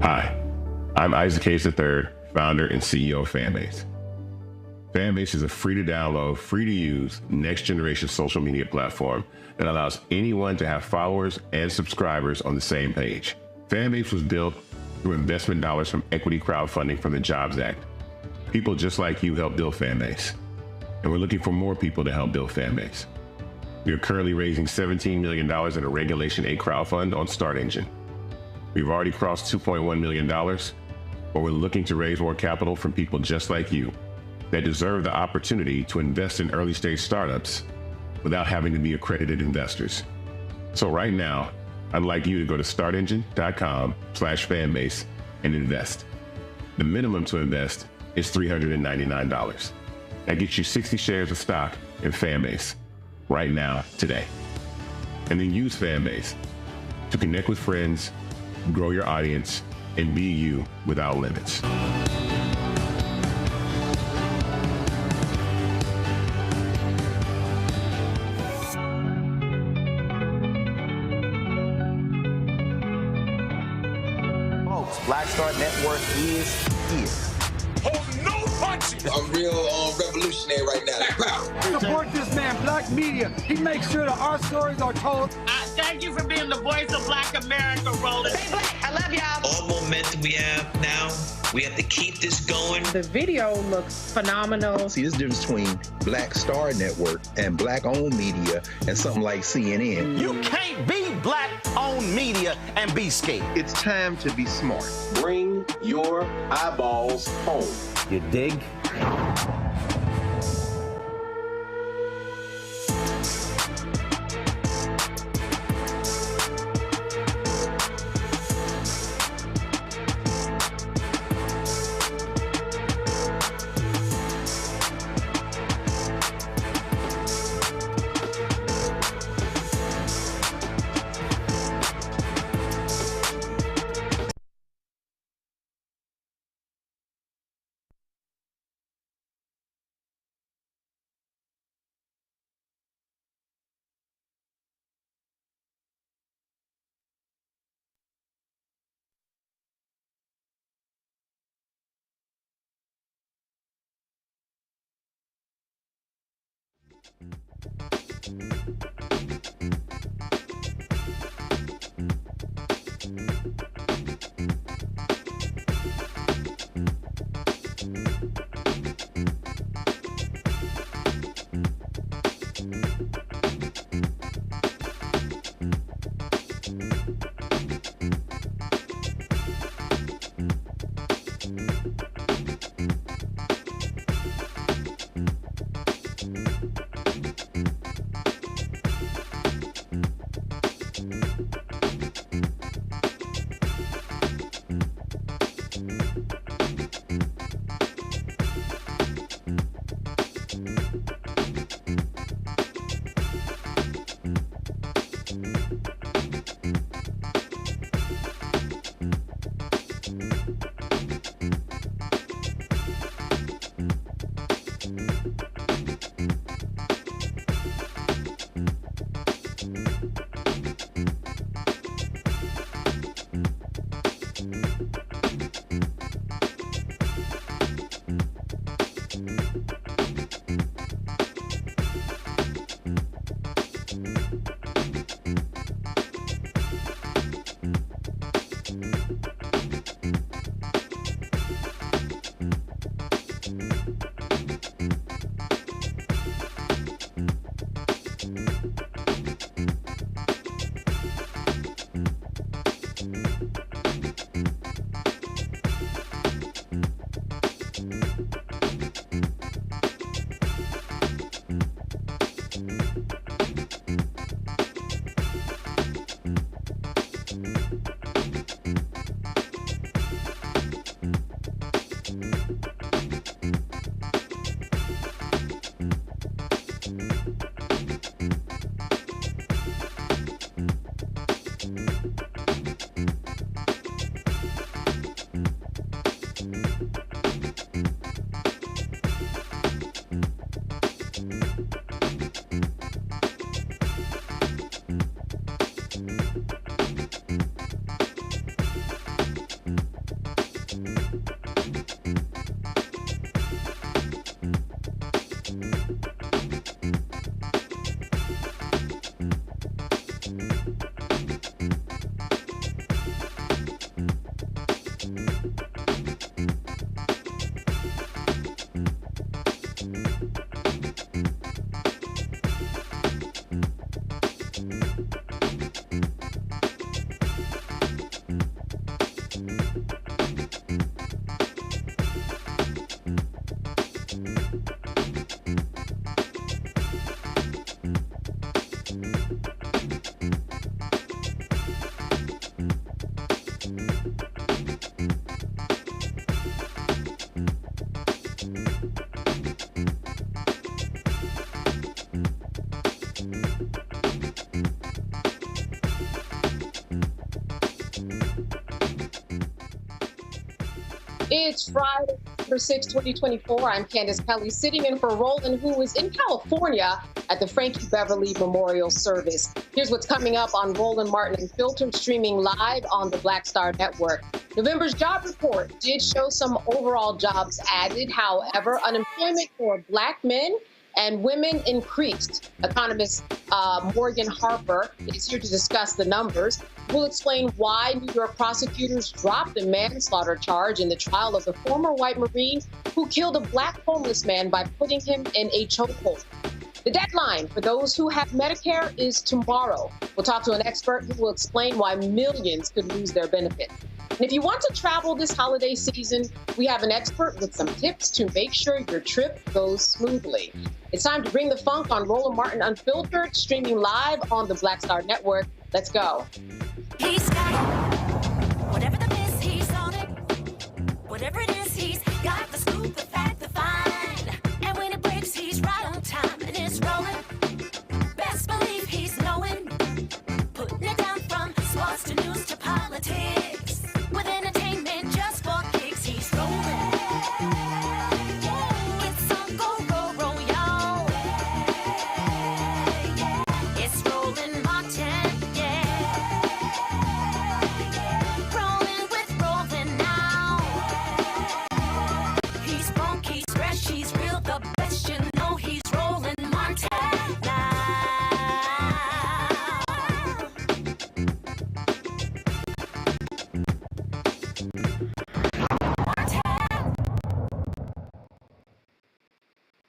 Hi, I'm Isaac Hayes III, founder and CEO of Fanbase. Fanbase is a free-to-download, free-to-use, next-generation social media platform that allows anyone to have followers and subscribers on the same page. Fanbase was built through investment dollars from equity crowdfunding from the Jobs Act. People just like you helped build Fanbase, and we're looking for more people to help build Fanbase. We are currently raising $17 million in a Regulation A crowdfund on StartEngine. We've already crossed $2.1 million, but we're looking to raise more capital from people just like you that deserve the opportunity to invest in early-stage startups without having to be accredited investors. So right now, I'd like you to go to startengine.com/fanbase and invest. The minimum to invest is $399. That gets you 60 shares of stock in Fanbase right now, today. And then use Fanbase to connect with friends, grow your audience, and be you without limits. Folks, Black Star Network is here. Hold no punches! I'm real revolutionary right now. Support this man, Black Media. He makes sure that our stories are told. Thank you for being the voice of Black America, Roland. Stay black. I love y'all. All momentum we have now, we have to keep this going. The video looks phenomenal. See, this difference between Black Star Network and Black-owned media and something like CNN. You can't be Black-owned media and be scared. It's time to be smart. Bring your eyeballs home. You dig? It's Friday, December 6, 2024. I'm Candace Kelly, sitting in for Roland, who is in California at the Frankie Beverly Memorial Service. Here's what's coming up on Roland Martin Unfiltered, streaming live on the Black Star Network. November's job report did show some overall jobs added. However, unemployment for Black men and women increased. Economist Morgan Harper is here to discuss the numbers. We'll explain why New York prosecutors dropped the manslaughter charge in the trial of the former white Marine who killed a Black homeless man by putting him in a chokehold. The deadline for those who have Medicare is tomorrow. We'll talk to an expert who will explain why millions could lose their benefits. And if you want to travel this holiday season, we have an expert with some tips to make sure your trip goes smoothly. It's time to bring the funk on Roland Martin Unfiltered, streaming live on the Black Star Network. Let's go. He's got it. Whatever the miss, he's on it. Whatever it is, he's got the scoop, the fact, the find. And when it breaks, he's right on time and it's rolling. Best believe he's knowing. Putting it down from sports to news to politics. With entertainment just for kicks, he's rolling. It's on go, y'all. It's Roland Martin, rolling with Roland now. He's funky, fresh, he's real, the best, you know he's Roland Martin now.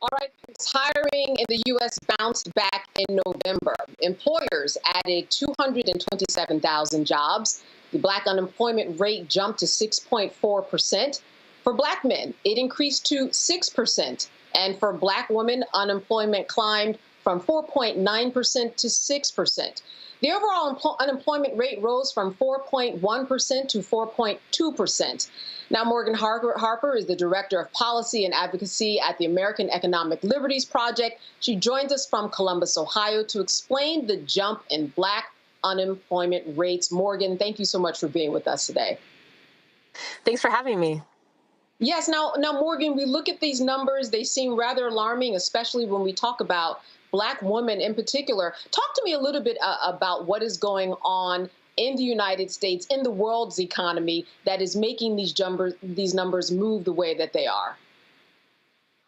All right, hiring in the U.S. bounced back in November. Employers added 227,000 jobs. The Black unemployment rate jumped to 6.4%. For Black men, it increased to 6%. And for Black women, unemployment climbed from 4.9% to 6%. The overall unemployment rate rose from 4.1% to 4.2%. Now, Morgan Harper is the Director of Policy and Advocacy at the American Economic Liberties Project. She joins us from Columbus, Ohio, to explain the jump in Black unemployment rates. Morgan, thank you so much for being with us today. Thanks for having me. Yes. Now, Morgan, we look at these numbers. They seem rather alarming, especially when we talk about Black women in particular. Talk to me a little bit about what is going on in the United States, in the world's economy, that is making these numbers move the way that they are.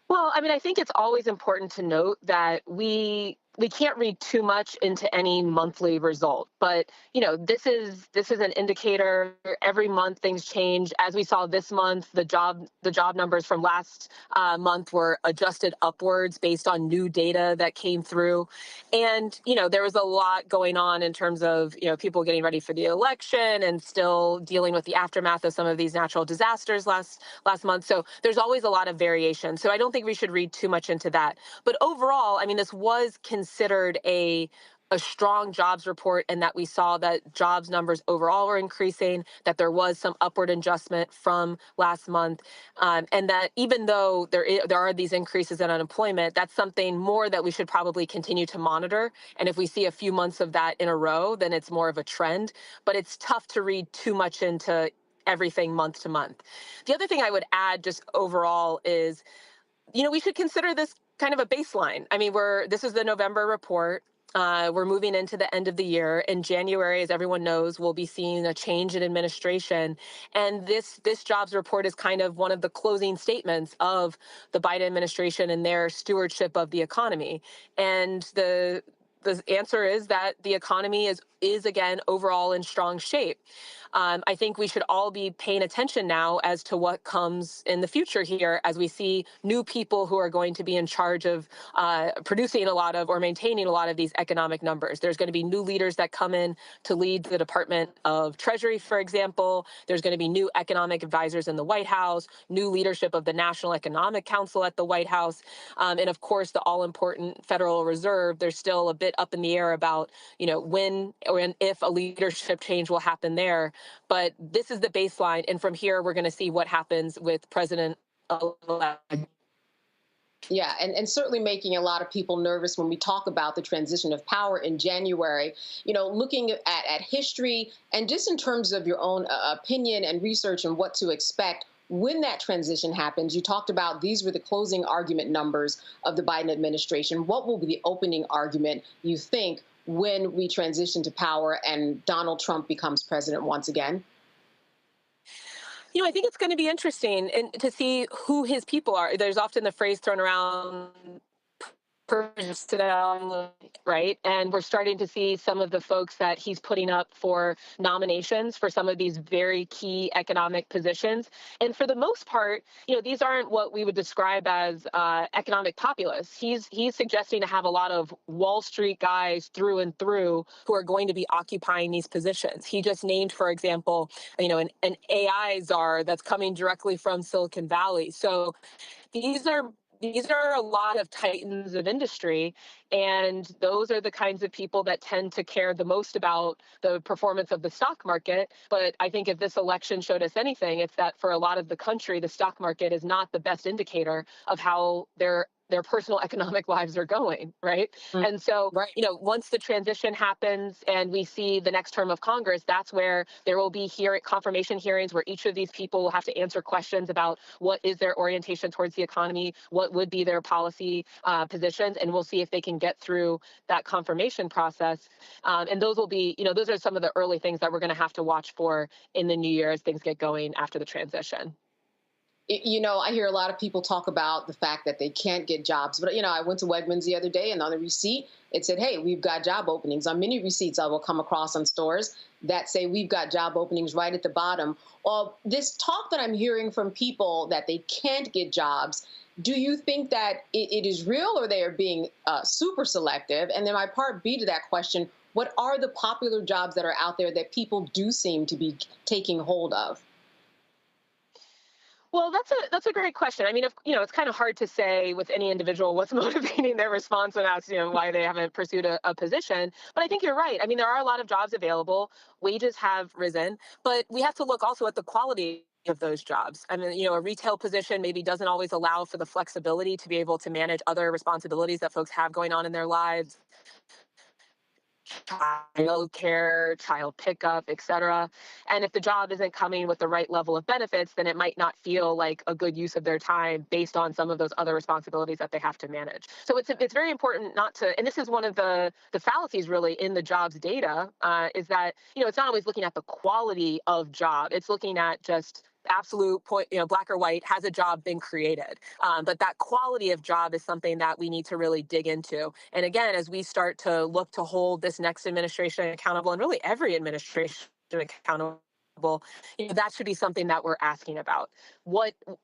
Well, I mean, I think it's always important to note that we can't read too much into any monthly result, but this is an indicator. Every month things change. As we saw this month, the job numbers from last month were adjusted upwards based on new data that came through, and there was a lot going on in terms of people getting ready for the election and still dealing with the aftermath of some of these natural disasters last month. So there's always a lot of variation. So I don't think we should read too much into that. But overall, I mean, this was considered a strong jobs report, and that we saw that jobs numbers overall were increasing, that there was some upward adjustment from last month, and that even though there are these increases in unemployment, that's something more that we should probably continue to monitor. And if we see a few months of that in a row, then it's more of a trend. But it's tough to read too much into everything month to month. The other thing I would add just overall is, we should consider this kind of a baseline. I mean, this is the November report. We're moving into the end of the year. In January, as everyone knows, we'll be seeing a change in administration. And this jobs report is kind of one of the closing statements of the Biden administration and their stewardship of the economy. And the answer is that the economy is again overall in strong shape. I think we should all be paying attention now as to what comes in the future here, as we see new people who are going to be in charge of producing a lot of or maintaining a lot of these economic numbers. There's going to be new leaders that come in to lead the Department of Treasury, for example. There's going to be new economic advisors in the White House, new leadership of the National Economic Council at the White House, and of course the all-important Federal Reserve. There's still a bit up in the air about when or if a leadership change will happen there. But this is the baseline. And from here, we're going to see what happens with President-elect Yeah, and certainly making a lot of people nervous when we talk about the transition of power in January. Looking at history and just in terms of your own opinion and research and what to expect when that transition happens. You talked about these were the closing argument numbers of the Biden administration. What will be the opening argument, you think, when we transition to power and Donald Trump becomes president once again? I think it's going to be interesting and to see who his people are. There's often the phrase thrown around, personnel, right? And we're starting to see some of the folks that he's putting up for nominations for some of these very key economic positions. And for the most part, these aren't what we would describe as economic populists. He's suggesting to have a lot of Wall Street guys through and through who are going to be occupying these positions. He just named, for example, an AI czar that's coming directly from Silicon Valley. So these are a lot of titans of industry, and those are the kinds of people that tend to care the most about the performance of the stock market. But I think if this election showed us anything, it's that for a lot of the country, the stock market is not the best indicator of how their personal economic lives are going, right? And so, once the transition happens and we see the next term of Congress, that's where there will be confirmation hearings where each of these people will have to answer questions about what is their orientation towards the economy, what would be their policy positions, and we'll see if they can get through that confirmation process. And those will be, those are some of the early things that we're going to have to watch for in the new year as things get going after the transition. I hear a lot of people talk about the fact that they can't get jobs. But, I went to Wegmans the other day and on the receipt, it said, hey, we've got job openings. On many receipts I will come across on stores that say we've got job openings right at the bottom. Well, this talk that I'm hearing from people that they can't get jobs, do you think that it is real or they are being super selective? And then my part B to that question, what are the popular jobs that are out there that people do seem to be taking hold of? Well, that's a great question. I mean, it's kind of hard to say with any individual what's motivating their response when asked, why they haven't pursued a position. But I think you're right. I mean, there are a lot of jobs available. Wages have risen, but we have to look also at the quality of those jobs. I mean, a retail position maybe doesn't always allow for the flexibility to be able to manage other responsibilities that folks have going on in their lives. Child care, child pickup, etc. And if the job isn't coming with the right level of benefits, then it might not feel like a good use of their time based on some of those other responsibilities that they have to manage. So it's very important not to, and this is one of the fallacies really in the jobs data, is that, it's not always looking at the quality of job. It's looking at just absolute point, black or white, has a job been created? But that quality of job is something that we need to really dig into. And again, as we start to look to hold this next administration accountable, and really every administration accountable, that should be something that we're asking about.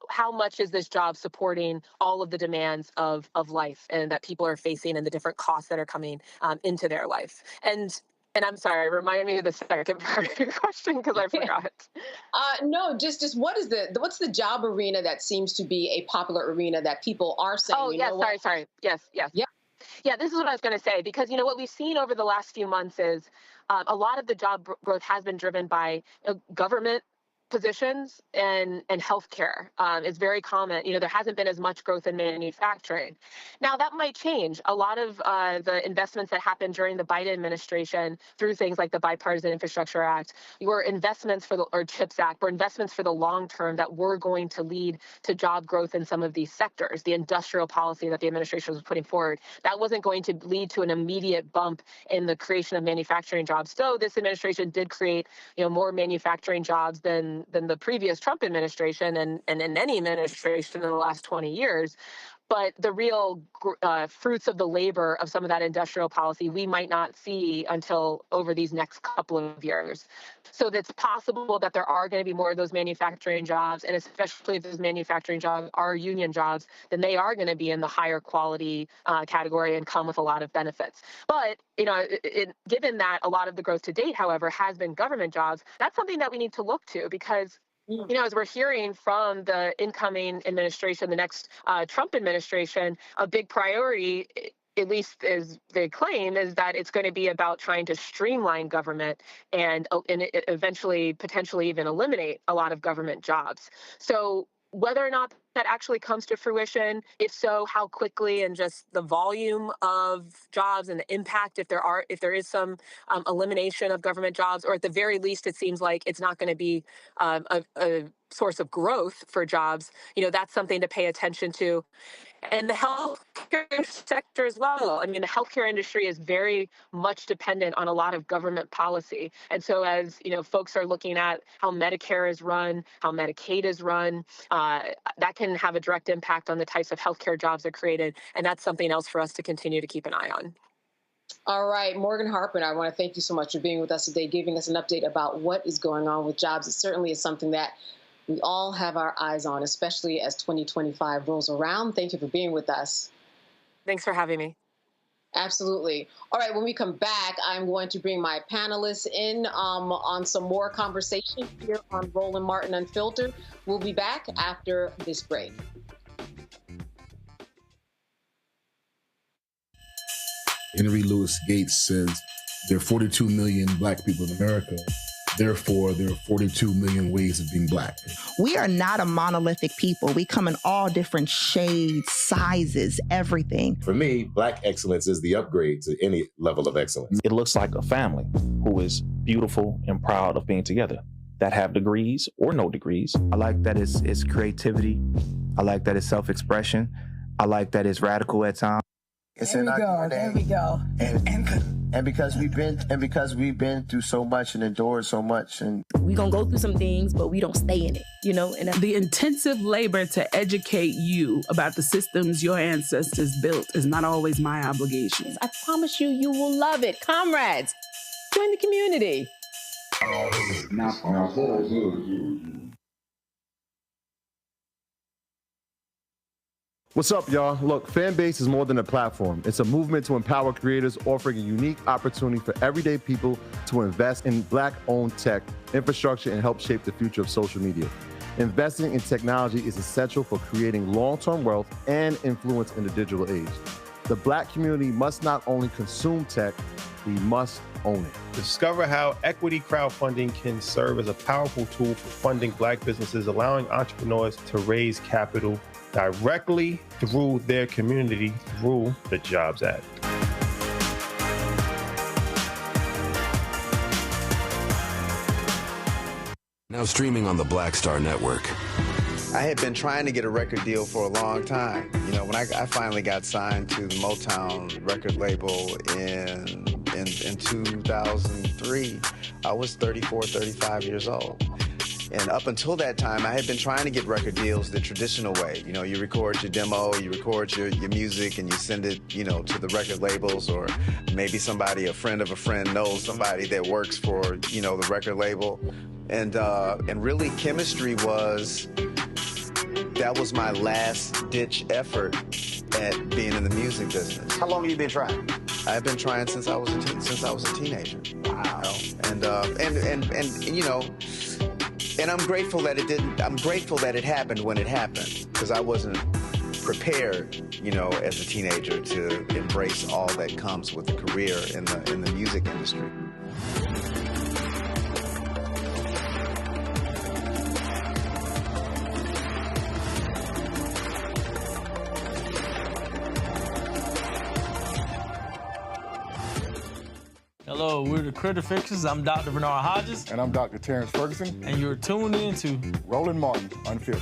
How much is this job supporting all of the demands of life and that people are facing and the different costs that are coming into their life? And I'm sorry, remind me of the second part of your question because I forgot. No, just what's the job arena that seems to be a popular arena that people are saying? Oh, yes, sorry. Yes. Yeah, this is what I was going to say, because, what we've seen over the last few months is a lot of the job growth has been driven by government positions and healthcare is very common. There hasn't been as much growth in manufacturing. Now that might change. A lot of the investments that happened during the Biden administration through things like the Bipartisan Infrastructure Act were investments or CHIPS Act, were investments for the long term that were going to lead to job growth in some of these sectors. The industrial policy that the administration was putting forward, that wasn't going to lead to an immediate bump in the creation of manufacturing jobs. So this administration did create, more manufacturing jobs than the previous Trump administration and in any administration in the last 20 years. But the real fruits of the labor of some of that industrial policy, we might not see until over these next couple of years. So it's possible that there are going to be more of those manufacturing jobs, and especially if those manufacturing jobs are union jobs, then they are going to be in the higher quality category and come with a lot of benefits. But, given that a lot of the growth to date, however, has been government jobs, that's something that we need to look to because as we're hearing from the incoming administration, the next Trump administration, a big priority, at least as they claim, is that it's going to be about trying to streamline government and eventually potentially even eliminate a lot of government jobs. So whether or not that actually comes to fruition? If so, how quickly, and just the volume of jobs and the impact if there is some elimination of government jobs, or at the very least, it seems like it's not going to be a source of growth for jobs. That's something to pay attention to. And the healthcare sector as well. I mean, the healthcare industry is very much dependent on a lot of government policy. And so as, folks are looking at how Medicare is run, how Medicaid is run, that can have a direct impact on the types of healthcare jobs that are created. And that's something else for us to continue to keep an eye on. All right, Morgan Harper, I want to thank you so much for being with us today, giving us an update about what is going on with jobs. It certainly is something that we all have our eyes on, especially as 2025 rolls around. Thank you for being with us. Thanks for having me. Absolutely. All right, when we come back, I'm going to bring my panelists in on some more conversation here on Roland Martin Unfiltered. We'll be back after this break. Henry Louis Gates says there are 42 million black people in America. Therefore, there are 42 million ways of being black. We are not a monolithic people. We come in all different shades, sizes, everything. For me, black excellence is the upgrade to any level of excellence. It looks like a family who is beautiful and proud of being together, that have degrees or no degrees. I like that it's creativity. I like that it's self-expression. I like that it's radical at times. There we go. And because we've been through so much and endured so much, and we're gonna go through some things, but we don't stay in it, And the intensive labor to educate you about the systems your ancestors built is not always my obligation. I promise you, you will love it, comrades. Join the community. What's up, y'all? Look, Fanbase is more than a platform. It's a movement to empower creators, offering a unique opportunity for everyday people to invest in Black-owned tech, infrastructure, and help shape the future of social media. Investing in technology is essential for creating long-term wealth and influence in the digital age. The Black community must not only consume tech, we must own it. Discover how equity crowdfunding can serve as a powerful tool for funding Black businesses, allowing entrepreneurs to raise capital directly through their community through the Jobs Act. Now streaming on the Black Star Network. I had been trying to get a record deal for a long time. When I finally got signed to the Motown record label in 2003, I was 34, 35 years old. And up until that time, I had been trying to get record deals the traditional way. You record your demo, you record your music, and you send it, to the record labels, or maybe a friend of a friend knows somebody that works for, the record label. And really, chemistry was my last ditch effort at being in the music business. How long have you been trying? I've been trying since I was a teenager. Wow. And I'm grateful that it didn't. I'm grateful that it happened when it happened, because I wasn't prepared, as a teenager to embrace all that comes with a career in the music industry. Hello, we're the Critter Fixers. I'm Dr. Bernard Hodges. And I'm Dr. Terrence Ferguson. And you're tuned in to Roland Martin Unfiltered.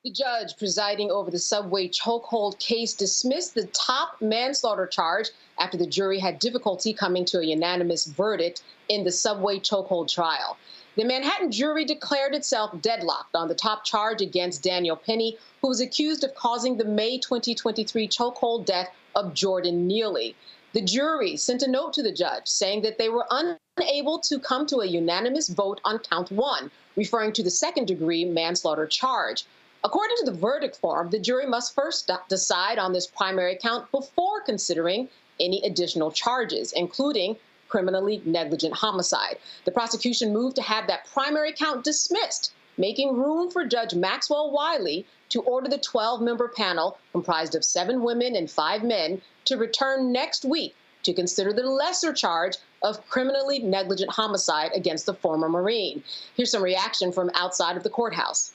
The judge presiding over the subway chokehold case dismissed the top manslaughter charge after the jury had difficulty coming to a unanimous verdict in the subway chokehold trial. The Manhattan jury declared itself deadlocked on the top charge against Daniel Penny, who was accused of causing the May 2023 chokehold death of Jordan Neely. The jury sent a note to the judge saying that they were unable to come to a unanimous vote on count one, referring to the second-degree manslaughter charge. According to the verdict form, the jury must first decide on this primary count before considering any additional charges, including criminally negligent homicide. The prosecution moved to have that primary count dismissed, making room for Judge Maxwell Wiley to order the 12-member panel, comprised of 7 women and 5 men, to return next week to consider the lesser charge of criminally negligent homicide against the former Marine. Here's some reaction from outside of the courthouse.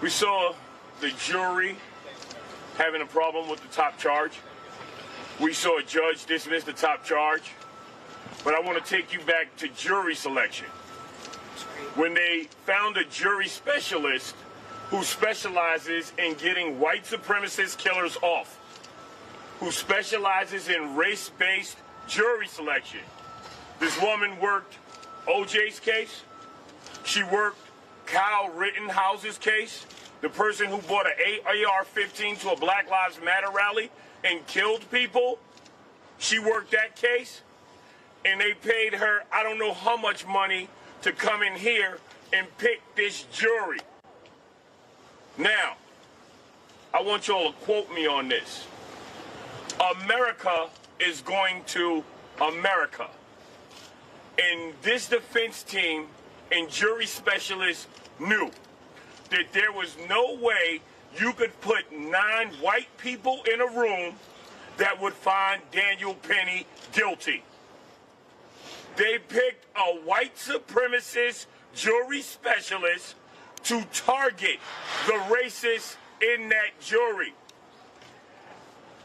We saw the jury having a problem with the top charge. We saw a judge dismiss the top charge. But I want to take you back to jury selection. When they found a jury specialist who specializes in getting white supremacist killers off, who specializes in race-based jury selection. This woman worked OJ's case. She worked Kyle Rittenhouse's case, the person who bought an AR-15 to a Black Lives Matter rally and killed people. She worked that case, and they paid her I don't know how much money to come in here and pick this jury. Now, I want you all to quote me on this. America is going to America. And this defense team and jury specialists knew that there was no way you could put 9 white people in a room that would find Daniel Penny guilty. They picked a white supremacist jury specialist to target the racists in that jury.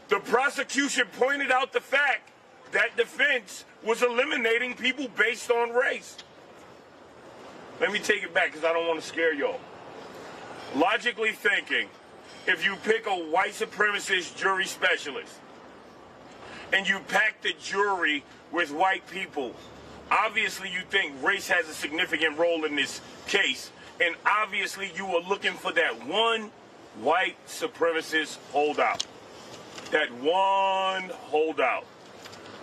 The prosecution pointed out the fact that defense was eliminating people based on race. Let me take it back because I don't want to scare y'all. Logically thinking, if you pick a white supremacist jury specialist and you pack the jury with white people, obviously you think race has a significant role in this case, and obviously you were looking for that one white supremacist holdout. That one holdout.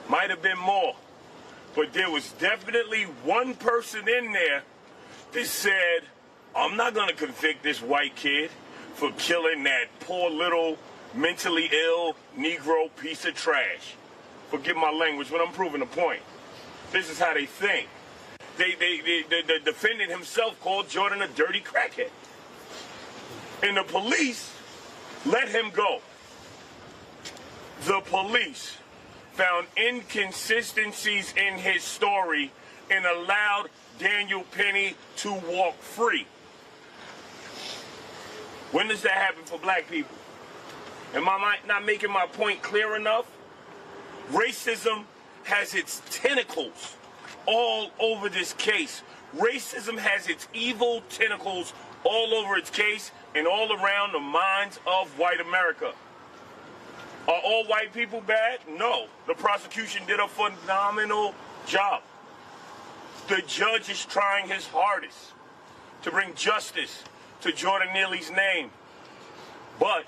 Might have been more, but there was definitely one person in there that said, I'm not going to convict this white kid for killing that poor little mentally ill Negro piece of trash. Forgive my language, but I'm proving a point. This is how they think. The defendant himself called Jordan a dirty crackhead. And the police let him go. The police found inconsistencies in his story and allowed Daniel Penny to walk free. When does that happen for black people? Am I not making my point clear enough? Racism has its tentacles all over this case. Racism has its evil tentacles all over its case and all around the minds of white America. Are all white people bad? No. The prosecution did a phenomenal job. The judge is trying his hardest to bring justice to Jordan Neely's name. But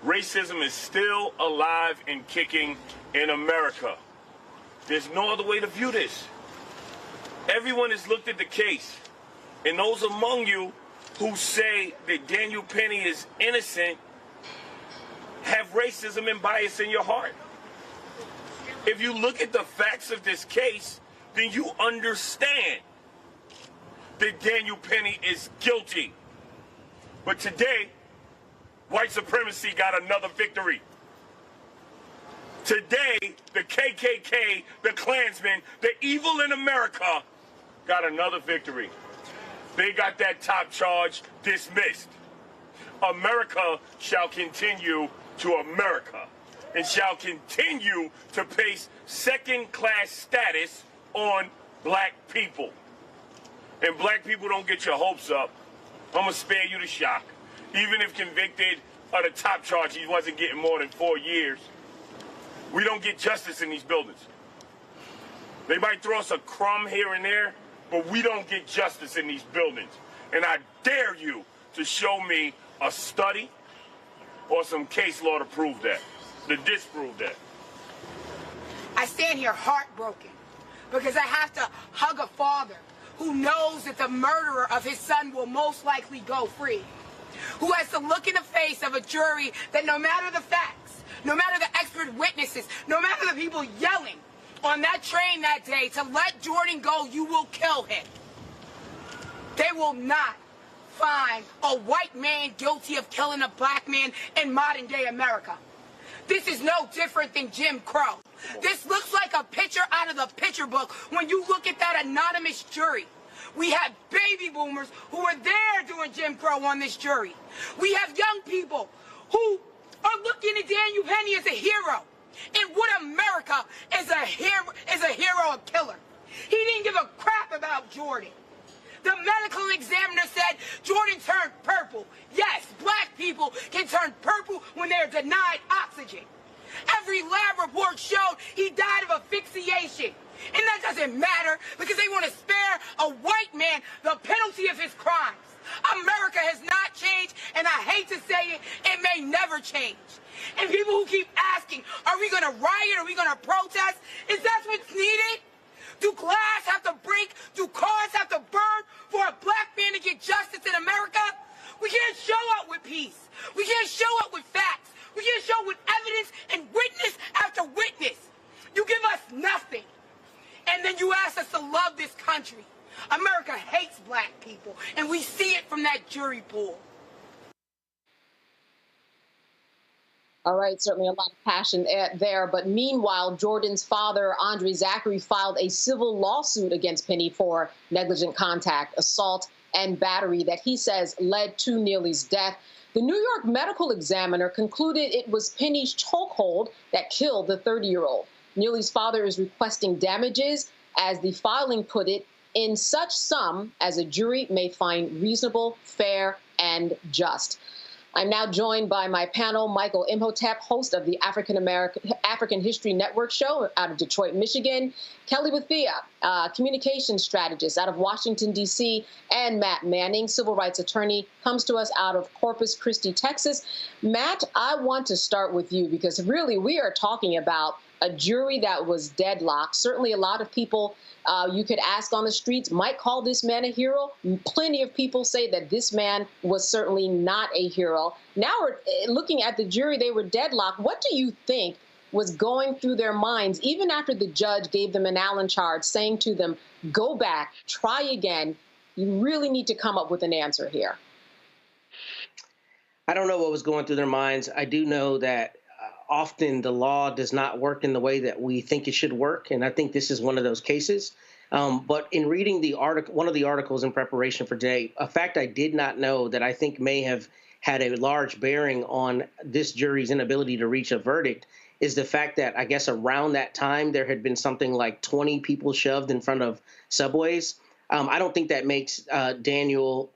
racism is still alive and kicking in America. There's no other way to view this. Everyone has looked at the case, and those among you who say that Daniel Penny is innocent have racism and bias in your heart. If you look at the facts of this case, then you understand that Daniel Penny is guilty. But today, white supremacy got another victory. Today, the KKK, the Klansmen, the evil in America got another victory. They got that top charge dismissed. America shall continue to America and shall continue to place second-class status on black people. And black people don't get your hopes up. I'm going to spare you the shock. Even if convicted of the top charge, he wasn't getting more than 4 years. We don't get justice in these buildings. They might throw us a crumb here and there, but we don't get justice in these buildings. And I dare you to show me a study or some case law to prove that, to disprove that. I stand here heartbroken because I have to hug a father who knows that the murderer of his son will most likely go free, who has to look in the face of a jury that no matter the facts, no matter the expert witnesses, no matter the people yelling on that train that day to let Jordan go, you will kill him. They will not find a white man guilty of killing a black man in modern day America. This is no different than Jim Crow. This looks like a picture out of the picture book when you look at that anonymous jury. We have baby boomers who were there doing Jim Crow on this jury. We have young people who are looking at Daniel Penny as a hero. In what America is a hero, a killer. He didn't give a crap about Jordan. The medical examiner said Jordan turned purple. Yes, black people can turn purple when they're denied oxygen. Every lab report showed he died of asphyxiation. And that doesn't matter because they want to spare a white man the penalty of his crimes. America has not changed, and I hate to say it, it may never change. And people who keep asking, are we going to riot? Are we going to protest? Is that what's needed? Do glass have to break? Do cars have to burn for a black man to get justice in America? We can't show up with peace. We can't show up with facts. We can't show up with evidence and witness after witness. You give us nothing. And then you ask us to love this country. America hates black people, and we see it from that jury pool. All right, certainly a lot of passion there. But meanwhile, Jordan's father, Andre Zachary, filed a civil lawsuit against Penny for negligent contact, assault, and battery that he says led to Neely's death. The New York medical examiner concluded it was Penny's chokehold that killed the 30-year-old. Neely's father is requesting damages, as the filing put it, in such sum as a jury may find reasonable, fair, and just. I'm now joined by my panel, Michael Imhotep, host of the African History Network show out of Detroit, Michigan, Kelly Bethea, communications strategist out of Washington, D.C., and Matt Manning, civil rights attorney, comes to us out of Corpus Christi, Texas. Matt, I want to start with you because really we are talking about a jury that was deadlocked. Certainly a lot of people you could ask on the streets might call this man a hero. Plenty of people say that this man was certainly not a hero. Now we're looking at the jury, they were deadlocked. What do you think was going through their minds, even after the judge gave them an Allen charge, saying to them, go back, try again. You really need to come up with an answer here. I don't know what was going through their minds. I do know that often the law does not work in the way that we think it should work, and I think this is one of those cases. But in reading the article, one of the articles in preparation for today, a fact I did not know that I think may have had a large bearing on this jury's inability to reach a verdict is the fact that I guess around that time there had been something like 20 people shoved in front of subways. I don't think that makes Daniel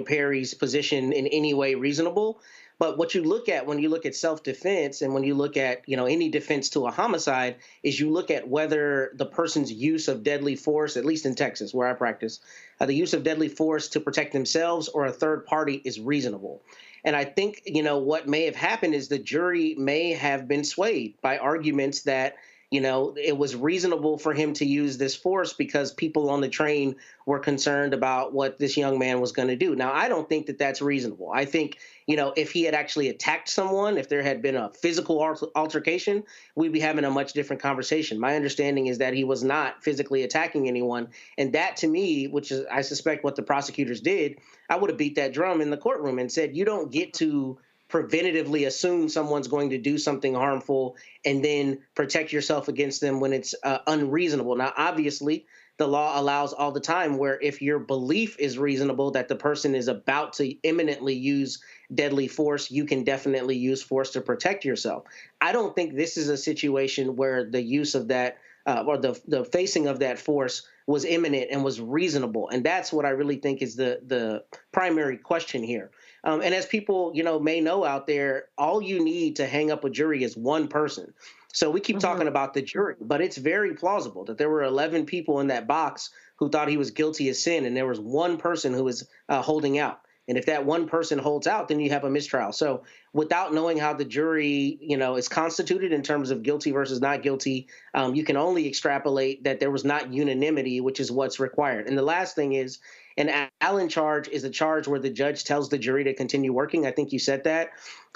Perry's position in any way reasonable. But what you look at when you look at self-defense and when you look at, any defense to a homicide is you look at whether the person's use of deadly force, at least in Texas where I practice, the use of deadly force to protect themselves or a third party is reasonable. And I think, what may have happened is the jury may have been swayed by arguments that, it was reasonable for him to use this force because people on the train were concerned about what this young man was going to do. Now, I don't think that that's reasonable. I think, if he had actually attacked someone, if there had been a physical altercation, we'd be having a much different conversation. My understanding is that he was not physically attacking anyone. And that, to me, which is, I suspect, what the prosecutors did, I would have beat that drum in the courtroom and said, you don't get to preventatively assume someone's going to do something harmful and then protect yourself against them when it's unreasonable. Now, obviously, the law allows all the time where if your belief is reasonable that the person is about to imminently use deadly force, you can definitely use force to protect yourself. I don't think this is a situation where the use of that or the facing of that force was imminent and was reasonable. And that's what I really think is the primary question here. And as people, may know out there, all you need to hang up a jury is one person. So we keep talking about the jury, but it's very plausible that there were 11 people in that box who thought he was guilty of sin, and there was one person who was holding out. And if that one person holds out, then you have a mistrial. So without knowing how the jury, is constituted in terms of guilty versus not guilty, you can only extrapolate that there was not unanimity, which is what's required. And the last thing is, an Allen charge is a charge where the judge tells the jury to continue working. I think you said that.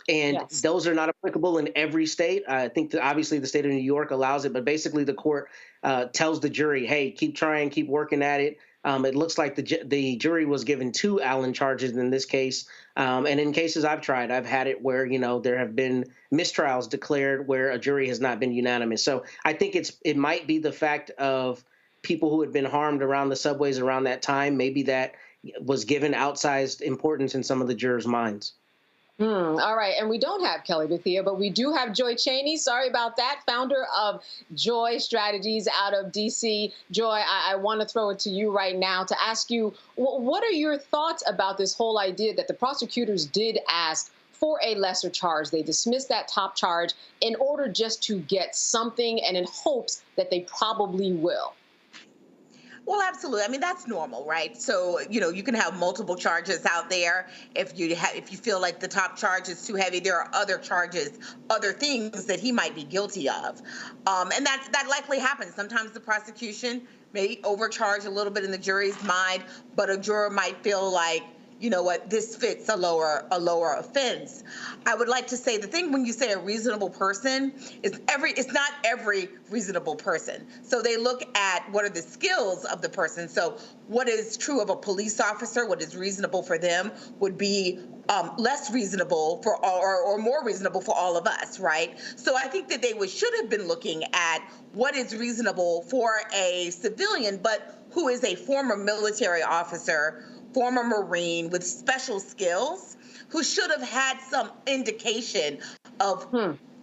And yes, those are not applicable in every state. I think that obviously the state of New York allows it, but basically the court tells the jury, hey, keep trying, keep working at it. It looks like the jury was given 2 Allen charges in this case. And in cases I've tried, I've had it where, there have been mistrials declared where a jury has not been unanimous. So I think it might be the fact of people who had been harmed around the subways around that time. Maybe that was given outsized importance in some of the jurors' minds. All right. And we don't have Kelly Bethea, but we do have Joy Chaney. Sorry about that. Founder of Joy Strategies out of D.C. Joy, I want to throw it to you right now to ask you, what are your thoughts about this whole idea that the prosecutors did ask for a lesser charge? They dismissed that top charge in order just to get something and in hopes that they probably will. Well, absolutely. I mean, that's normal, right? So, you can have multiple charges out there. If you feel like the top charge is too heavy, there are other charges, other things that he might be guilty of. And that likely happens. Sometimes the prosecution may overcharge a little bit in the jury's mind, but a juror might feel like, you know what, this fits a lower offense. I would like to say the thing when you say a reasonable person is it's not every reasonable person. So they look at what are the skills of the person. So what is true of a police officer, what is reasonable for them would be less reasonable for all, or more reasonable for all of us, right? So I think that they should have been looking at what is reasonable for a civilian, but who is a former military officer, former Marine with special skills, who should have had some indication of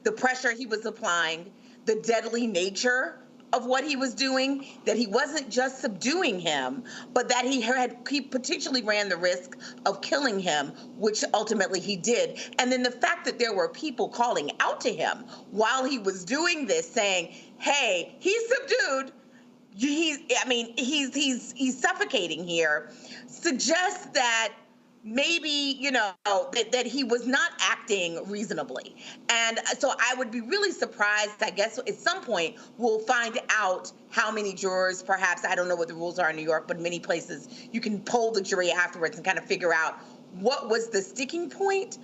the pressure he was applying, the deadly nature of what he was doing, that he wasn't just subduing him, but that he potentially ran the risk of killing him, which ultimately he did. And then the fact that there were people calling out to him while he was doing this, saying, hey, he's subdued, he's suffocating here, suggests that maybe, that he was not acting reasonably. And so I would be really surprised, I guess, at some point we'll find out how many jurors, perhaps, I don't know what the rules are in New York, but many places you can poll the jury afterwards and kind of figure out what was the sticking point.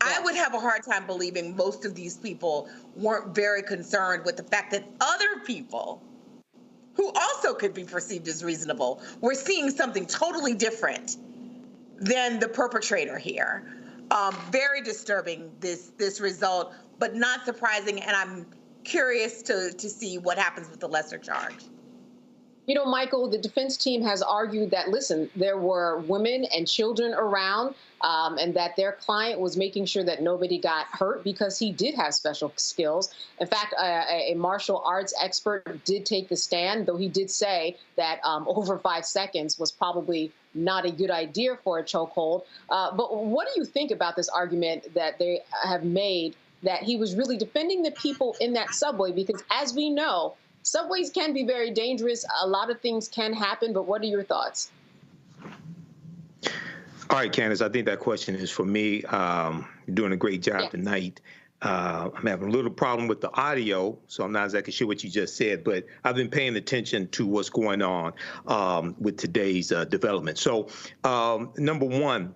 I would have a hard time believing most of these people weren't very concerned with the fact that other people who also could be perceived as reasonable were seeing something totally different than the perpetrator here. Very disturbing, this result, but not surprising, and I'm curious to see what happens with the lesser charge. Michael, the defense team has argued that, listen, there were women and children around, and that their client was making sure that nobody got hurt because he did have special skills. In fact, a martial arts expert did take the stand, though he did say that over 5 seconds was probably not a good idea for a chokehold. But what do you think about this argument that they have made that he was really defending the people in that subway? Because as we know, subways can be very dangerous. A lot of things can happen, but what are your thoughts? All right, Candace, I think that question is for me. You're doing a great job tonight. I'm having a little problem with the audio, so I'm not exactly sure what you just said, but I've been paying attention to what's going on with today's development. So, number one,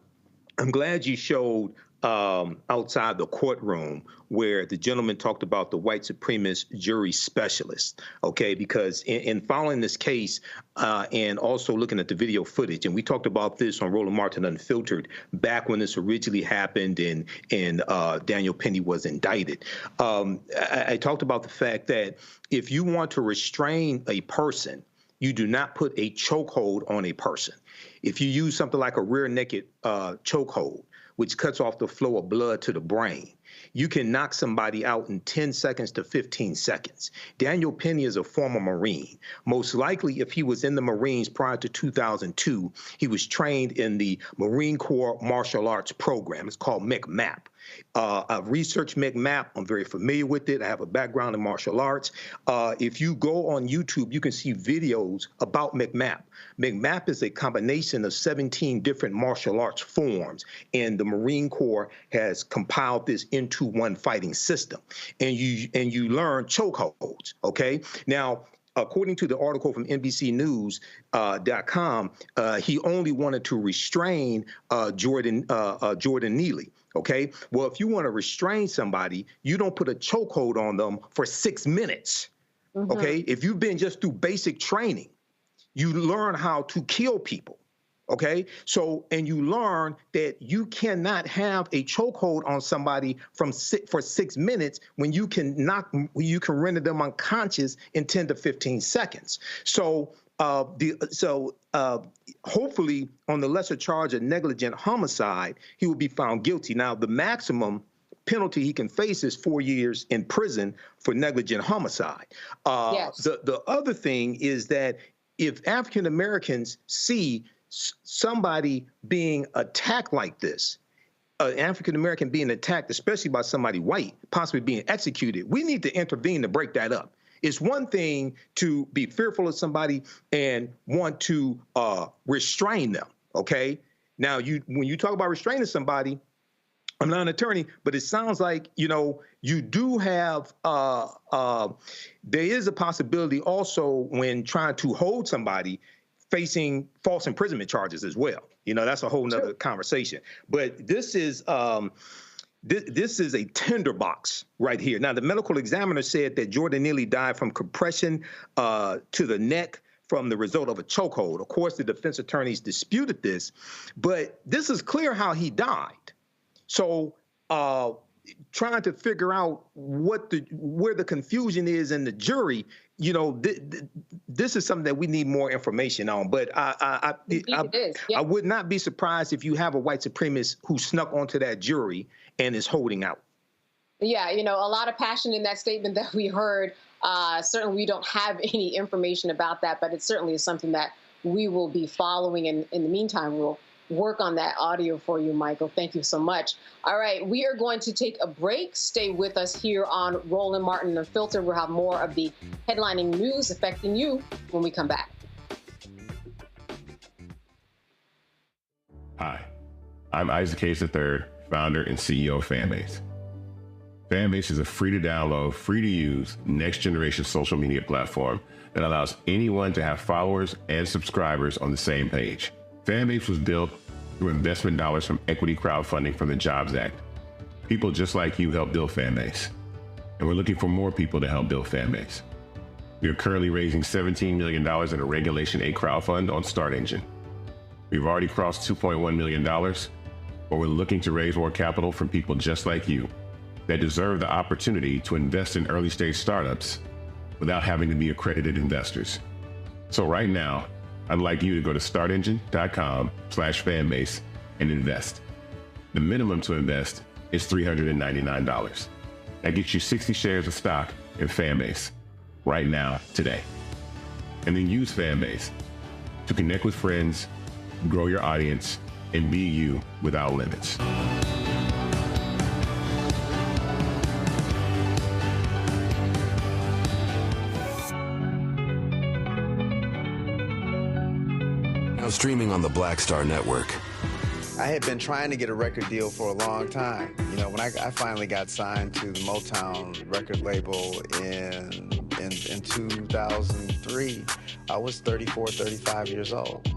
I'm glad you showed outside the courtroom where the gentleman talked about the white supremacist jury specialist, okay? Because in following this case and also looking at the video footage, and we talked about this on Roland Martin Unfiltered back when this originally happened and Daniel Penny was indicted. I talked about the fact that if you want to restrain a person, you do not put a chokehold on a person. If you use something like a rear naked chokehold, which cuts off the flow of blood to the brain, you can knock somebody out in 10 seconds to 15 seconds. Daniel Penny is a former Marine. Most likely, if he was in the Marines prior to 2002, he was trained in the Marine Corps martial arts program. It's called MCMAP. I've researched MCMAP. I'm very familiar with it. I have a background in martial arts. If you go on YouTube, you can see videos about MCMAP. MCMAP is a combination of 17 different martial arts forms, and the Marine Corps has compiled this into one fighting system. And you learn chokeholds, okay? Now, according to the article from NBCnews.com, he only wanted to restrain Jordan Neely. Okay, well, if you want to restrain somebody, you don't put a chokehold on them for 6 minutes. Okay, if you've been just through basic training, you learn how to kill people. Okay, so and you learn that you cannot have a chokehold on somebody for 6 minutes when you can render them unconscious in 10 to 15 seconds. So hopefully on the lesser charge of negligent homicide, he will be found guilty. Now the maximum penalty he can face is 4 years in prison for negligent homicide. Yes. The other thing is that if African Americans see somebody being attacked like this, an African American being attacked, especially by somebody white, possibly being executed, we need to intervene to break that up. It's one thing to be fearful of somebody and want to restrain them. Okay. Now, when you talk about restraining somebody, I'm not an attorney, but it sounds like, you do have, there is a possibility also when trying to hold somebody facing false imprisonment charges as well. That's a whole nother conversation. But this is this is a tinderbox right here. Now, the medical examiner said that Jordan Neely died from compression to the neck from the result of a chokehold. Of course, the defense attorneys disputed this, but this is clear how he died. So trying to figure out where the confusion is in the jury, this is something that we need more information on. But I would not be surprised if you have a white supremacist who snuck onto that jury and is holding out. Yeah, a lot of passion in that statement that we heard. Certainly, we don't have any information about that, but it certainly is something that we will be following. And in the meantime, we'll work on that audio for you, Michael. Thank you so much. All right, we are going to take a break. Stay with us here on Roland Martin Unfiltered. We'll have more of the headlining news affecting you when we come back. Hi, I'm Isaac Hayes III, founder and CEO of Fanbase. Fanbase is a free-to-download, free-to-use, next-generation social media platform that allows anyone to have followers and subscribers on the same page. Fanbase was built through investment dollars from equity crowdfunding from the Jobs Act. People just like you helped build Fanbase, and we're looking for more people to help build Fanbase. We are currently raising $17 million in a Regulation A crowdfund on StartEngine. We've already crossed $2.1 million, but we're looking to raise more capital from people just like you that deserve the opportunity to invest in early-stage startups without having to be accredited investors. So right now, I'd like you to go to startengine.com/fanbase and invest. The minimum to invest is $399. That gets you 60 shares of stock in Fanbase right now, today. And then use Fanbase to connect with friends, grow your audience, and be you without limits. Now streaming on the Black Star Network. I had been trying to get a record deal for a long time. When I finally got signed to the Motown record label in 2003, I was 34, 35 years old.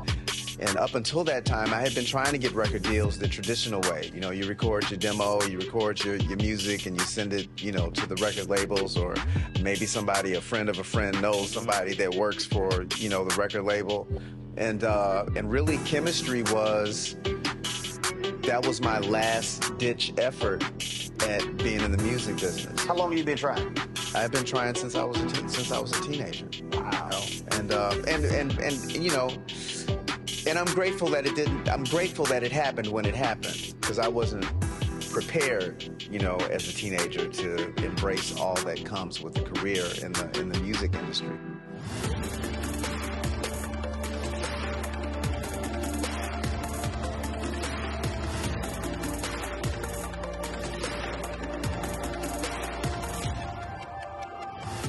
And up until that time, I had been trying to get record deals the traditional way. You record your demo, you record your music, and you send it, to the record labels, or maybe a friend of a friend knows somebody that works for, the record label. And really, chemistry that was my last-ditch effort at being in the music business. How long have you been trying? I've been trying since I was a teenager. Wow. And I'm grateful that it didn't. I'm grateful that it happened when it happened, because I wasn't prepared, as a teenager to embrace all that comes with a career in the music industry.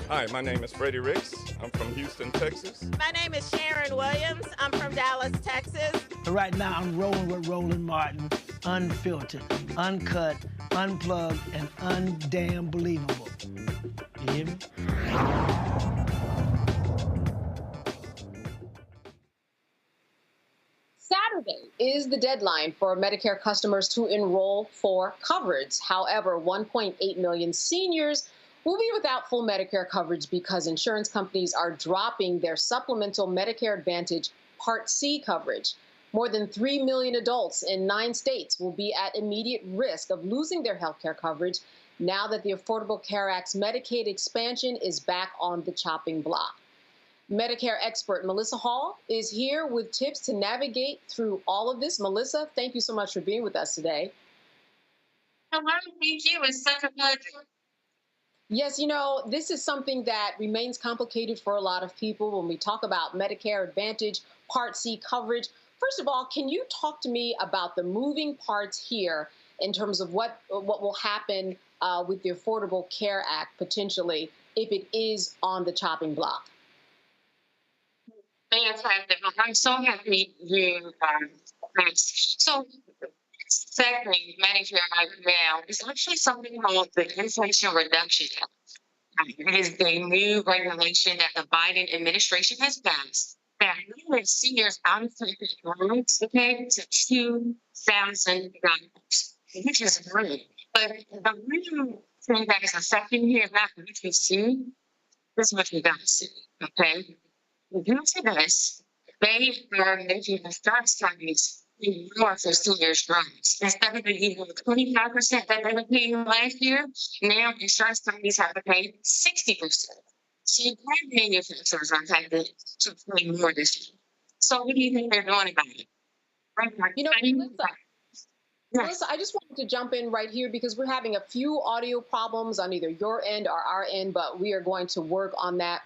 Hi, my name is Freddie Ricks. I'm from Houston, Texas. My name is Sharon Williams. I'm from Dallas, Texas. Right now, I'm rolling with Roland Martin, unfiltered, uncut, unplugged, and undamn believable. You hear me? Saturday is the deadline for Medicare customers to enroll for coverage. However, 1.8 million seniors We'll be without full Medicare coverage because insurance companies are dropping their supplemental Medicare Advantage Part C coverage. More than 3 million adults in 9 states will be at immediate risk of losing their health care coverage now that the Affordable Care Act's Medicaid expansion is back on the chopping block. Medicare expert Melissa Hall is here with tips to navigate through all of this. Melissa, thank you so much for being with us today. Hello, thank you. It's such a pleasure. Yes, you know, this is something that remains complicated for a lot of people when we talk about Medicare Advantage Part C coverage. First of all, can you talk to me about the moving parts here in terms of what will happen with the Affordable Care Act potentially if it is on the chopping block? Fantastic. I'm so happy you asked. So, affecting Medicare right now is actually something called the Inflation Reduction Act. It is the new regulation that the Biden administration has passed that limits seniors out of pocket loans, okay, to $2,000, which is great. But the real thing that is affecting here is not what you see, this is what you don't see, okay? Due to this, they are making the start companies pay more for seniors' loans. Instead of the 25% that they were paying last year, now insurance companies have to pay 60%. So you have manufacturers are having to pay more this year. So what do you think they're doing about it? You know, Melissa, I just wanted to jump in right here because we're having a few audio problems on either your end or our end, but we are going to work on that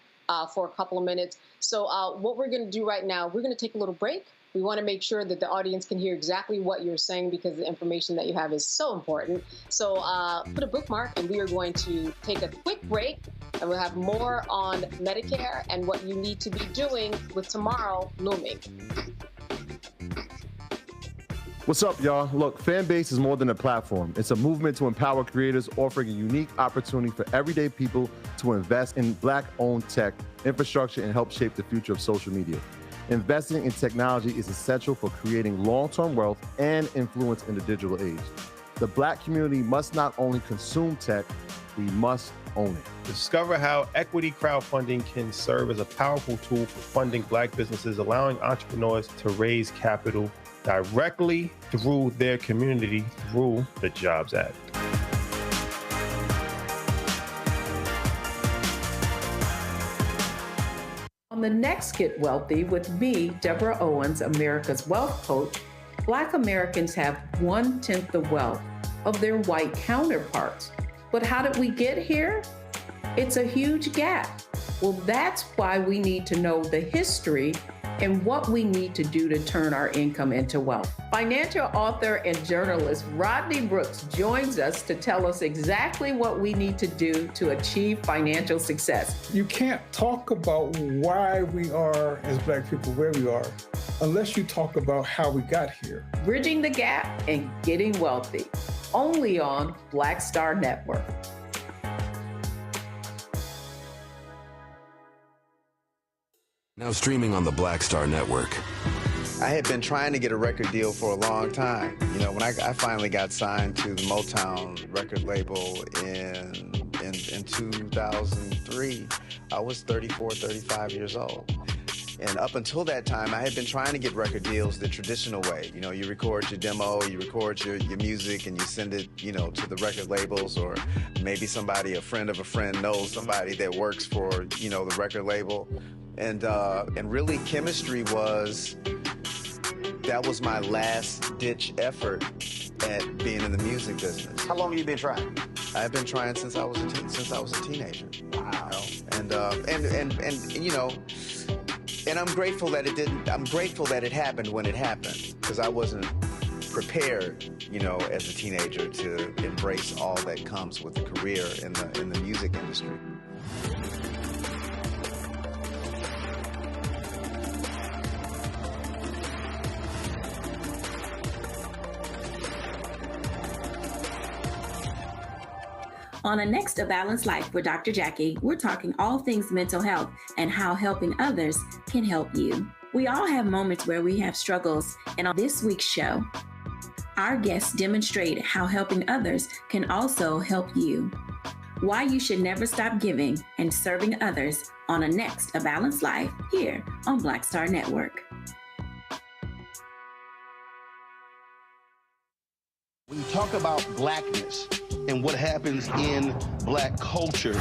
for a couple of minutes. So what we're going to do right now, we're going to take a little break. We want to make sure that the audience can hear exactly what you're saying because the information that you have is so important. So put a bookmark and we are going to take a quick break and we'll have more on Medicare and what you need to be doing with tomorrow looming. What's up, y'all? Look, Fanbase is more than a platform. It's a movement to empower creators, offering a unique opportunity for everyday people to invest in Black-owned tech, infrastructure, and help shape the future of social media. Investing in technology is essential for creating long-term wealth and influence in the digital age. The Black community must not only consume tech, we must own it. Discover how equity crowdfunding can serve as a powerful tool for funding Black businesses, allowing entrepreneurs to raise capital directly through their community through the Jobs Act. On the next Get Wealthy with me, Deborah Owens, America's Wealth Coach, Black Americans have 1/10 the wealth of their white counterparts. But how did we get here? It's a huge gap. Well, that's why we need to know the history and what we need to do to turn our income into wealth. Financial author and journalist Rodney Brooks joins us to tell us exactly what we need to do to achieve financial success. You can't talk about why we are, as Black people, where we are, unless you talk about how we got here. Bridging the Gap and Getting Wealthy, only on Black Star Network. Now streaming on the Black Star Network. I had been trying to get a record deal for a long time. You know, when I finally got signed to the Motown record label in 2003, I was 34, 35 years old. And up until that time, I had been trying to get record deals the traditional way. You know, you record your demo, you record your music, and you send it, you know, to the record labels, or maybe somebody, a friend of a friend, knows somebody that works for, you know, the record label. And really, chemistry that was my last ditch effort at being in the music business. How long have you been trying? I've been trying since I was a teenager. Wow. You know? And you know, and I'm grateful that it didn't. I'm grateful that it happened when it happened, because I wasn't prepared, you know, as a teenager to embrace all that comes with a career in the music industry. On the next A Balanced Life with Dr. Jackie, we're talking all things mental health and how helping others can help you. We all have moments where we have struggles, and on this week's show, our guests demonstrate how helping others can also help you. why you should never stop giving and serving others on a next A Balanced Life here on Black Star Network. When you talk about blackness and what happens in black culture,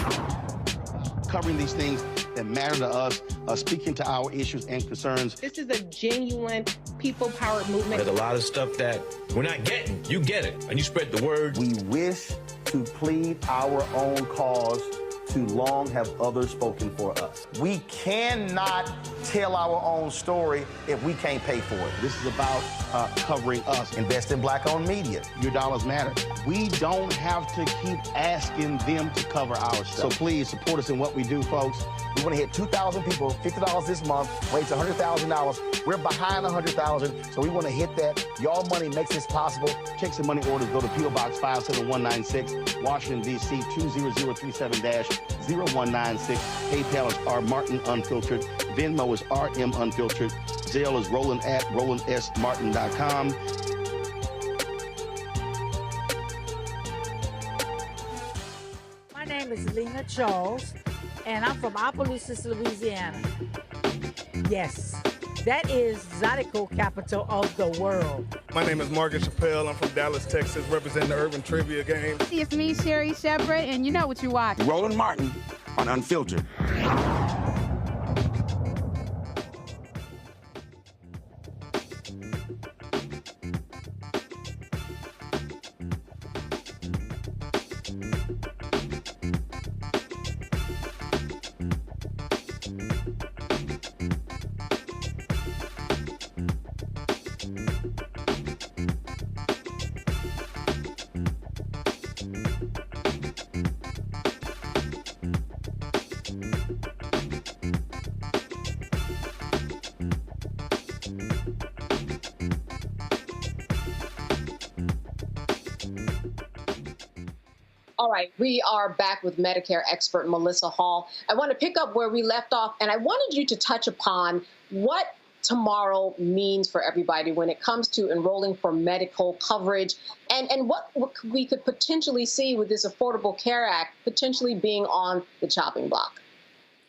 covering these things that matter to us, speaking to our issues and concerns. This is a genuine people-powered movement. There's a lot of stuff that we're not getting. You get it, and you spread the word. We wish to plead our own cause. Too long have others spoken for us. We cannot tell our own story if we can't pay for it. This is about covering us. Invest in black-owned media. Your dollars matter. We don't have to keep asking them to cover our stuff. So please support us in what we do, folks. We want to hit 2,000 people, $50 this month, raise $100,000. We're behind 100,000, so we want to hit that. Y'all money makes this possible. Checks and money orders go to P.O. Box 57196, Washington, D.C. 20037-0196. PayPal is R Martin Unfiltered. Venmo is RM Unfiltered. Zelle is Roland at RolandSMartin.com. My name is Lena Charles, and I'm from Opelousas, Louisiana. Yes, that is Zydeco capital of the world. My name is Margaret Chappelle. I'm from Dallas, Texas, representing the Urban Trivia Game. It's me, Sherry Shepard, and you know what you watch. Roland Martin on Unfiltered. All right, we are back with Medicare expert Melissa Hall. I want to pick up where we left off, and I wanted you to touch upon what tomorrow means for everybody when it comes to enrolling for medical coverage and what we could potentially see with this Affordable Care Act potentially being on the chopping block.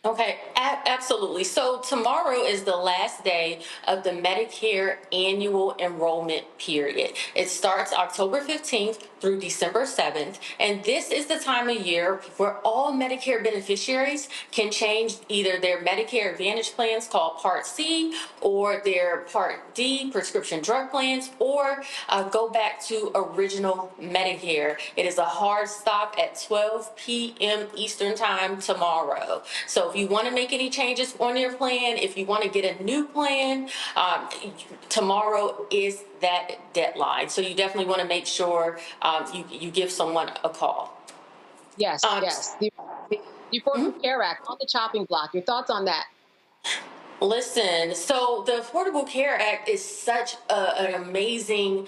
Okay, absolutely. So tomorrow is the last day of the Medicare annual enrollment period. It starts October 15th through December 7th, and this is the time of year where all Medicare beneficiaries can change either their Medicare Advantage plans called Part C or their Part D prescription drug plans, or go back to original Medicare. It is a hard stop at 12 p.m. Eastern Time tomorrow. So if you want to make any changes on your plan, if you want to get a new plan, tomorrow is that deadline. So you definitely want to make sure you give someone a call. Yes, yes. The Affordable Care Act on the chopping block. Your thoughts on that? Listen, so the Affordable Care Act is such an amazing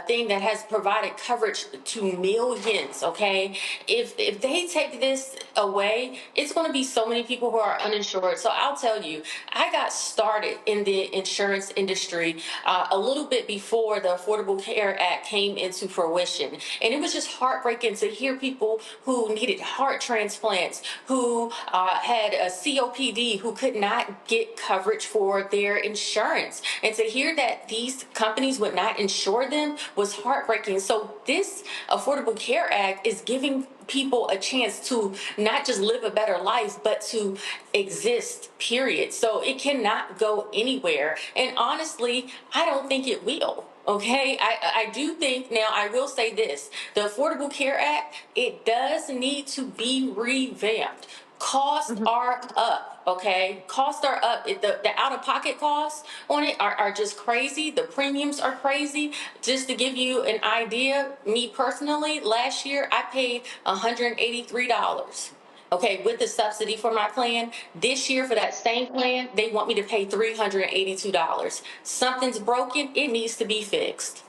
thing that has provided coverage to millions, okay? If they take this away, it's going to be so many people who are uninsured. So I'll tell you, I got started in the insurance industry a little bit before the Affordable Care Act came into fruition. And it was just heartbreaking to hear people who needed heart transplants, who had a COPD, who could not get coverage for their insurance. And to hear that these companies would not insure them was heartbreaking. So this Affordable Care Act is giving people a chance to not just live a better life, but to exist, period. So it cannot go anywhere. And honestly, I don't think it will. Okay, I do think, now I will say this, the Affordable Care Act, it does need to be revamped. Costs are up, okay? Costs are up. The out-of-pocket costs on it are just crazy. The premiums are crazy. Just to give you an idea, me personally, last year I paid $183. Okay, with the subsidy for my plan. This year for that same plan, they want me to pay $382. Something's broken, it needs to be fixed.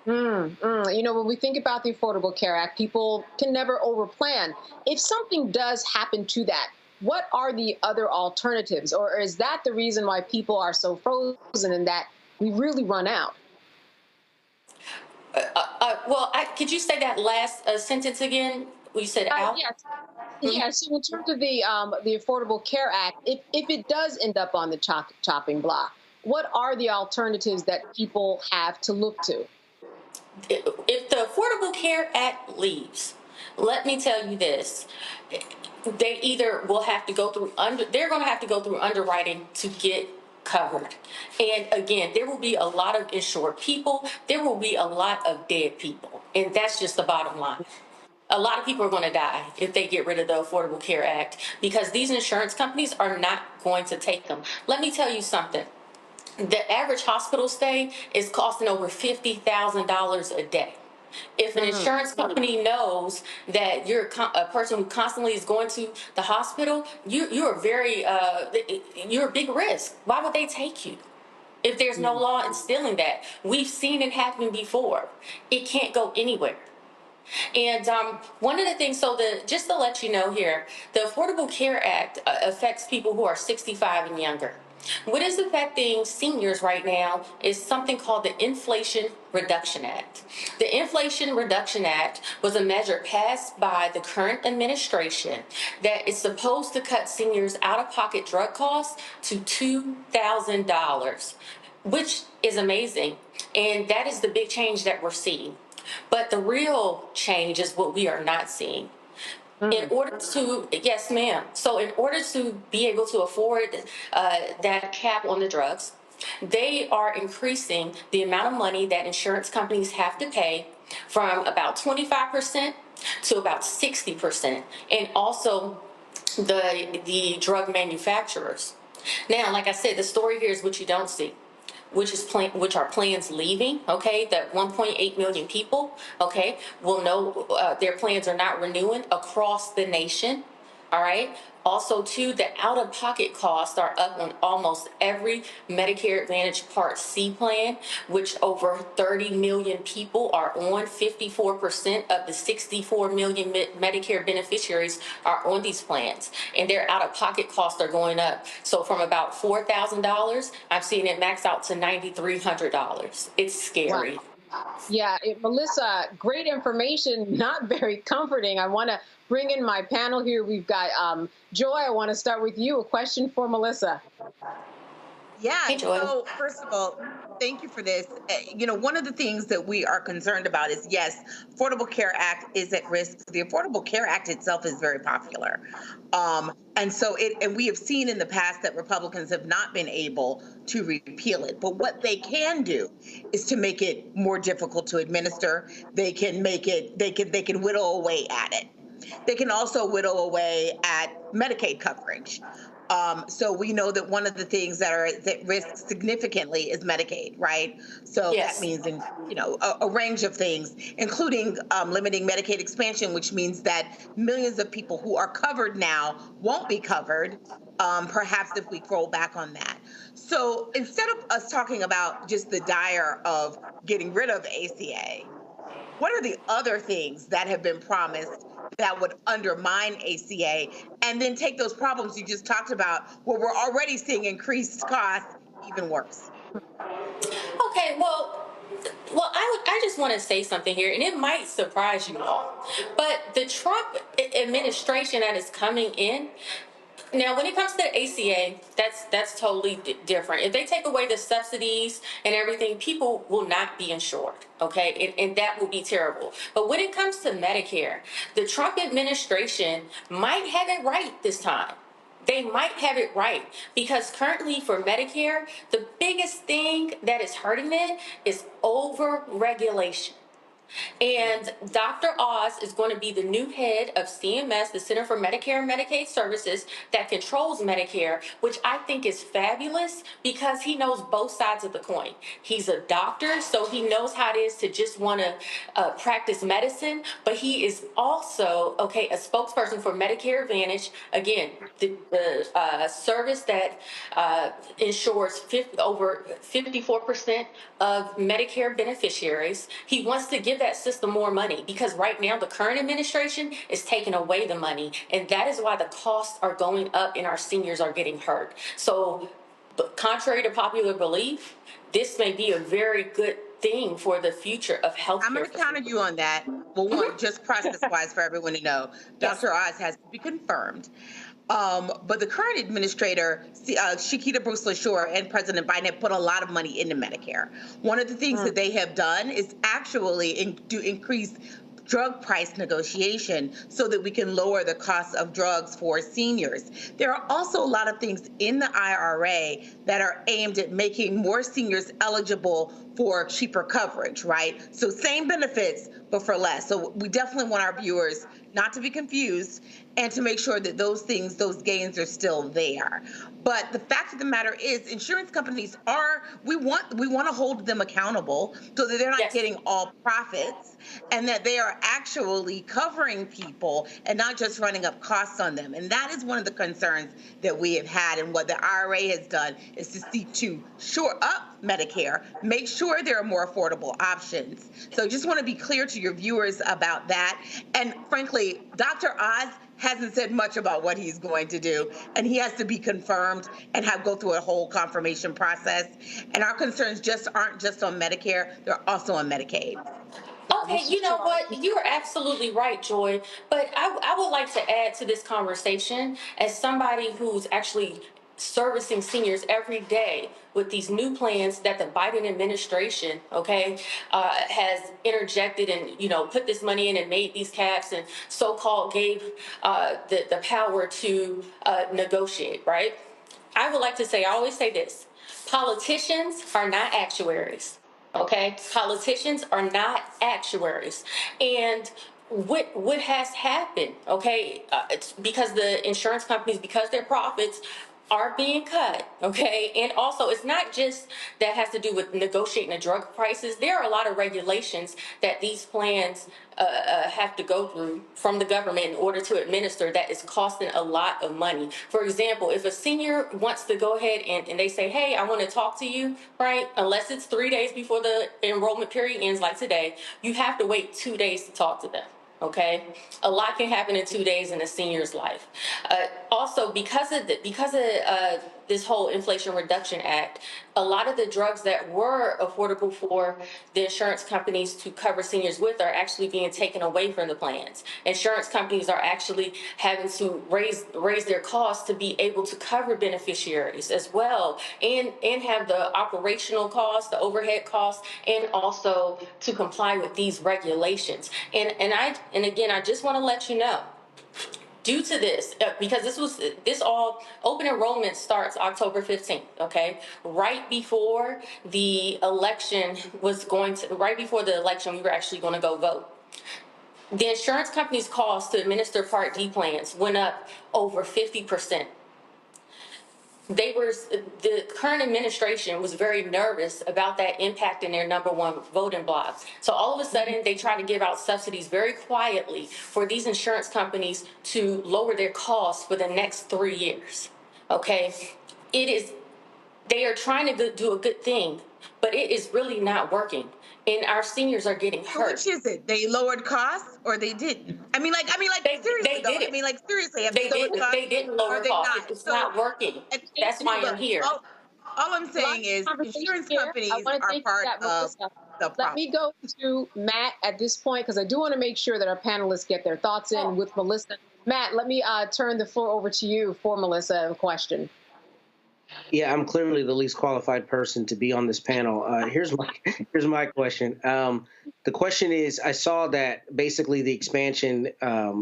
You know, when we think about the Affordable Care Act, people can never overplan. If something does happen to that, what are the other alternatives? Or is that the reason why people are so frozen and that we really run out? Could you say that last sentence again? We said out. Yes. Yes. So in terms of the Affordable Care Act, if it does end up on the chopping block, what are the alternatives that people have to look to? If the Affordable Care Act leaves, let me tell you this. They either will have to go through they're going to have to go through underwriting to get covered. And again, there will be a lot of insured people. There will be a lot of dead people. And that's just the bottom line. A lot of people are going to die if they get rid of the Affordable Care Act because these insurance companies are not going to take them. Let me tell you something. The average hospital stay is costing over $50,000 a day. If an insurance company knows that you're a person who constantly is going to the hospital, you're a big risk. Why would they take you? If there's no law instilling that, we've seen it happen before. It can't go anywhere. And one of the things, just to let you know here, the Affordable Care Act affects people who are 65 and younger. What is affecting seniors right now is something called the Inflation Reduction Act. The Inflation Reduction Act was a measure passed by the current administration that is supposed to cut seniors' out-of-pocket drug costs to $2,000, which is amazing. And that is the big change that we're seeing. But the real change is what we are not seeing. In order to, yes, ma'am. So in order to be able to afford that cap on the drugs, they are increasing the amount of money that insurance companies have to pay from about 25% to about 60%, and also the drug manufacturers. Now, like I said, the story here is what you don't see, which are plans leaving, okay, that 1.8 million people, okay, will know their plans are not renewing across the nation, all right? Also, too, the out-of-pocket costs are up on almost every Medicare Advantage Part C plan, which over 30 million people are on. 54% of the 64 million Medicare beneficiaries are on these plans, and their out-of-pocket costs are going up. So from about $4,000, I'm seeing it max out to $9,300. It's scary. Wow. Yeah, Melissa, great information, not very comforting. I want to bring in my panel here. We've got Joy. I want to start with you. A question for Melissa. Yeah, so first of all, thank you for this. One of the things that we are concerned about is, yes, Affordable Care Act is at risk. The Affordable Care Act itself is very popular. And we have seen in the past that Republicans have not been able to repeal it. But what they can do is to make it more difficult to administer. They can whittle away at it. They can also whittle away at Medicaid coverage. So we know that one of the things that risk significantly is Medicaid, right? So that means, a range of things, including limiting Medicaid expansion, which means that millions of people who are covered now won't be covered, perhaps if we roll back on that. So instead of us talking about just the dire of getting rid of ACA, what are the other things that have been promised that would undermine ACA and then take those problems you just talked about where we're already seeing increased costs even worse? Okay, well, I just want to say something here, and it might surprise you all, but the Trump administration that is coming in, now, when it comes to the ACA, that's totally different. If they take away the subsidies and everything, people will not be insured, okay? And that will be terrible. But when it comes to Medicare, the Trump administration might have it right this time. They might have it right because currently for Medicare, the biggest thing that is hurting it is over-regulation. And Dr. Oz is going to be the new head of CMS, the Center for Medicare and Medicaid Services, that controls Medicare, which I think is fabulous because he knows both sides of the coin. He's a doctor, so he knows how it is to just want to practice medicine, but he is also, a spokesperson for Medicare Advantage, again, the service that insures over 54% of Medicare beneficiaries. He wants to give that system more money because right now the current administration is taking away the money, and that is why the costs are going up and our seniors are getting hurt. So contrary to popular belief, this may be a very good thing for the future of healthcare. I'm going to counter you on that. Well, one, just process-wise for everyone to know, Dr. Oz has to be confirmed. But the current administrator, Shakita Bruce LaSure, and President Biden have put a lot of money into Medicare. One of the things that they have done is actually increase drug price negotiation so that we can lower the cost of drugs for seniors. There are also a lot of things in the IRA that are aimed at making more seniors eligible for cheaper coverage, right? So same benefits, but for less. So we definitely want our viewers not to be confused and to make sure that those things, those gains are still there. But the fact of the matter is, insurance companies we want to hold them accountable so that they're not getting all profits and that they are actually covering people and not just running up costs on them. And that is one of the concerns that we have had. And what the IRA has done is to seek to shore up Medicare, make sure there are more affordable options. So just want to be clear to your viewers about that. And frankly, Dr. Oz hasn't said much about what he's going to do, and he has to be confirmed and go through a whole confirmation process. And our concerns aren't just on Medicare, they're also on Medicaid. Okay, you know what? You're absolutely right, Joy. But I would like to add to this conversation as somebody who's actually servicing seniors every day with these new plans that the Biden administration, has interjected and, put this money in and made these caps and so-called gave the power to negotiate, right? I would like to say, I always say this, politicians are not actuaries. Okay, politicians are not actuaries, and what has happened? It's because the insurance companies, because their profits are being cut. Okay, and also it's not just that has to do with negotiating the drug prices. There are a lot of regulations that these plans have to go through from the government in order to administer that is costing a lot of money. For example, if a senior wants to go ahead and they say, hey, I want to talk to you, right? Unless it's 3 days before the enrollment period ends like today, you have to wait 2 days to talk to them. Okay, a lot can happen in 2 days in a senior's life. Also, because of this whole Inflation Reduction Act, a lot of the drugs that were affordable for the insurance companies to cover seniors with are actually being taken away from the plans. Insurance companies are actually having to raise their costs to be able to cover beneficiaries as well, and have the operational costs, the overhead costs, and also to comply with these regulations. And again, I just want to let you know, due to this, because this all open enrollment starts October 15th, okay? Right before the election we were actually going to go vote. The insurance company's cost to administer Part D plans went up over 50%. The current administration was very nervous about that impacting their number one voting bloc. So all of a sudden, they try to give out subsidies very quietly for these insurance companies to lower their costs for the next 3 years. Okay, they are trying to do a good thing, but it is really not working. And our seniors are getting hurt. Which is it? They lowered costs, or they didn't? I mean, seriously, though. I mean, seriously, have they lowered costs? They didn't lower costs. It's not working. That's why I'm here. All I'm saying is, insurance companies are part of the problem. Let me go to Matt at this point, because I do want to make sure that our panelists get their thoughts in with Melissa. Matt, let me turn the floor over to you for Melissa a question. Yeah, I'm clearly the least qualified person to be on this panel. Here's my question. The question is, I saw that basically the expansion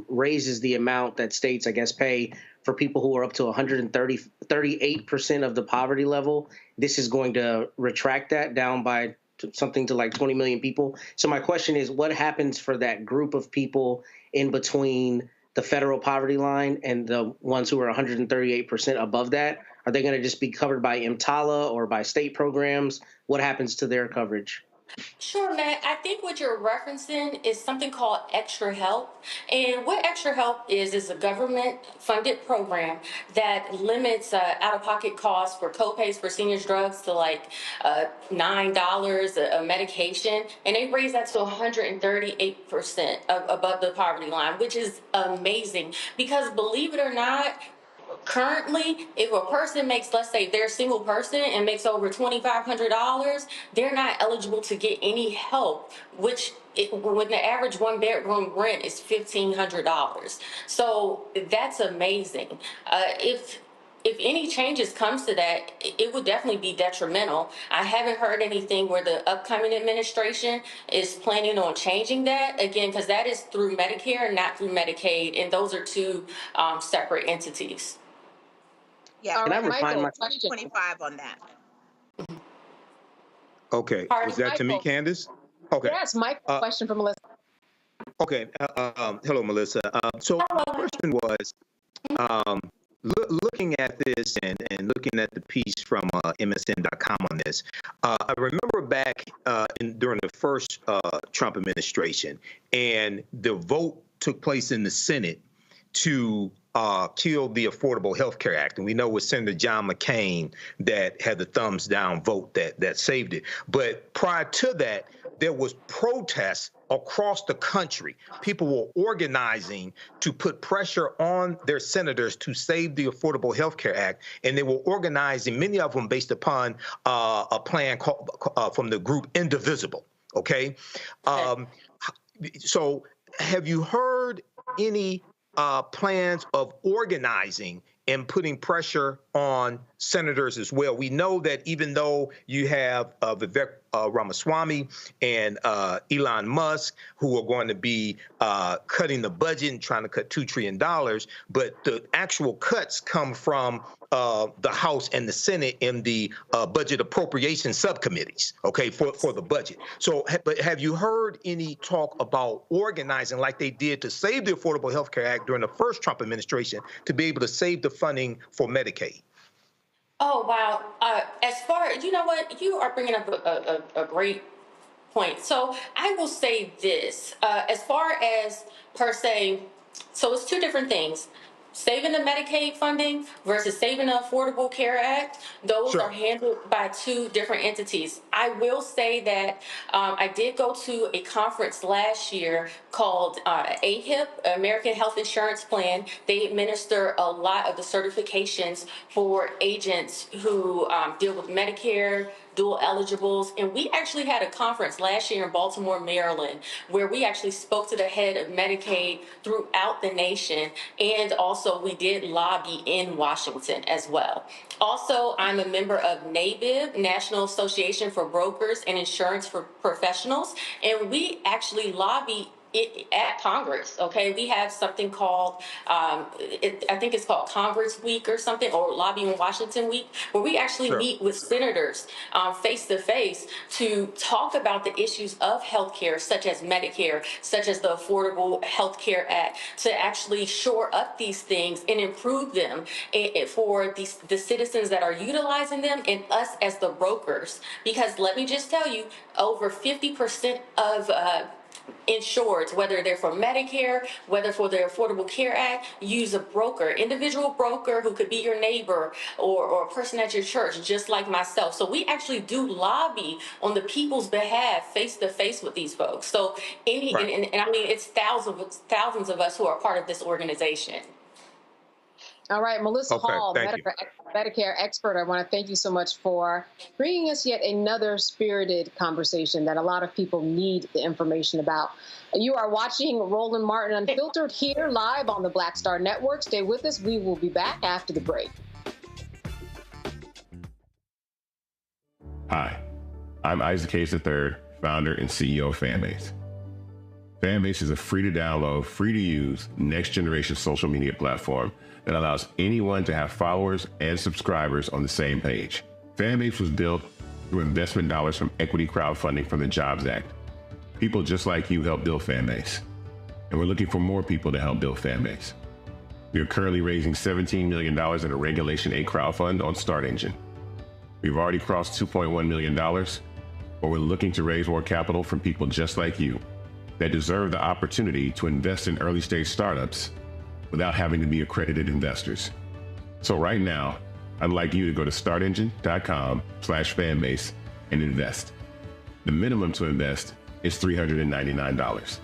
raises the amount that states, I guess, pay for people who are up to 38% of the poverty level. This is going to retract that down by something to like 20 million people. So my question is, what happens for that group of people in between the federal poverty line and the ones who are 138% above that? Are they going to just be covered by EMTALA or by state programs? What happens to their coverage? Sure, Matt. I think what you're referencing is something called Extra Help. And what Extra Help is a government-funded program that limits out-of-pocket costs for copays for seniors' drugs to like $9 a medication. And they raise that to 138% above the poverty line, which is amazing. Because believe it or not, currently, if a person makes, let's say they're a single person and makes over $2,500, they're not eligible to get any help, which when the average one-bedroom rent is $1,500. So that's amazing. If any changes comes to that, it would definitely be detrimental. I haven't heard anything where the upcoming administration is planning on changing that, again, because that is through Medicare, not through Medicaid, and those are two separate entities. Yeah, Can I refine my 2025 on that. Okay, was that to me, Candace? Okay. Yes, Michael, question for Melissa. Okay, hello, Melissa. So my question was, looking at this and looking at the piece from MSN.com on this, I remember back during the first Trump administration, and the vote took place in the Senate to kill the Affordable Health Care Act. And we know it was Senator John McCain that had the thumbs down vote that saved it. But prior to that, there was protests across the country. People were organizing to put pressure on their senators to save the Affordable Health Care Act. And they were organizing, many of them based upon a plan called, from the group Indivisible. Okay. So have you heard any plans of organizing and putting pressure on senators as well? We know that even though you have Vivek Ramaswamy and Elon Musk, who are going to be cutting the budget and trying to cut $2 trillion, but the actual cuts come from the House and the Senate in the budget appropriation subcommittees, okay, for the budget. So, but have you heard any talk about organizing like they did to save the Affordable Health Care Act during the first Trump administration to be able to save the funding for Medicaid? Oh, wow. As far, you know what, you are bringing up a great point. So I will say this, as far as per se, so it's two different things. Saving the Medicaid funding versus saving the Affordable Care Act, those are handled by two different entities. I will say that I did go to a conference last year called AHIP, American Health Insurance Plan. They administer a lot of the certifications for agents who deal with Medicare, dual eligibles, and we actually had a conference last year in Baltimore, Maryland, where we actually spoke to the head of Medicaid throughout the nation, and also we did lobby in Washington as well. Also, I'm a member of NABIB, National Association for Brokers and Insurance for Professionals, and we actually lobby at Congress, okay? We have something called, I think it's called Congress Week or something, or Lobby in Washington Week, where we actually meet with senators face to face to talk about the issues of healthcare, such as Medicare, such as the Affordable Health Care Act, to actually shore up these things and improve them for the citizens that are utilizing them and us as the brokers. Because let me just tell you, over 50% of insureds, whether they're for Medicare, whether for the Affordable Care Act, use a broker, individual broker who could be your neighbor or a person at your church, just like myself. So we actually do lobby on the people's behalf, face to face with these folks. So and I mean, it's thousands of us who are part of this organization. All right, Melissa Hall, Medicare expert, I want to thank you so much for bringing us yet another spirited conversation that a lot of people need the information about. You are watching Roland Martin Unfiltered here live on the Black Star Network. Stay with us. We will be back after the break. Hi, I'm Isaac Hayes III, founder and CEO of Fanbase. Fanbase is a free-to-download, free-to-use, next-generation social media platform that allows anyone to have followers and subscribers on the same page. Fanbase was built through investment dollars from equity crowdfunding from the Jobs Act. People just like you helped build Fanbase, and we're looking for more people to help build Fanbase. We are currently raising $17 million in a Regulation A crowdfund on StartEngine. We've already crossed $2.1 million, but we're looking to raise more capital from people just like you that deserve the opportunity to invest in early-stage startups without having to be accredited investors. So right now, I'd like you to go to startengine.com/fanbase and invest. The minimum to invest is $399.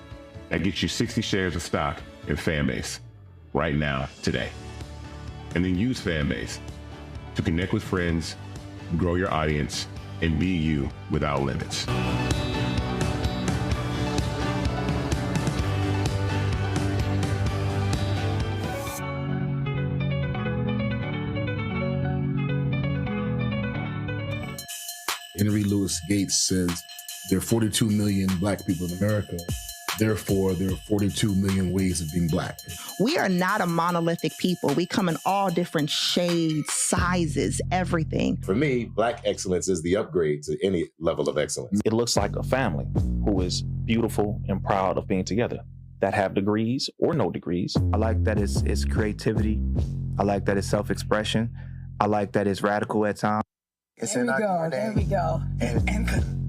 That gets you 60 shares of stock in Fanbase right now, today. And then use Fanbase to connect with friends, grow your audience, and be you without limits. Henry Louis Gates says there are 42 million black people in America. Therefore, there are 42 million ways of being black. We are not a monolithic people. We come in all different shades, sizes, everything. For me, black excellence is the upgrade to any level of excellence. It looks like a family who is beautiful and proud of being together, that have degrees or no degrees. I like that it's creativity. I like that it's self-expression. I like that it's radical at times. It's in our DNA. There we go.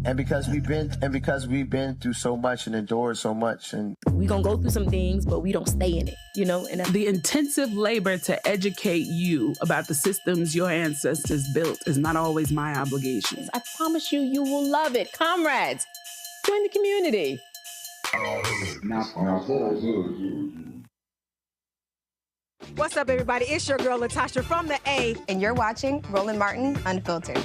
And because we've been through so much and endured so much, and we gonna go through some things, but we don't stay in it, you know. And the intensive labor to educate you about the systems your ancestors built is not always my obligation. I promise you, you will love it, comrades. Join the community. What's up, everybody? It's your girl, Latasha from the A. And you're watching Roland Martin Unfiltered.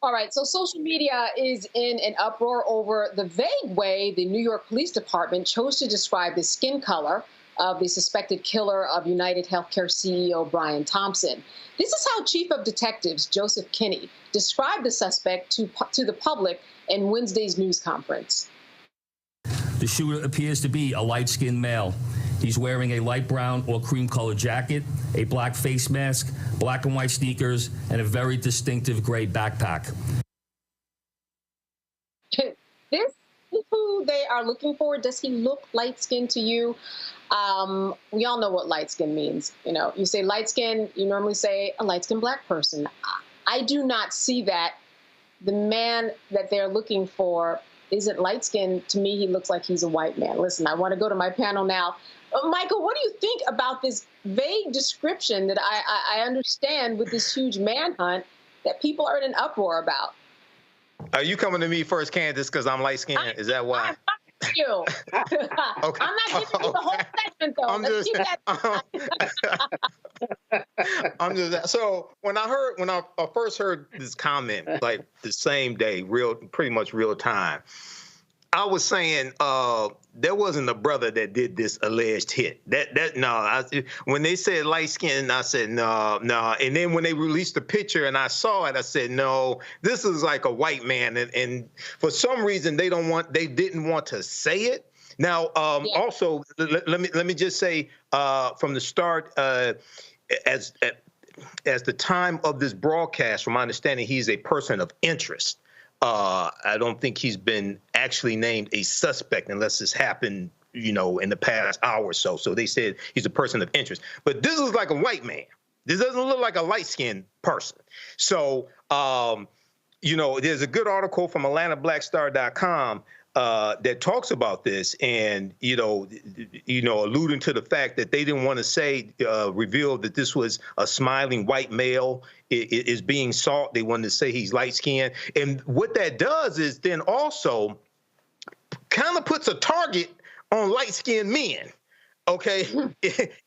All right, so social media is in an uproar over the vague way the New York Police Department chose to describe the skin color of the suspected killer of United Healthcare CEO Brian Thompson. This is how Chief of Detectives Joseph Kinney described the suspect to the public in Wednesday's news conference. The shooter appears to be a light-skinned male. He's wearing a light brown or cream-colored jacket, a black face mask, black and white sneakers, and a very distinctive gray backpack. This is who they are looking for. Does he look light-skinned to you? We all know what light-skin means. You know, you say light-skin, you normally say a light-skinned black person. I do not see that. The man that they're looking for isn't light-skinned. To me, he looks like he's a white man. Listen, I want to go to my panel now. Michael, what do you think about this vague description that I understand with this huge manhunt that people are in an uproar about? Are you coming to me first, Candace, because I'm light-skinned? Is that why? You. Okay. I'm not giving you the whole segment, though. Let's keep that. I'm just so when I first heard this comment, like the same day, pretty much real time, I was saying there wasn't a brother that did this alleged hit. When they said light skin, I said no. And then when they released the picture and I saw it, I said no. This is like a white man, and for some reason they didn't want to say it. Now, also let me just say from the start, as the time of this broadcast, from my understanding, he's a person of interest. I don't think he's been actually named a suspect unless this happened, in the past hour or so. So they said he's a person of interest. But this is like a white man. This doesn't look like a light-skinned person. So, there's a good article from AtlantaBlackStar.com that talks about this and, alluding to the fact that they didn't want to reveal that this was a smiling white male is being sought. They wanted to say he's light-skinned. And what that does is then also kind of puts a target on light-skinned men, okay,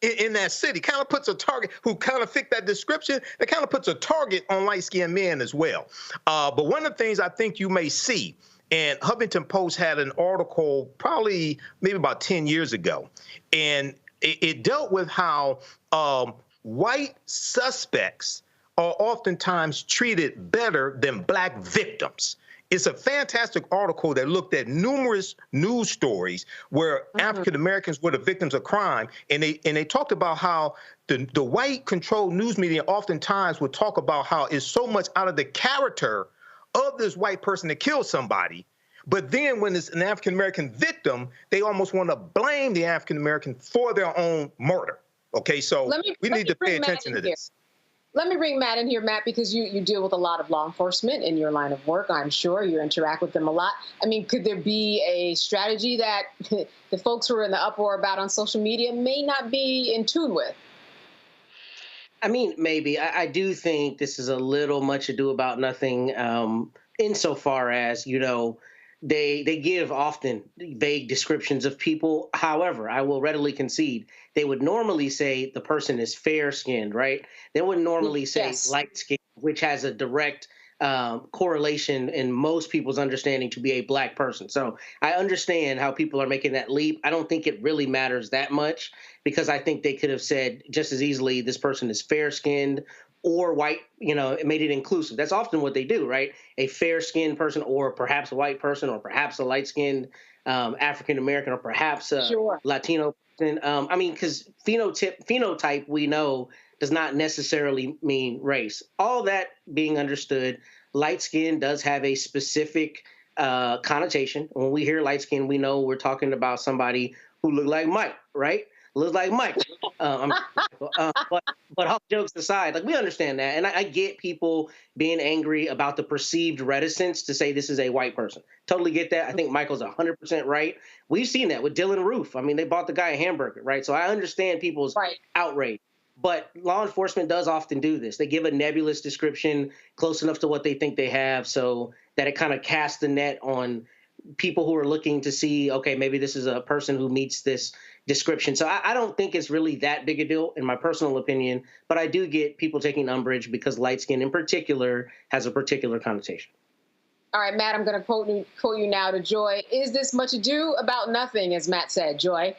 in that city. Kind of puts a target who kind of fit that description. It kind of puts a target on light-skinned men as well. But one of the things I think you may see, and Huffington Post had an article probably maybe about 10 years ago, and it dealt with how white suspects are oftentimes treated better than black victims. It's a fantastic article that looked at numerous news stories where African Americans were the victims of crime, and they talked about how the white-controlled news media oftentimes would talk about how it's so much out of the character of this white person to kill somebody. But then when it's an African-American victim, they almost want to blame the African-American for their own murder. Okay, so we need to pay attention to this. Let me bring Matt in here, Matt, because you deal with a lot of law enforcement in your line of work, I'm sure. You interact with them a lot. I mean, could there be a strategy that the folks who are in the uproar about on social media may not be in tune with? I mean, maybe. I do think this is a little much ado about nothing insofar as, they give often vague descriptions of people. However, I will readily concede they would normally say the person is fair-skinned, right? They would normally say light-skinned, which has a direct correlation in most people's understanding to be a black person. So I understand how people are making that leap. I don't think it really matters that much because I think they could have said just as easily this person is fair-skinned or white, it made it inclusive. That's often what they do, right? A fair-skinned person or perhaps a white person or perhaps a light-skinned African-American or perhaps a Latino person. Because phenotype we know does not necessarily mean race. All that being understood, light skin does have a specific connotation. When we hear light skin, we know we're talking about somebody who looked like Mike, right? Looks like Mike. But all jokes aside, like we understand that. And I get people being angry about the perceived reticence to say this is a white person. Totally get that. I think Michael's 100% right. We've seen that with Dylan Roof. I mean, they bought the guy a hamburger, right? So I understand people's outrage. But law enforcement does often do this. They give a nebulous description close enough to what they think they have so that it kind of casts the net on people who are looking to see, okay, maybe this is a person who meets this description. So I don't think it's really that big a deal in my personal opinion, but I do get people taking umbrage because light skin in particular has a particular connotation. All right, Matt, I'm going to quote you now to Joy. Is this much ado about nothing, as Matt said? Joy?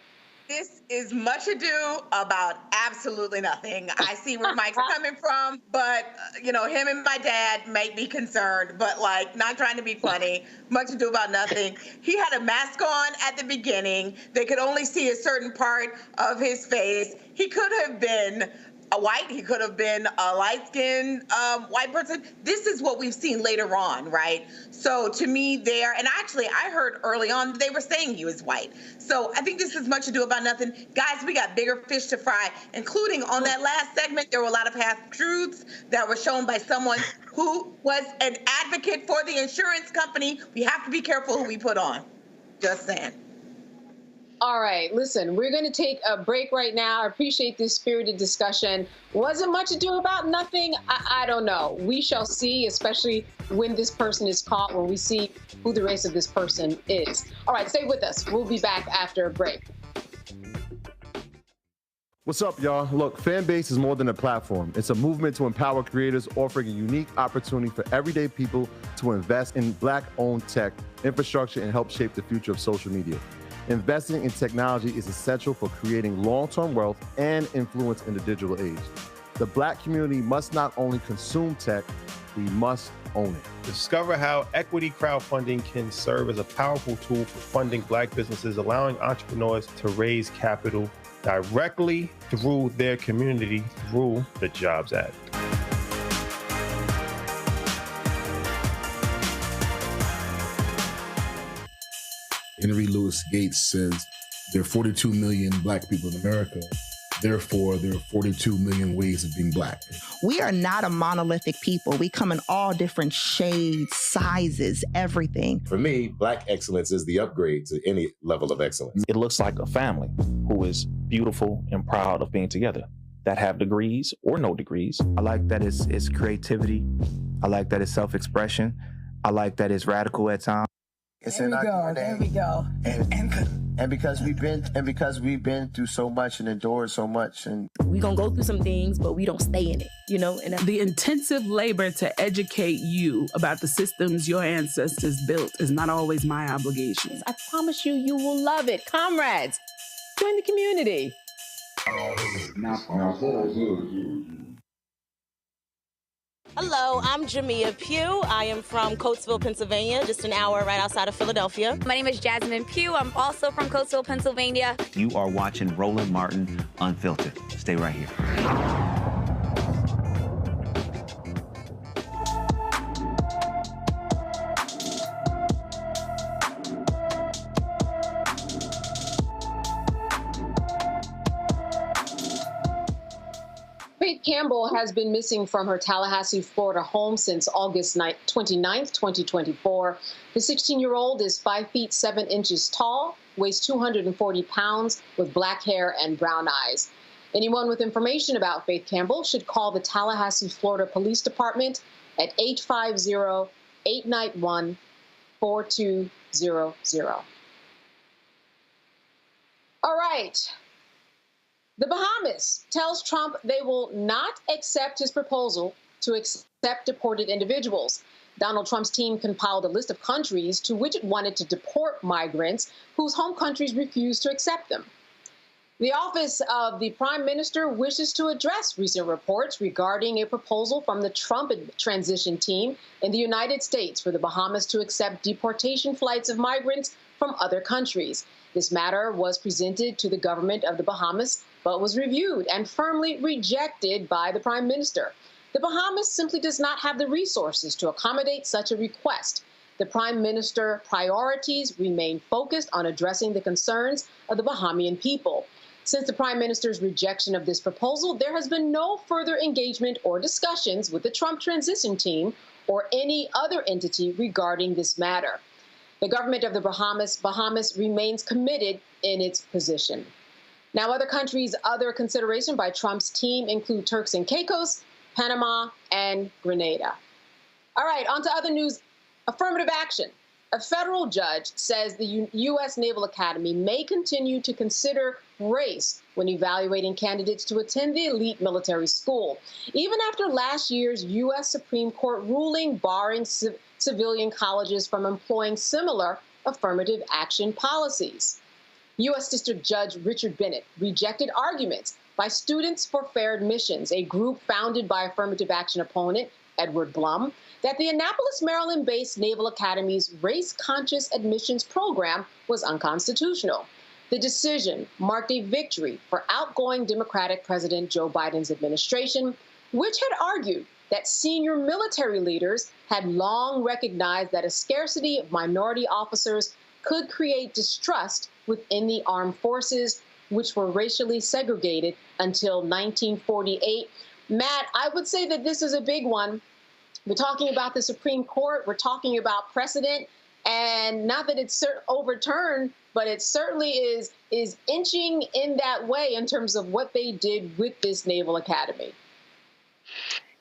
This is much ado about absolutely nothing. I see where Mike's coming from, but, him and my dad make me concerned, but, not trying to be funny. Much ado about nothing. He had a mask on at the beginning. They could only see a certain part of his face. He could have been a white, he could have been a light-skinned white person. This is what we've seen later on, right? So to me and actually I heard early on they were saying he was white. So I think this is much ado about nothing. Guys, we got bigger fish to fry, including on that last segment, there were a lot of half-truths that were shown by someone who was an advocate for the insurance company. We have to be careful who we put on. Just saying. All right, listen, we're going to take a break right now. I appreciate this spirited discussion. Wasn't much ado about nothing? I don't know. We shall see, especially when this person is caught, when we see who the race of this person is. All right, stay with us. We'll be back after a break. What's up, y'all? Look, Fanbase is more than a platform. It's a movement to empower creators, offering a unique opportunity for everyday people to invest in Black-owned tech, infrastructure, and help shape the future of social media. Investing in technology is essential for creating long-term wealth and influence in the digital age. The Black community must not only consume tech, we must own it. Discover how equity crowdfunding can serve as a powerful tool for funding Black businesses, allowing entrepreneurs to raise capital directly through their community through the Jobs Act. Henry Louis Gates says there are 42 million Black people in America. Therefore, there are 42 million ways of being Black. We are not a monolithic people. We come in all different shades, sizes, everything. For me, Black excellence is the upgrade to any level of excellence. It looks like a family who is beautiful and proud of being together, that have degrees or no degrees. I like that it's creativity. I like that it's self-expression. I like that it's radical at times. It's in our DNA. There we go. And because we've been through so much and endured so much, and we gonna go through some things, but we don't stay in it, And the intensive labor to educate you about the systems your ancestors built is not always my obligation. I promise you, you will love it, comrades. Join the community. Hello, I'm Jamia Pugh. I am from Coatesville, Pennsylvania, just an hour right outside of Philadelphia. My name is Jasmine Pugh. I'm also from Coatesville, Pennsylvania. You are watching Roland Martin Unfiltered. Stay right here. Faith Campbell has been missing from her Tallahassee, Florida home since August 29th, 2024. The 16-year-old is 5 feet 7 inches tall, weighs 240 pounds, with black hair and brown eyes. Anyone with information about Faith Campbell should call the Tallahassee, Florida Police Department at 850-891-4233. All right. The Bahamas tells Trump they will not accept his proposal to accept deported individuals. Donald Trump's team compiled a list of countries to which it wanted to deport migrants whose home countries refused to accept them. The office of the Prime Minister wishes to address recent reports regarding a proposal from the Trump transition team in the United States for the Bahamas to accept deportation flights of migrants from other countries. This matter was presented to the government of the Bahamas, but was reviewed and firmly rejected by the Prime Minister. The Bahamas simply does not have the resources to accommodate such a request. The Prime Minister's priorities remain focused on addressing the concerns of the Bahamian people. Since the Prime Minister's rejection of this proposal, there has been no further engagement or discussions with the Trump transition team or any other entity regarding this matter. The government of the Bahamas remains committed in its position. Now, other countries, other consideration by Trump's team include Turks and Caicos, Panama, and Grenada. All right, on to other news. Affirmative action. A federal judge says the U.S. Naval Academy may continue to consider race when evaluating candidates to attend the elite military school, even after last year's U.S. Supreme Court ruling barring civilian colleges from employing similar affirmative action policies. U.S. District Judge Richard Bennett rejected arguments by Students for Fair Admissions, a group founded by affirmative action opponent Edward Blum, that the Annapolis, Maryland-based Naval Academy's race-conscious admissions program was unconstitutional. The decision marked a victory for outgoing Democratic President Joe Biden's administration, which had argued that senior military leaders had long recognized that a scarcity of minority officers could create distrust within the armed forces, which were racially segregated until 1948. Matt, I would say that this is a big one. We're talking about the Supreme Court. We're talking about precedent, and not that it's overturned, but it certainly is inching in that way in terms of what they did with this Naval Academy.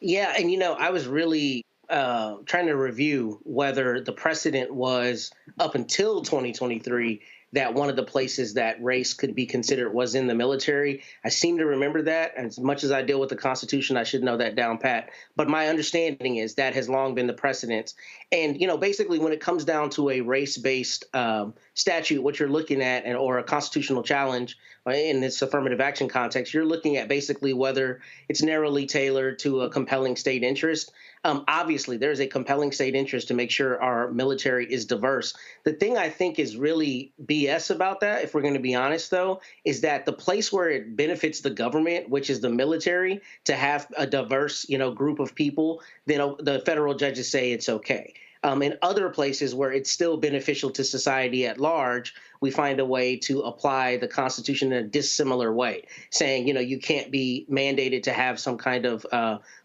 Yeah, and I was really trying to review whether the precedent was up until 2023 that one of the places that race could be considered was in the military. I seem to remember that. And as much as I deal with the Constitution, I should know that down pat. But my understanding is that has long been the precedent. And, basically when it comes down to a race-based statute, what you're looking at, or a constitutional challenge in this affirmative action context, you're looking at basically whether it's narrowly tailored to a compelling state interest. Obviously, there's a compelling state interest to make sure our military is diverse. The thing I think is really BS about that, if we're going to be honest, though, is that the place where it benefits the government, which is the military, to have a diverse, group of people, then the federal judges say it's okay. In other places where it's still beneficial to society at large, we find a way to apply the Constitution in a dissimilar way, saying, you can't be mandated to have some kind of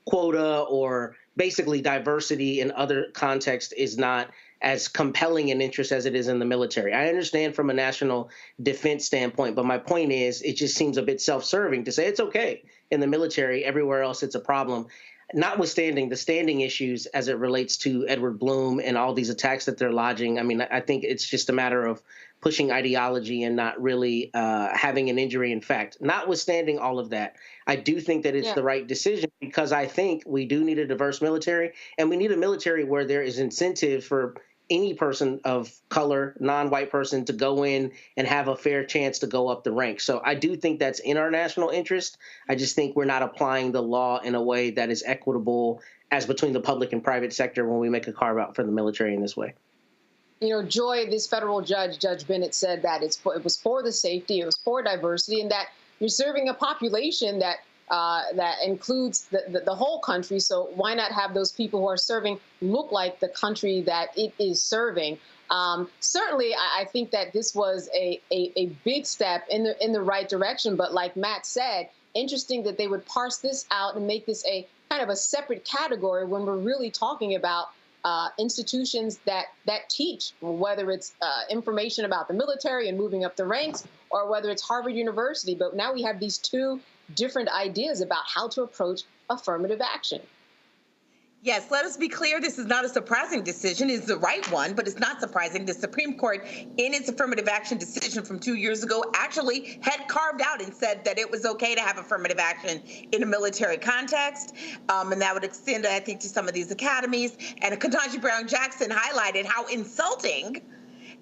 quota, or basically diversity in other contexts is not as compelling an interest as it is in the military. I understand from a national defense standpoint, but my point is it just seems a bit self-serving to say it's okay in the military, everywhere else it's a problem. Notwithstanding the standing issues as it relates to Edward Blum and all these attacks that they're lodging, I think it's just a matter of pushing ideology and not really having an injury in fact. Notwithstanding all of that, I do think that it's the right decision, because I think we do need a diverse military, and we need a military where there is incentive for any person of color, non-white person, to go in and have a fair chance to go up the ranks. So I do think that's in our national interest. I just think we're not applying the law in a way that is equitable as between the public and private sector when we make a carve out for the military in this way. Joy, this federal judge, Judge Bennett, said that it was for the safety, it was for diversity, and that you're serving a population that includes the whole country. So why not have those people who are serving look like the country that it is serving? Certainly, I think that this was a big step in the right direction. But like Matt said, interesting that they would parse this out and make this a kind of a separate category when we're really talking about institutions that teach, whether it's information about the military and moving up the ranks, or whether it's Harvard University. But now we have these two different ideas about how to approach affirmative action. Yes, let us be clear. This is not a surprising decision. It's the right one, but it's not surprising. The Supreme Court, in its affirmative action decision from 2 years ago, actually had carved out and said that it was okay to have affirmative action in a military context. And that would extend, I think, to some of these academies. And Ketanji Brown Jackson highlighted how insulting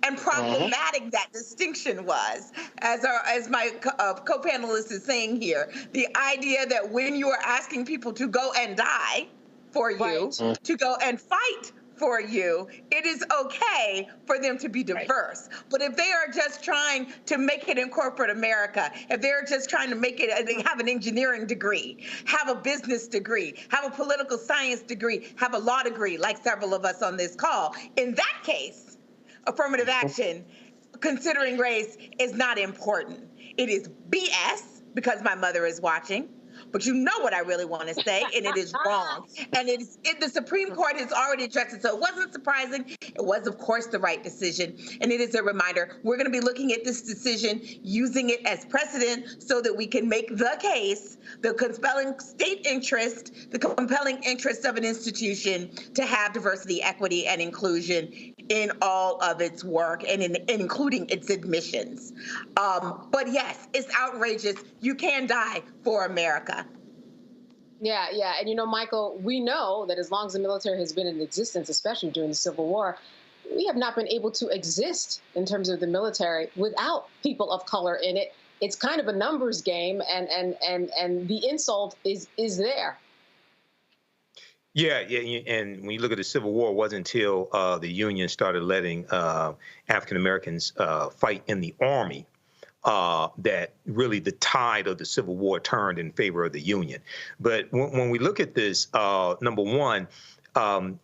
and problematic that distinction was. As my co-panelist is saying here, the idea that when you are asking people to go and die for you, to go and fight for you, it is okay for them to be diverse. But if they are just trying to make it in corporate America, if they're just trying to make it, have an engineering degree, have a business degree, have a political science degree, have a law degree, like several of us on this call, in that case, affirmative action, considering race, is not important. It is BS, because my mother is watching. But you know what I really want to say, and it is wrong. And the Supreme Court has already addressed it, so it wasn't surprising. It was, of course, the right decision. And it is a reminder, we're going to be looking at this decision, using it as precedent so that we can make the case, the compelling state interest, the compelling interest of an institution to have diversity, equity, and inclusion in all of its work and including its admissions. But yes, it's outrageous. You can die for America. Yeah. And, Michael, we know that as long as the military has been in existence, especially during the Civil War, we have not been able to exist in terms of the military without people of color in it. It's kind of a numbers game, and the insult is there. Yeah, and when you look at the Civil War, it wasn't until the Union started letting African Americans fight in the Army that really the tide of the Civil War turned in favor of the Union. But when we look at this, number one,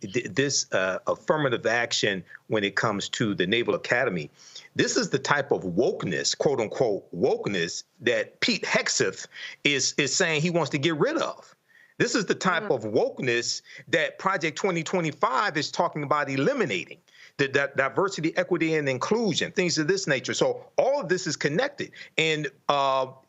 this affirmative action when it comes to the Naval Academy, this is the type of wokeness, quote unquote wokeness, that Pete Hegseth is saying he wants to get rid of. This is the type of wokeness that Project 2025 is talking about eliminating. The diversity, equity, and inclusion, things of this nature. So all of this is connected. And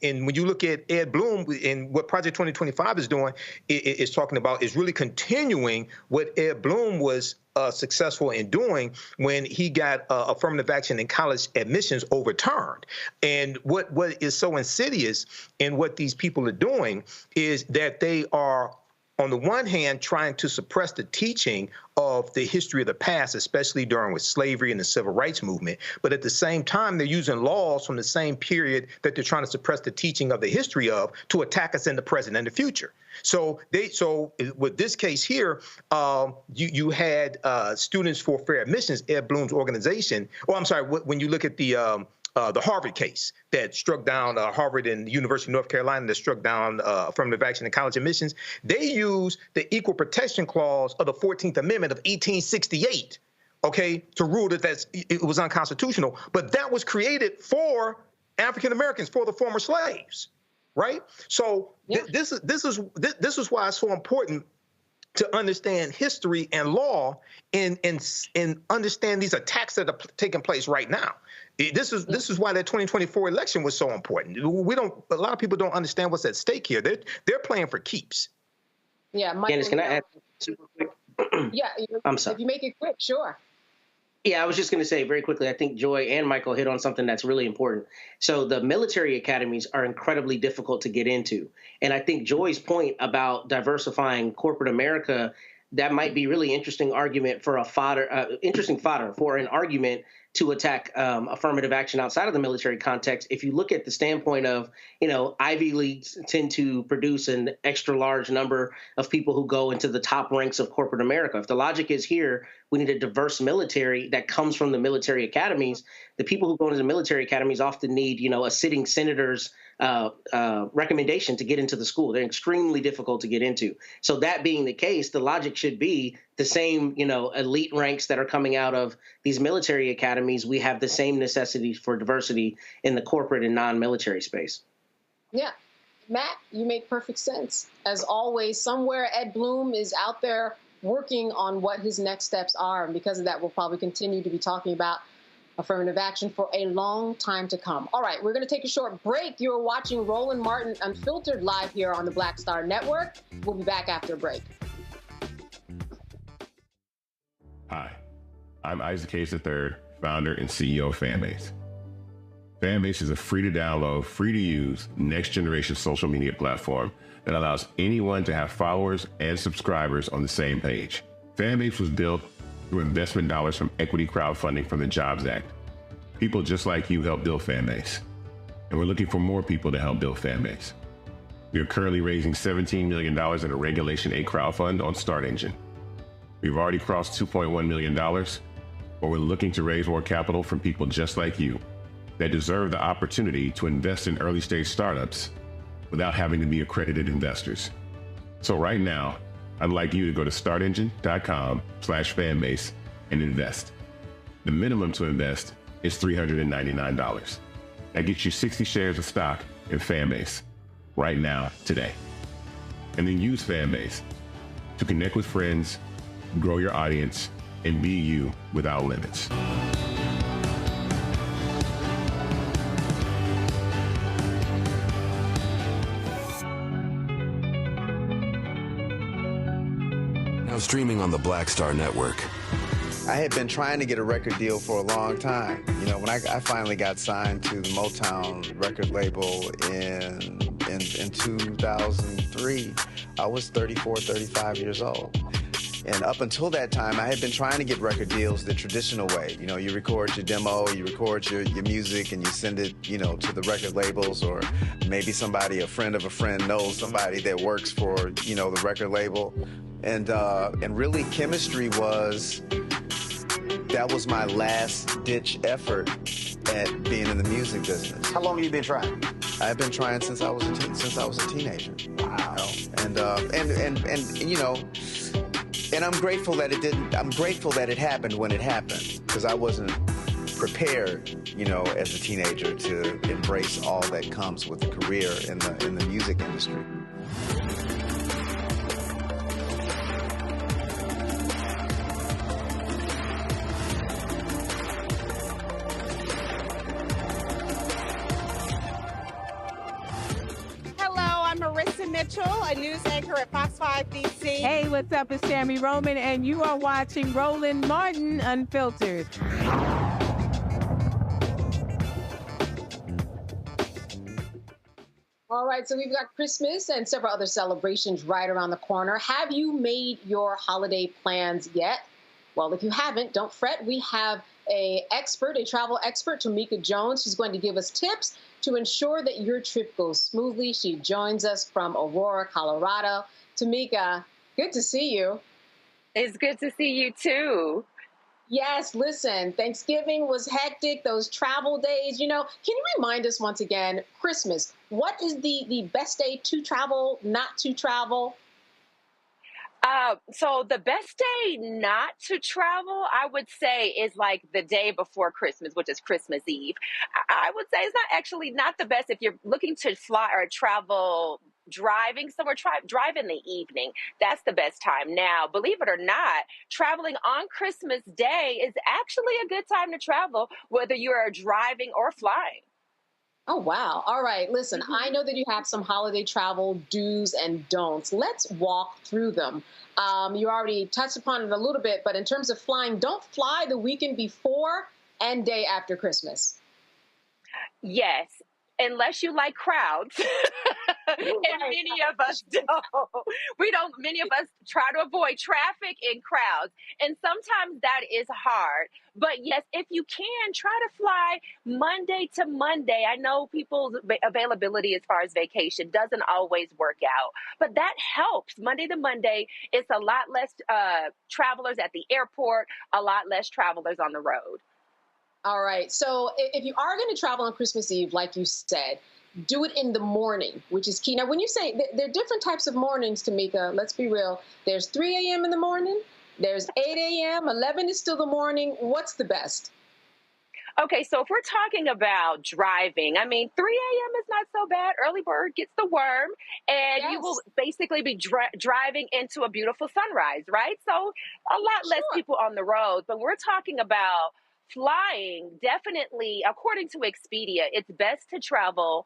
when you look at Ed Blum and what Project 2025 is doing, is talking about is really continuing what Ed Blum was successful in doing when he got affirmative action in college admissions overturned. And what is so insidious in what these people are doing is that they are, on the one hand, trying to suppress the teaching of the history of the past, especially during with slavery and the civil rights movement. But at the same time, they're using laws from the same period that they're trying to suppress the teaching of the history of to attack us in the present and the future. So with this case here, you had Students for Fair Admissions, Ed Blum's organization. When you look at the Harvard case that struck down Harvard and the University of North Carolina that struck down affirmative action in college admissions, they used the Equal Protection Clause of the 14th Amendment of 1868, okay, to rule that it was unconstitutional. But that was created for African Americans, for the former slaves, right? So this is why it's so important to understand history and law and understand these attacks that are taking place right now. This is why that 2024 election was so important. A lot of people don't understand what's at stake here. They're playing for keeps. Yeah, Michael, Candace, can I add super quick? Yeah, I'm sorry. If you make it quick, sure. Yeah, I was just going to say very quickly, I think Joy and Michael hit on something that's really important. So the military academies are incredibly difficult to get into. And I think Joy's point about diversifying corporate America, that might be really interesting argument for interesting fodder for an argument to attack affirmative action outside of the military context. If you look at the standpoint of, Ivy Leagues tend to produce an extra large number of people who go into the top ranks of corporate America. If the logic is here, we need a diverse military that comes from the military academies. The people who go into the military academies often need, a sitting senator's recommendation to get into the school. They're extremely difficult to get into. So that being the case, the logic should be the same, elite ranks that are coming out of these military academies. We have the same necessities for diversity in the corporate and non-military space. Yeah. Matt, you make perfect sense. As always, somewhere Ed Blum is out there working on what his next steps are. And because of that, we'll probably continue to be talking about affirmative action for a long time to come. All right, we're going to take a short break. You're watching Roland Martin Unfiltered live here on the Black Star Network. We'll be back after a break. Hi, I'm Isaac Hayes III, founder and CEO of Fanbase. Fanbase is a free-to-download, free-to-use, next-generation social media platform that allows anyone to have followers and subscribers on the same page. Fanbase was built through investment dollars from equity crowdfunding from the Jobs Act. People just like you helped build Fanbase, and we're looking for more people to help build Fanbase. We are currently raising $17 million in a Regulation A crowdfund on StartEngine. We've already crossed $2.1 million, but we're looking to raise more capital from people just like you that deserve the opportunity to invest in early-stage startups without having to be accredited investors. So right now, I'd like you to go to startengine.com/fanbase and invest. The minimum to invest is $399. That gets you 60 shares of stock in Fanbase right now, today. And then use Fanbase to connect with friends, grow your audience, and be you without limits. Now streaming on the Black Star Network. I had been trying to get a record deal for a long time. You know, when I finally got signed to the Motown record label in 2003, I was 34, 35 years old. And up until that time, I had been trying to get record deals the traditional way. You know, you record your demo, you record your music, and you send it, you know, to the record labels, or maybe somebody, a friend of a friend, knows somebody that works for, you know, the record label. And really, chemistry that was my last-ditch effort at being in the music business. How long have you been trying? I've been trying since I was a teenager. Wow. You know? And you know. And I'm grateful that it didn't. I'm grateful that it happened when it happened, because I wasn't prepared, you know, as a teenager to embrace all that comes with a career in the music industry. Mitchell, a news anchor at Fox 5 DC. Hey, what's up? It's Tammy Roman, and you are watching Roland Martin Unfiltered. All right, so we've got Christmas and several other celebrations right around the corner. Have you made your holiday plans yet? Well, if you haven't, don't fret. We have a travel expert, Tamika Jones. She's going to give us tips to ensure that your trip goes smoothly. She joins us from Aurora, Colorado. Tamika, good to see you. It's good to see you too. Yes, listen, Thanksgiving was hectic, those travel days. You know, can you remind us once again, Christmas, what is the best day to travel, not to travel? So the best day not to travel, I would say, is like the day before Christmas, which is Christmas Eve. I would say it's not the best if you're looking to fly or travel driving somewhere. Drive in the evening. That's the best time. Now, believe it or not, traveling on Christmas Day is actually a good time to travel, whether you are driving or flying. Oh, wow. All right. Listen, I know that you have some holiday travel do's and don'ts. Let's walk through them. You already touched upon it a little bit, but in terms of flying, don't fly the weekend before and day after Christmas. Yes, unless you like crowds. And many of us don't. Many of us try to avoid traffic and crowds. And sometimes that is hard. But yes, if you can, try to fly Monday to Monday. I know people's availability as far as vacation doesn't always work out, but that helps. Monday to Monday, it's a lot less travelers at the airport, a lot less travelers on the road. All right. So if you are going to travel on Christmas Eve, like you said, do it in the morning, which is key. Now, when you say there are different types of mornings, Tamika, let's be real. There's 3 a.m. in the morning. There's 8 a.m. 11 is still the morning. What's the best? Okay, so if we're talking about driving, I mean, 3 a.m. is not so bad. Early bird gets the worm, and you will basically be driving into a beautiful sunrise, right? So a lot less people on the road. But we're talking about flying, definitely, according to Expedia, it's best to travel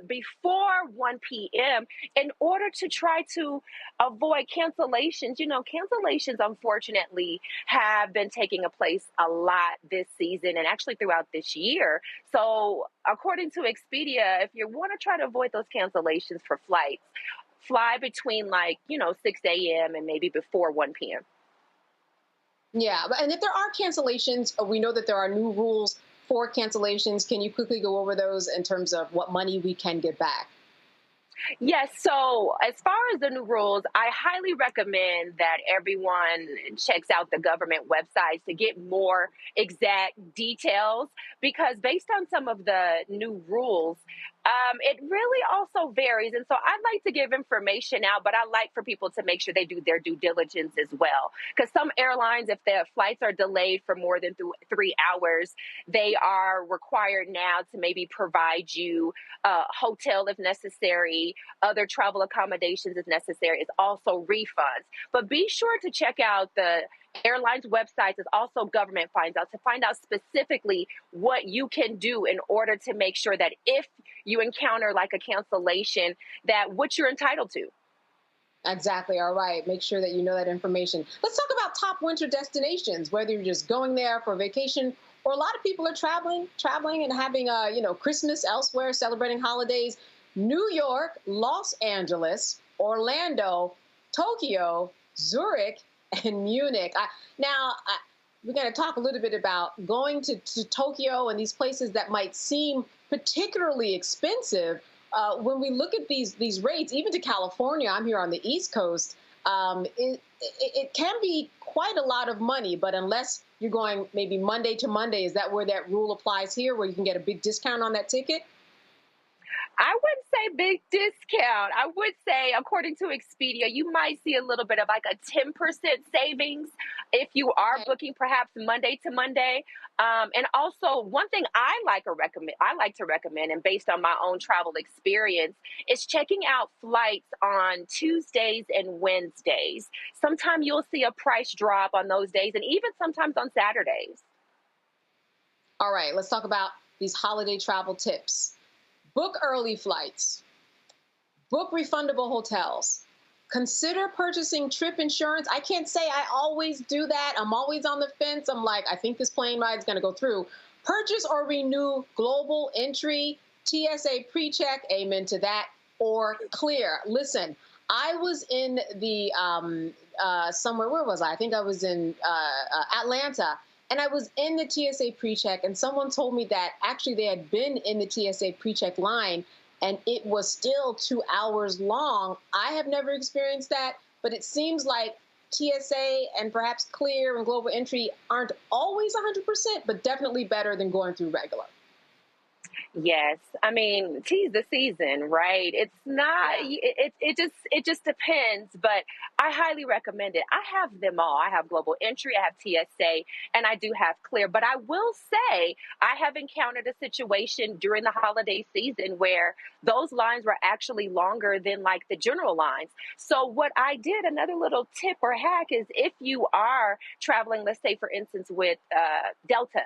before 1 p.m. in order to try to avoid cancellations. You know, cancellations, unfortunately, have been taking place a lot this season and actually throughout this year. So according to Expedia, if you want to try to avoid those cancellations for flights, fly between 6 a.m. and maybe before 1 p.m. Yeah, and if there are cancellations, we know that there are new rules for cancellations. Can you quickly go over those in terms of what money we can get back? Yes. So as far as the new rules, I highly recommend that everyone checks out the government websites to get more exact details, because based on some of the new rules, it really also varies. And so I'd like to give information out, but I like for people to make sure they do their due diligence as well. Because some airlines, if the flights are delayed for more than 3 hours, they are required now to maybe provide you a hotel if necessary, other travel accommodations if necessary. It's also refunds. But be sure to check out the airlines' websites, is also government finds out, to find out specifically what you can do in order to make sure that if you encounter like a cancellation, that what you're entitled to. Exactly. All right. Make sure that you know that information. Let's talk about top winter destinations, whether you're just going there for vacation or a lot of people are traveling and having, Christmas elsewhere, celebrating holidays. New York, Los Angeles, Orlando, Tokyo, Zurich, and Munich. We're going to talk a little bit about going to Tokyo and these places that might seem particularly expensive. When we look at these rates, even to California, I'm here on the East Coast, it can be quite a lot of money. But unless you're going maybe Monday to Monday, is that where that rule applies here, where you can get a big discount on that ticket? I wouldn't say big discount. I would say, according to Expedia, you might see a little bit of like a 10% savings if you are booking perhaps Monday to Monday. And also, one thing I like to recommend, and based on my own travel experience, is checking out flights on Tuesdays and Wednesdays. Sometimes you'll see a price drop on those days, and even sometimes on Saturdays. All right, let's talk about these holiday travel tips. Book early flights, book refundable hotels, consider purchasing trip insurance. I can't say I always do that. I'm always on the fence. I'm like, I think this plane ride is going to go through. Purchase or renew global entry, TSA pre-check, amen to that, or clear. Listen, I was in the somewhere, where was I? I think I was in Atlanta. And I was in the TSA pre-check, and someone told me that actually they had been in the TSA pre-check line, and it was still 2 hours long. I have never experienced that, but it seems like TSA and perhaps Clear and Global Entry aren't always 100%, but definitely better than going through regular. Yes, I mean, 'tis the season, right? It's not. It just depends, but I highly recommend it. I have them all. I have Global Entry, I have TSA, and I do have Clear. But I will say, I have encountered a situation during the holiday season where those lines were actually longer than like the general lines. So what I did, another little tip or hack, is if you are traveling, let's say for instance with Delta,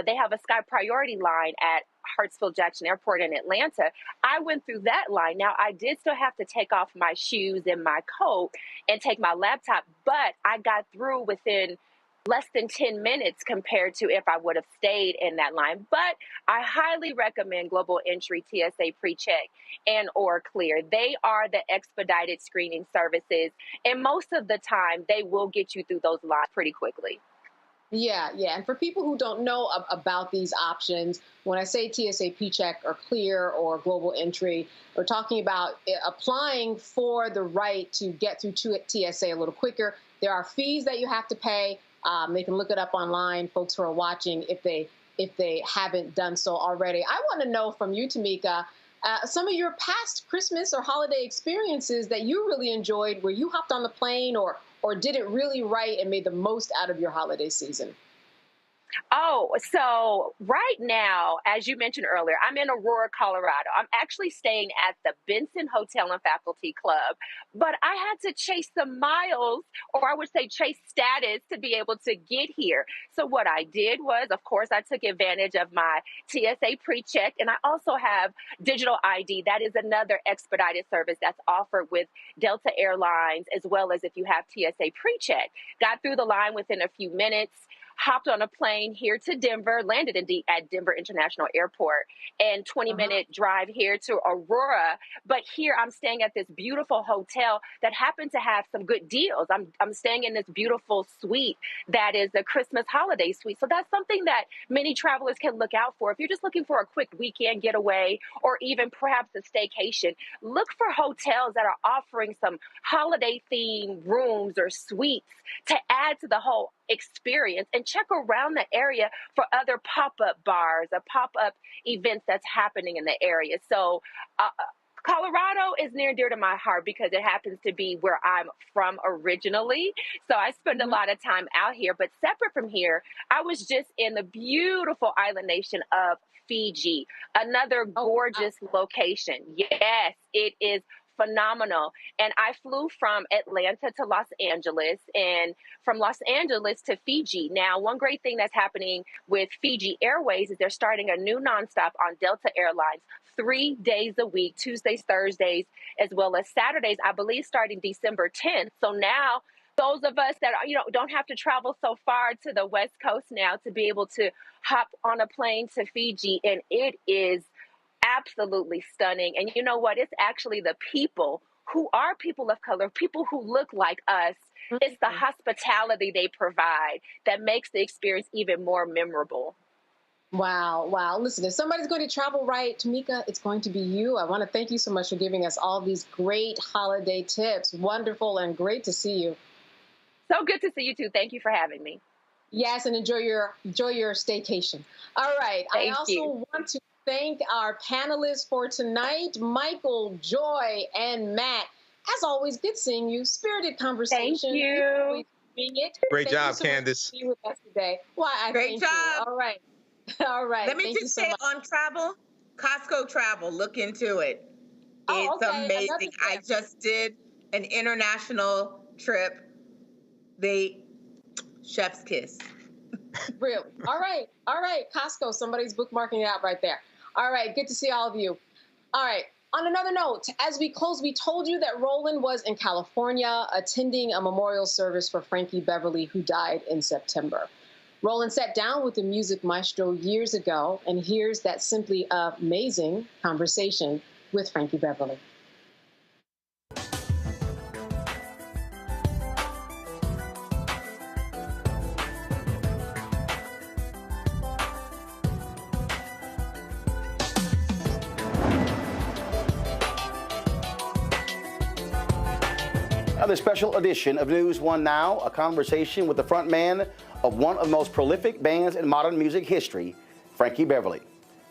they have a Sky Priority line at Hartsfield-Jackson Airport in Atlanta. I went through that line. Now, I did still have to take off my shoes and my coat and take my laptop, but I got through within less than 10 minutes compared to if I would have stayed in that line. But I highly recommend Global Entry, TSA pre-check, and or Clear. They are the expedited screening services, and most of the time, they will get you through those lines pretty quickly. Yeah. And for people who don't know about these options, when I say TSA pre-check or Clear or Global Entry, we're talking about applying for the right to get through TSA a little quicker. There are fees that you have to pay. They can look it up online, folks who are watching, if they haven't done so already. I want to know from you, Tamika, some of your past Christmas or holiday experiences that you really enjoyed, where you hopped on the plane or did it really right and made the most out of your holiday season. Oh, so right now, as you mentioned earlier, I'm in Aurora, Colorado. I'm actually staying at the Benson Hotel and Faculty Club, but I had to chase the miles, or I would say chase status, to be able to get here. So what I did was, of course, I took advantage of my TSA pre-check, and I also have digital ID. That is another expedited service that's offered with Delta Airlines, as well as if you have TSA pre-check. Got through the line within a few minutes. Hopped on a plane here to Denver, landed at Denver International Airport, and 20-minute drive here to Aurora. But here I'm staying at this beautiful hotel that happened to have some good deals. I'm staying in this beautiful suite that is a Christmas holiday suite. So that's something that many travelers can look out for. If you're just looking for a quick weekend getaway or even perhaps a staycation, look for hotels that are offering some holiday themed rooms or suites to add to the whole experience, and check around the area for other pop-up bars or pop-up events that's happening in the area. So Colorado is near and dear to my heart because it happens to be where I'm from originally. So I spend a lot of time out here. But separate from here, I was just in the beautiful island nation of Fiji, another gorgeous location. Yes, it is phenomenal. And I flew from Atlanta to Los Angeles and from Los Angeles to Fiji. Now, one great thing that's happening with Fiji Airways is they're starting a new nonstop on Delta Airlines 3 days a week, Tuesdays, Thursdays, as well as Saturdays, I believe starting December 10th. So now those of us that don't have to travel so far to the West Coast now to be able to hop on a plane to Fiji, and it is absolutely stunning. And you know what? It's actually the people who are people of color, people who look like us. It's the hospitality they provide that makes the experience even more memorable. Wow. Wow. Listen, if somebody's going to travel right, Tamika, it's going to be you. I want to thank you so much for giving us all these great holiday tips. Wonderful and great to see you. So good to see you too. Thank you for having me. Yes, and enjoy your staycation. All right. Thank I also you. want to thank our panelists for tonight, Michael, Joy, and Matt. As always, good seeing you. Spirited conversation. Thank you. Great job, so Candace. Much to be with us today. Great job. You. All right. All right. Let me just say on travel, Costco Travel, look into it. It's amazing. I just did an international trip. Chef's kiss. Really? All right. All right. Costco, somebody's bookmarking it out right there. All right. Good to see all of you. All right. On another note, as we close, we told you that Roland was in California attending a memorial service for Frankie Beverly, who died in September. Roland sat down with the music maestro years ago, and here's that simply amazing conversation with Frankie Beverly. Another special edition of News One Now, a conversation with the front man of one of the most prolific bands in modern music history, Frankie Beverly.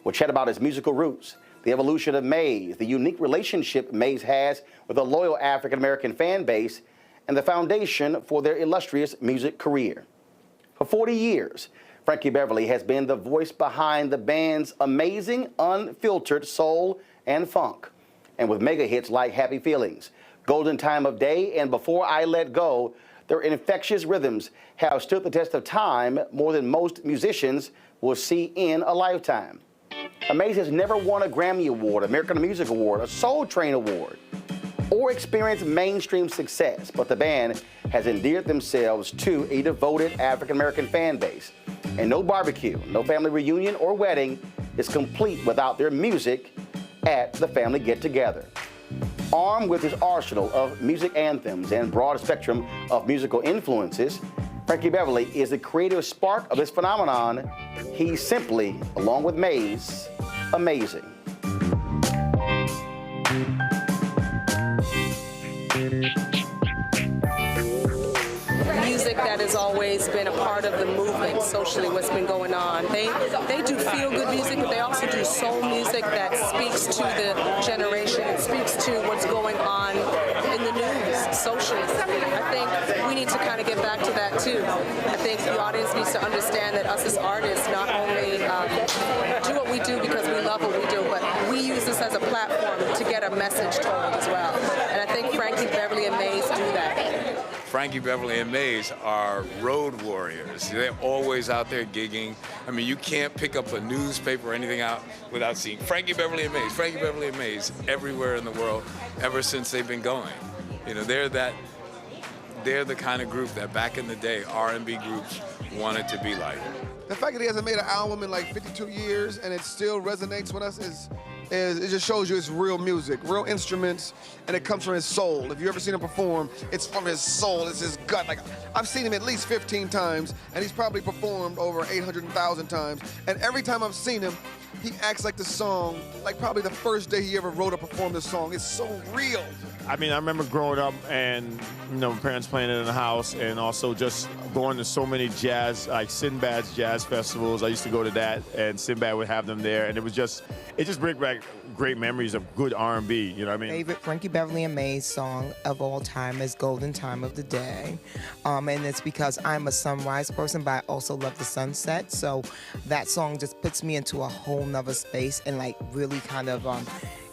We'll chat about his musical roots, the evolution of Maze, the unique relationship Maze has with a loyal African-American fan base, and the foundation for their illustrious music career. For 40 years, Frankie Beverly has been the voice behind the band's amazing, unfiltered soul and funk. And with mega hits like Happy Feelings, Golden Time of Day, and Before I Let Go, their infectious rhythms have stood the test of time more than most musicians will see in a lifetime. Maze has never won a Grammy Award, American Music Award, a Soul Train Award, or experienced mainstream success, but the band has endeared themselves to a devoted African-American fan base. And no barbecue, no family reunion or wedding is complete without their music at the family get-together. Armed with his arsenal of music anthems and broad spectrum of musical influences, Frankie Beverly is the creative spark of this phenomenon. He's simply, along with Maze, amazing. Music that has always been a part of the movement socially, what's been going on. They do feel-good music, but they also do soul music that speaks to the generation. It speaks to what's going on in the news, socially. I think we need to kind of get back to that, too. I think the audience needs to understand that us as artists not only do what we do because we love what we do, but we use this as a platform to get a message told as well. And I think Frankie Beverly and Maze do that. Frankie Beverly and Maze are road warriors. They're always out there gigging. I mean, you can't pick up a newspaper or anything out without seeing Frankie Beverly and Maze, Frankie Beverly and Maze everywhere in the world ever since they've been going. You know, they're the kind of group that back in the day, R&B groups wanted to be like. The fact that he hasn't made an album in like 52 years and it still resonates with us is it just shows you it's real music, real instruments, and it comes from his soul. If you ever seen him perform, it's from his soul, it's his gut. Like, I've seen him at least 15 times, and he's probably performed over 800,000 times. And every time I've seen him, he acts like the song, like probably the first day he ever wrote or performed the song. It's so real. I mean, I remember growing up and, you know, my parents playing it in the house and also just going to so many jazz, like Sinbad's jazz festivals. I used to go to that and Sinbad would have them there. And it just brings back great memories of good R&B, you know what I mean? Favorite Frankie Beverly and Maze song of all time is Golden Time of the Day. And it's because I'm a sunrise person, but I also love the sunset. So that song just puts me into a whole nother space and like really kind of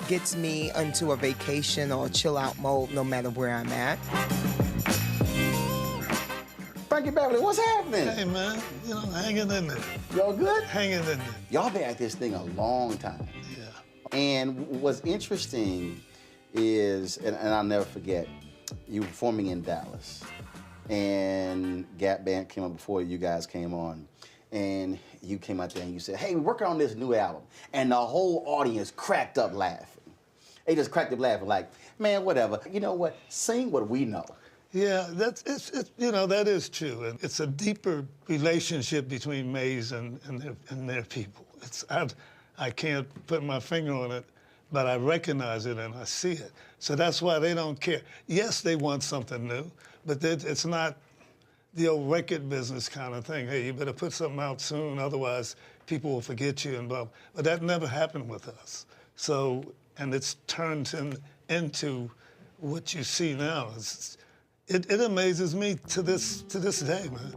gets me into a vacation or a chill out mode no matter where I'm at. Frankie Beverly, what's happening? Hey man, you know, hanging in there. Y'all good? Hanging in there. Y'all been at this thing a long time. Yeah. And what's interesting is, and I'll never forget, you were performing in Dallas, and Gap Band came on before you guys came on, and you came out there and you said, hey, we're working on this new album. And the whole audience cracked up laughing. They just cracked up laughing like, man, whatever. You know what? Sing what we know. Yeah, you know, that is true. And it's a deeper relationship between Maze and their people. I can't put my finger on it, but I recognize it and I see it. So that's why they don't care. Yes, they want something new, but it's not the old record business kind of thing. Hey, you better put something out soon, otherwise people will forget you and blah. But that never happened with us. So, and it's turned into what you see now. It amazes me to this day, man.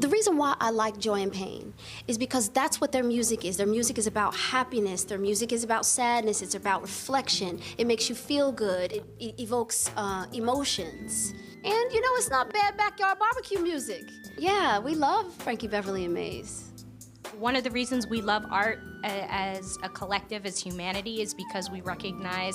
The reason why I like Joy and Pain is because that's what their music is. Their music is about happiness. Their music is about sadness. It's about reflection. It makes you feel good. It evokes emotions. And, you know, it's not bad backyard barbecue music. Yeah, we love Frankie Beverly and Maze. One of the reasons we love art as a collective, as humanity, is because we recognize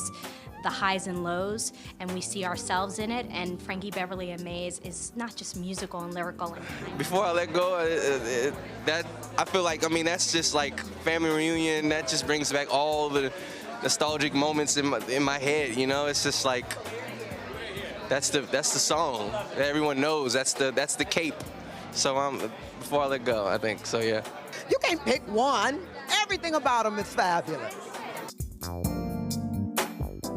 the highs and lows, and we see ourselves in it, and Frankie Beverly and Maze is not just musical and lyrical. Before I let go, I feel like, I mean, that's just like family reunion. That just brings back all the nostalgic moments in my head, you know? It's just like, that's the song that everyone knows. That's the cape. So before I let go, I think, so yeah. You can't pick one. Everything about them is fabulous.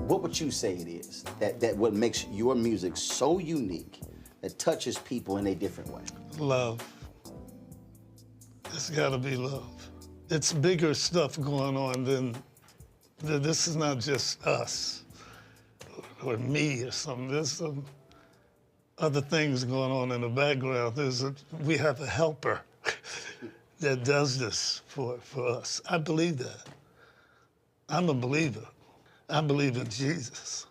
What would you say it is that what makes your music so unique that touches people in a different way? Love. It's gotta be love. It's bigger stuff going on than this is not just us or me or something. There's some other things going on in the background. We have a helper that does this for us. I believe that. I'm a believer. I believe in Jesus.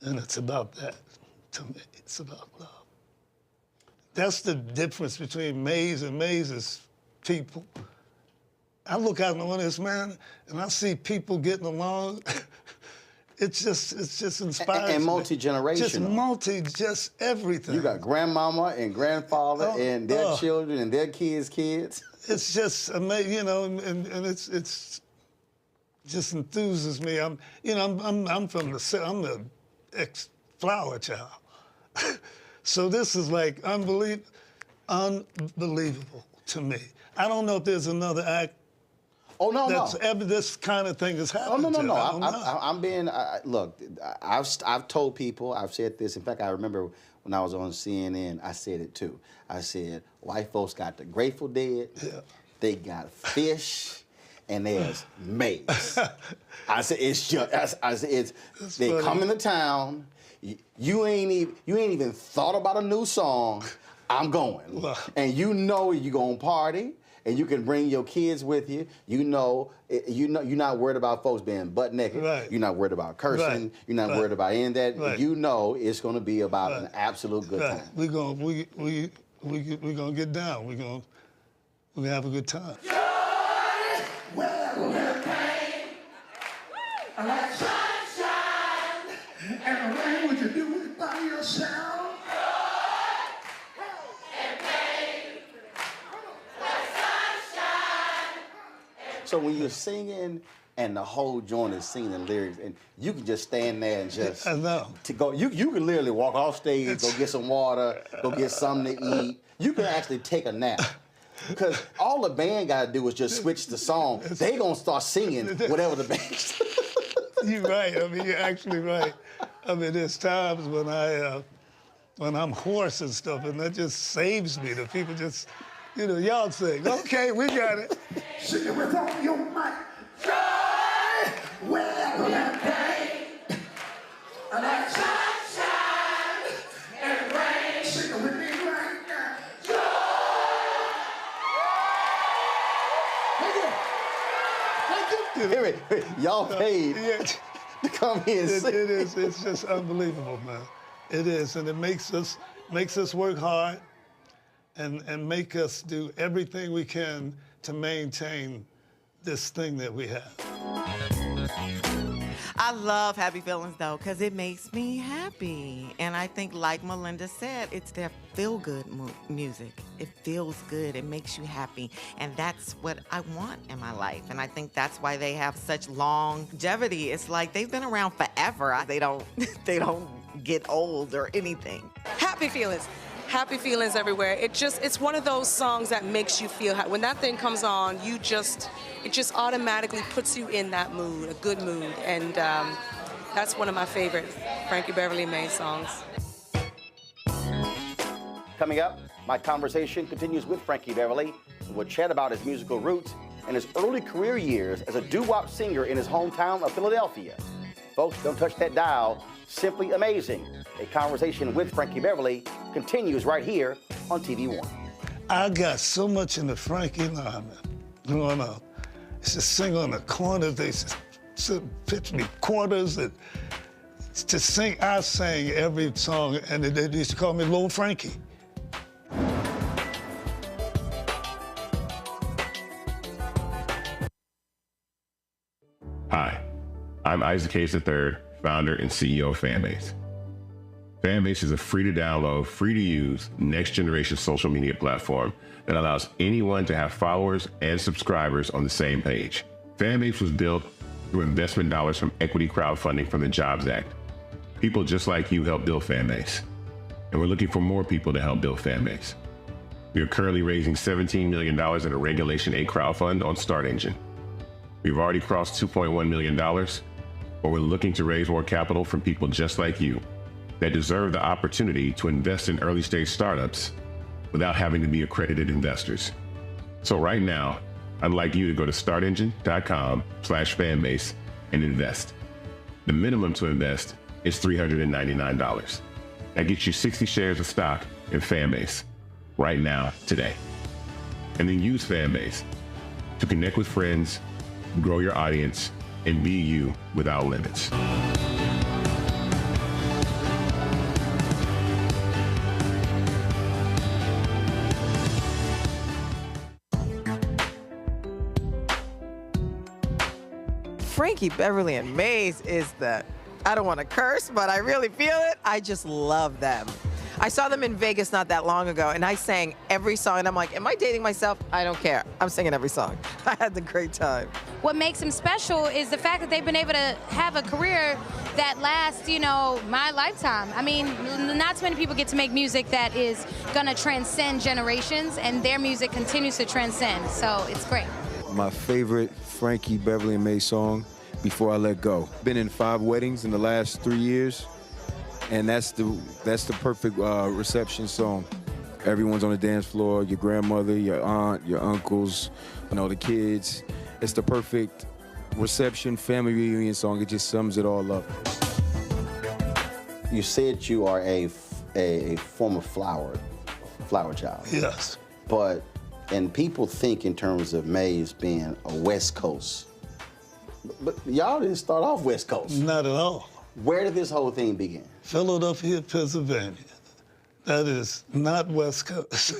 And it's about that to me. It's about love. That's the difference between Maze and Maze's people. I look out in the audience, man, and I see people getting along. It just inspires and multi-generational. Just everything. You got grandmama and grandfather and their children and their kids' kids. It's just amazing, you know, and it's just enthuses me. I'm from I'm the ex-flower child. So this is like unbelievable to me. I don't know if there's another act. Oh no, that's ever this kind of thing has happened. Oh no. I'm being look. I've told people. I've said this. In fact, I remember when I was on CNN, I said it too. I said white folks got the Grateful Dead. Yeah. They got Fish. And there's Maze. I said, it's just, they come into town, you ain't even thought about a new song. I'm going, and you know you're gonna party, and you can bring your kids with you. You know you're not worried about folks being butt naked. Right. You're not worried about cursing. Right. You're not worried about any of that. Right. You know it's gonna be about an absolute good time. We're gonna get down. We're gonna have a good time. I like sunshine and the rain. Would you do it by yourself? So when you're singing and the whole joint is singing the lyrics, and you can just stand there and just to go. You can literally walk off stage, go get some water, go get something to eat. You can actually take a nap. Because all the band got to do is just switch the song. They gonna start singing whatever the band. You're right. I mean, you're actually right. I mean, there's times when I'm hoarse and stuff, and that just saves me. The people just, y'all sing. Okay, we got it. Sing it with all your might. Joy, well, and pain. I like sunshine and rain. Sing it with me right now. Y'all paid to come here and sing. It is. It's just unbelievable, man. It is, and it makes us work hard, and make us do everything we can to maintain this thing that we have. I love Happy Feelings, though, because it makes me happy. And I think, like Melinda said, it's their feel-good music. It feels good. It makes you happy. And that's what I want in my life. And I think that's why they have such longevity. It's like they've been around forever. They don't get old or anything. Happy Feelings. Happy feelings everywhere. It's one of those songs that makes you feel happy. When that thing comes on, it just automatically puts you in that mood, a good mood. And that's one of my favorite Frankie Beverly and Mays songs. Coming up, my conversation continues with Frankie Beverly, and we'll chat about his musical roots and his early career years as a doo-wop singer in his hometown of Philadelphia. Folks, don't touch that dial. Simply amazing. A conversation with Frankie Beverly continues right here on TV One. I got so much in the Frankie line growing up. I used to sing on the corners. They used to pitch me quarters and to sing. I sang every song, and they used to call me Little Frankie. Hi, I'm Isaac Hayes III, founder and CEO of Fanbase. Fanbase is a free-to-download, free-to-use, next-generation social media platform that allows anyone to have followers and subscribers on the same page. Fanbase was built through investment dollars from equity crowdfunding from the Jobs Act. People just like you helped build Fanbase, and we're looking for more people to help build Fanbase. We are currently raising $17 million in a Regulation A crowdfund on StartEngine. We've already crossed $2.1 million, but we're looking to raise more capital from people just like you that deserve the opportunity to invest in early-stage startups without having to be accredited investors. So right now, I'd like you to go to startengine.com/fanbase and invest. The minimum to invest is $399. That gets you 60 shares of stock in Fanbase right now, today. And then use Fanbase to connect with friends, grow your audience, and be you without limits. Frankie Beverly and Mays is I don't want to curse, but I really feel it. I just love them. I saw them in Vegas not that long ago, and I sang every song, and I'm like, am I dating myself? I don't care. I'm singing every song. I had the great time. What makes them special is the fact that they've been able to have a career that lasts, my lifetime. I mean, not too many people get to make music that is going to transcend generations, and their music continues to transcend, so it's great. My favorite Frankie Beverly and Mays song, Before I Let Go. Been in 5 weddings in the last 3 years, and that's the perfect reception song. Everyone's on the dance floor, your grandmother, your aunt, your uncles, the kids. It's the perfect reception, family reunion song. It just sums it all up. You said you are a former flower child. Yes. And people think in terms of Mays being a West Coast. But y'all didn't start off West Coast. Not at all. Where did this whole thing begin? Philadelphia, Pennsylvania. That is not West Coast.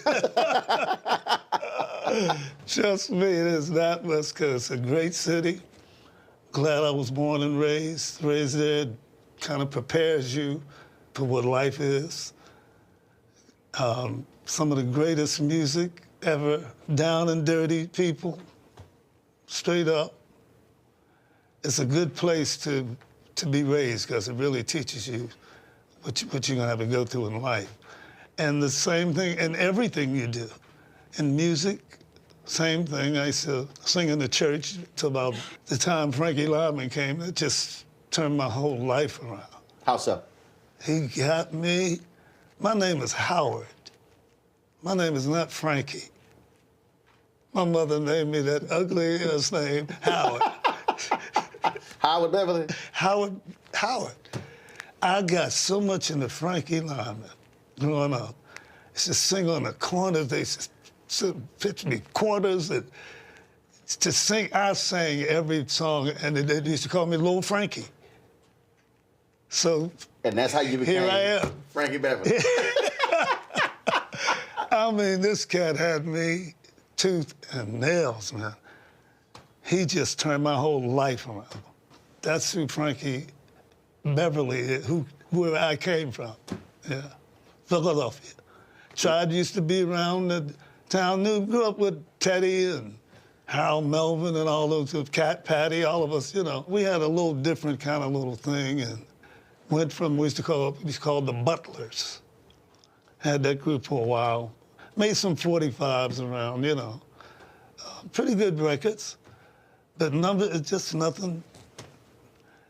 Trust me, it is not West Coast. It's a great city. Glad I was born and raised. Raised there kind of prepares you for what life is. Some of the greatest music ever. Down and dirty people, straight up. It's a good place to be raised because it really teaches you what you're gonna have to go through in life. And the same thing in everything you do. In music, same thing. I used to sing in the church till about the time Frankie Lyman came. It just turned my whole life around. How so? He got me. My name is Howard. My name is not Frankie. My mother named me that ugly ass name, Howard. Howard Beverly? Howard. I got so much into Frankie Lyman growing up. I used to sing on the corners. They used to pitch me quarters and to sing. I sang every song, and they used to call me Little Frankie. So. And that's how you became here I am. Frankie Beverly. I mean, this cat had me tooth and nails, man. He just turned my whole life around. That's who Frankie Beverly is, where I came from. Yeah, Philadelphia. Tried used to be around the town. Grew up with Teddy and Harold Melvin and all those, Cat Patty, all of us. You know, we had a little different kind of little thing, and went from we used to call the Butlers. Had that group for a while. Made some 45s around, you know. Pretty good records, but it's just nothing.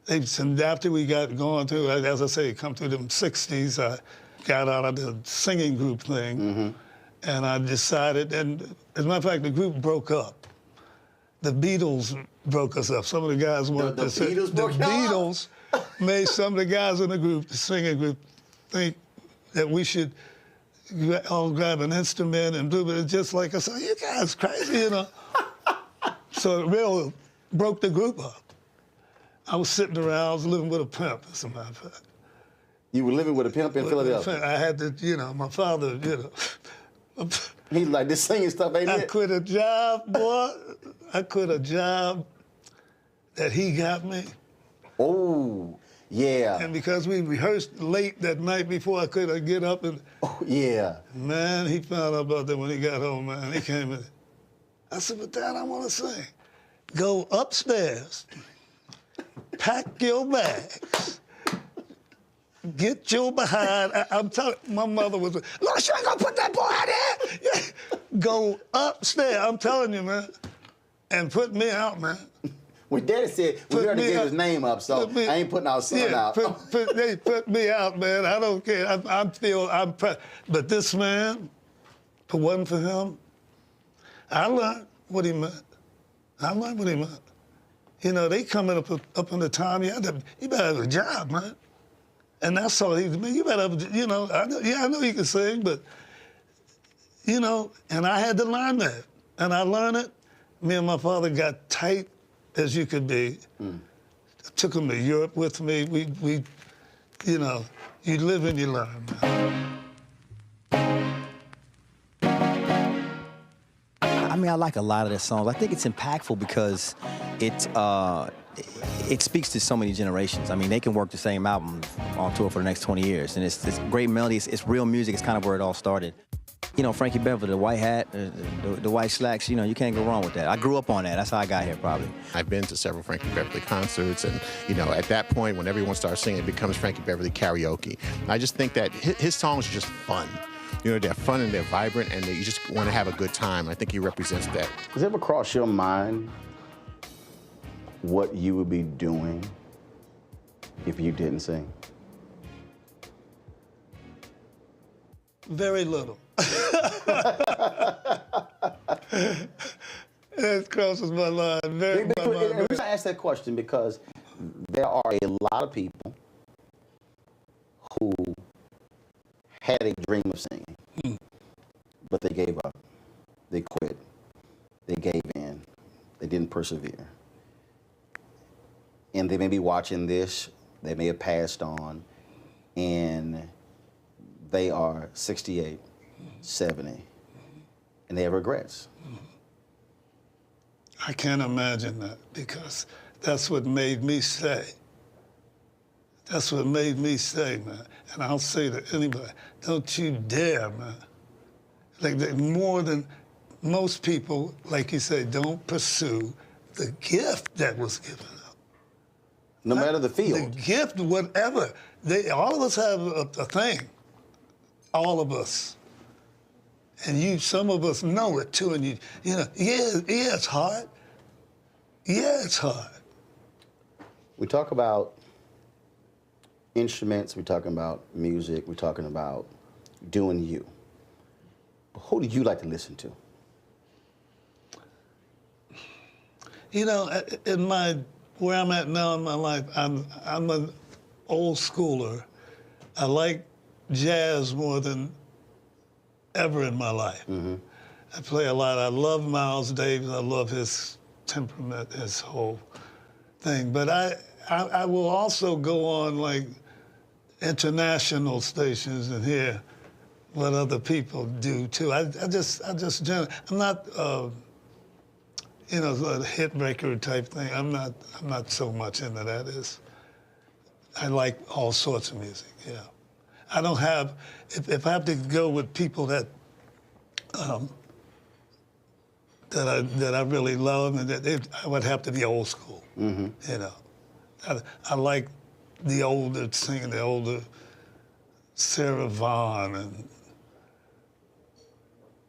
After we got going through, as I say, come through them 60s, I got out of the singing group thing, and I decided, and as a matter of fact, the group broke up. The Beatles broke us up. Some of the guys wanted to say, the Beatles made some of the guys in the group, the singing group, think that we should all grab an instrument and do it. Just like I said, you guys crazy, you know. So it really broke the group up. I was sitting around, I was living with a pimp, as a matter of fact. You were living with a pimp in Philadelphia? I had to, you know, my father, you know. He's like, this singing stuff ain't it? I quit a job, boy. I quit a job that he got me. Oh, yeah. And because we rehearsed late that night before I could get up and... Oh, yeah. Man, he found out about that when he got home, man. He came in. I said, but Dad, I want to sing. Go upstairs, pack your bags, get your behind. I'm telling my mother was, look, you ain't gonna put that boy out there. Go upstairs, I'm telling you, man, and put me out, man. Well, Daddy said, we already gave his name up, so I ain't putting our son out. They put me out, man. I don't care. I'm proud. But this man, if it wasn't for him, I learned what he meant. You know, they coming up in the time, you better have a job, man. And that's all you better have, you know, I know you can sing, but, you know, and I had to learn that. And I learned it. Me and my father got tight as you could be. Took him to Europe with me. We, you know, you live and you learn, man. I mean, I like a lot of their songs. I think it's impactful because it speaks to so many generations. I mean, they can work the same album on tour for the next 20 years. And it's great melodies. It's real music. It's kind of where it all started. You know, Frankie Beverly, the white hat, the white slacks, you know, you can't go wrong with that. I grew up on that. That's how I got here, probably. I've been to several Frankie Beverly concerts, and, you know, at that point, when everyone starts singing, it becomes Frankie Beverly karaoke. I just think that his songs are just fun. You know, they're fun and they're vibrant, and you just want to have a good time. I think he represents that. Does it ever cross your mind what you would be doing if you didn't sing? Very little. It crosses my line. The reason I ask that question because there are a lot of people who had a dream of singing, but they gave up. They quit. They gave in. They didn't persevere. And they may be watching this. They may have passed on, and they are 68, 70, and they have regrets. I can't imagine that, because that's what made me stay. That's what made me stay, man. And I'll say to anybody, don't you dare, man. Like, more than most people, like you say, don't pursue the gift that was given up. No matter the field. The gift, whatever. All of us have a thing. All of us. And some of us know it too. And yeah, it's hard. Yeah, it's hard. We talk about instruments, we're talking about music, we're talking about doing you. But who do you like to listen to? You know, where I'm at now in my life, I'm an old schooler. I like jazz more than ever in my life. I play a lot. I love Miles Davis. I love his temperament, his whole thing. But I will also go on like international stations and hear what other people do too. I'm not a hit breaker type thing. I'm not so much into that. I like all sorts of music. Yeah, I don't have. If I have to go with people that I really love, and I would have to be old school. You know, I like the older singing, the older Sarah Vaughan and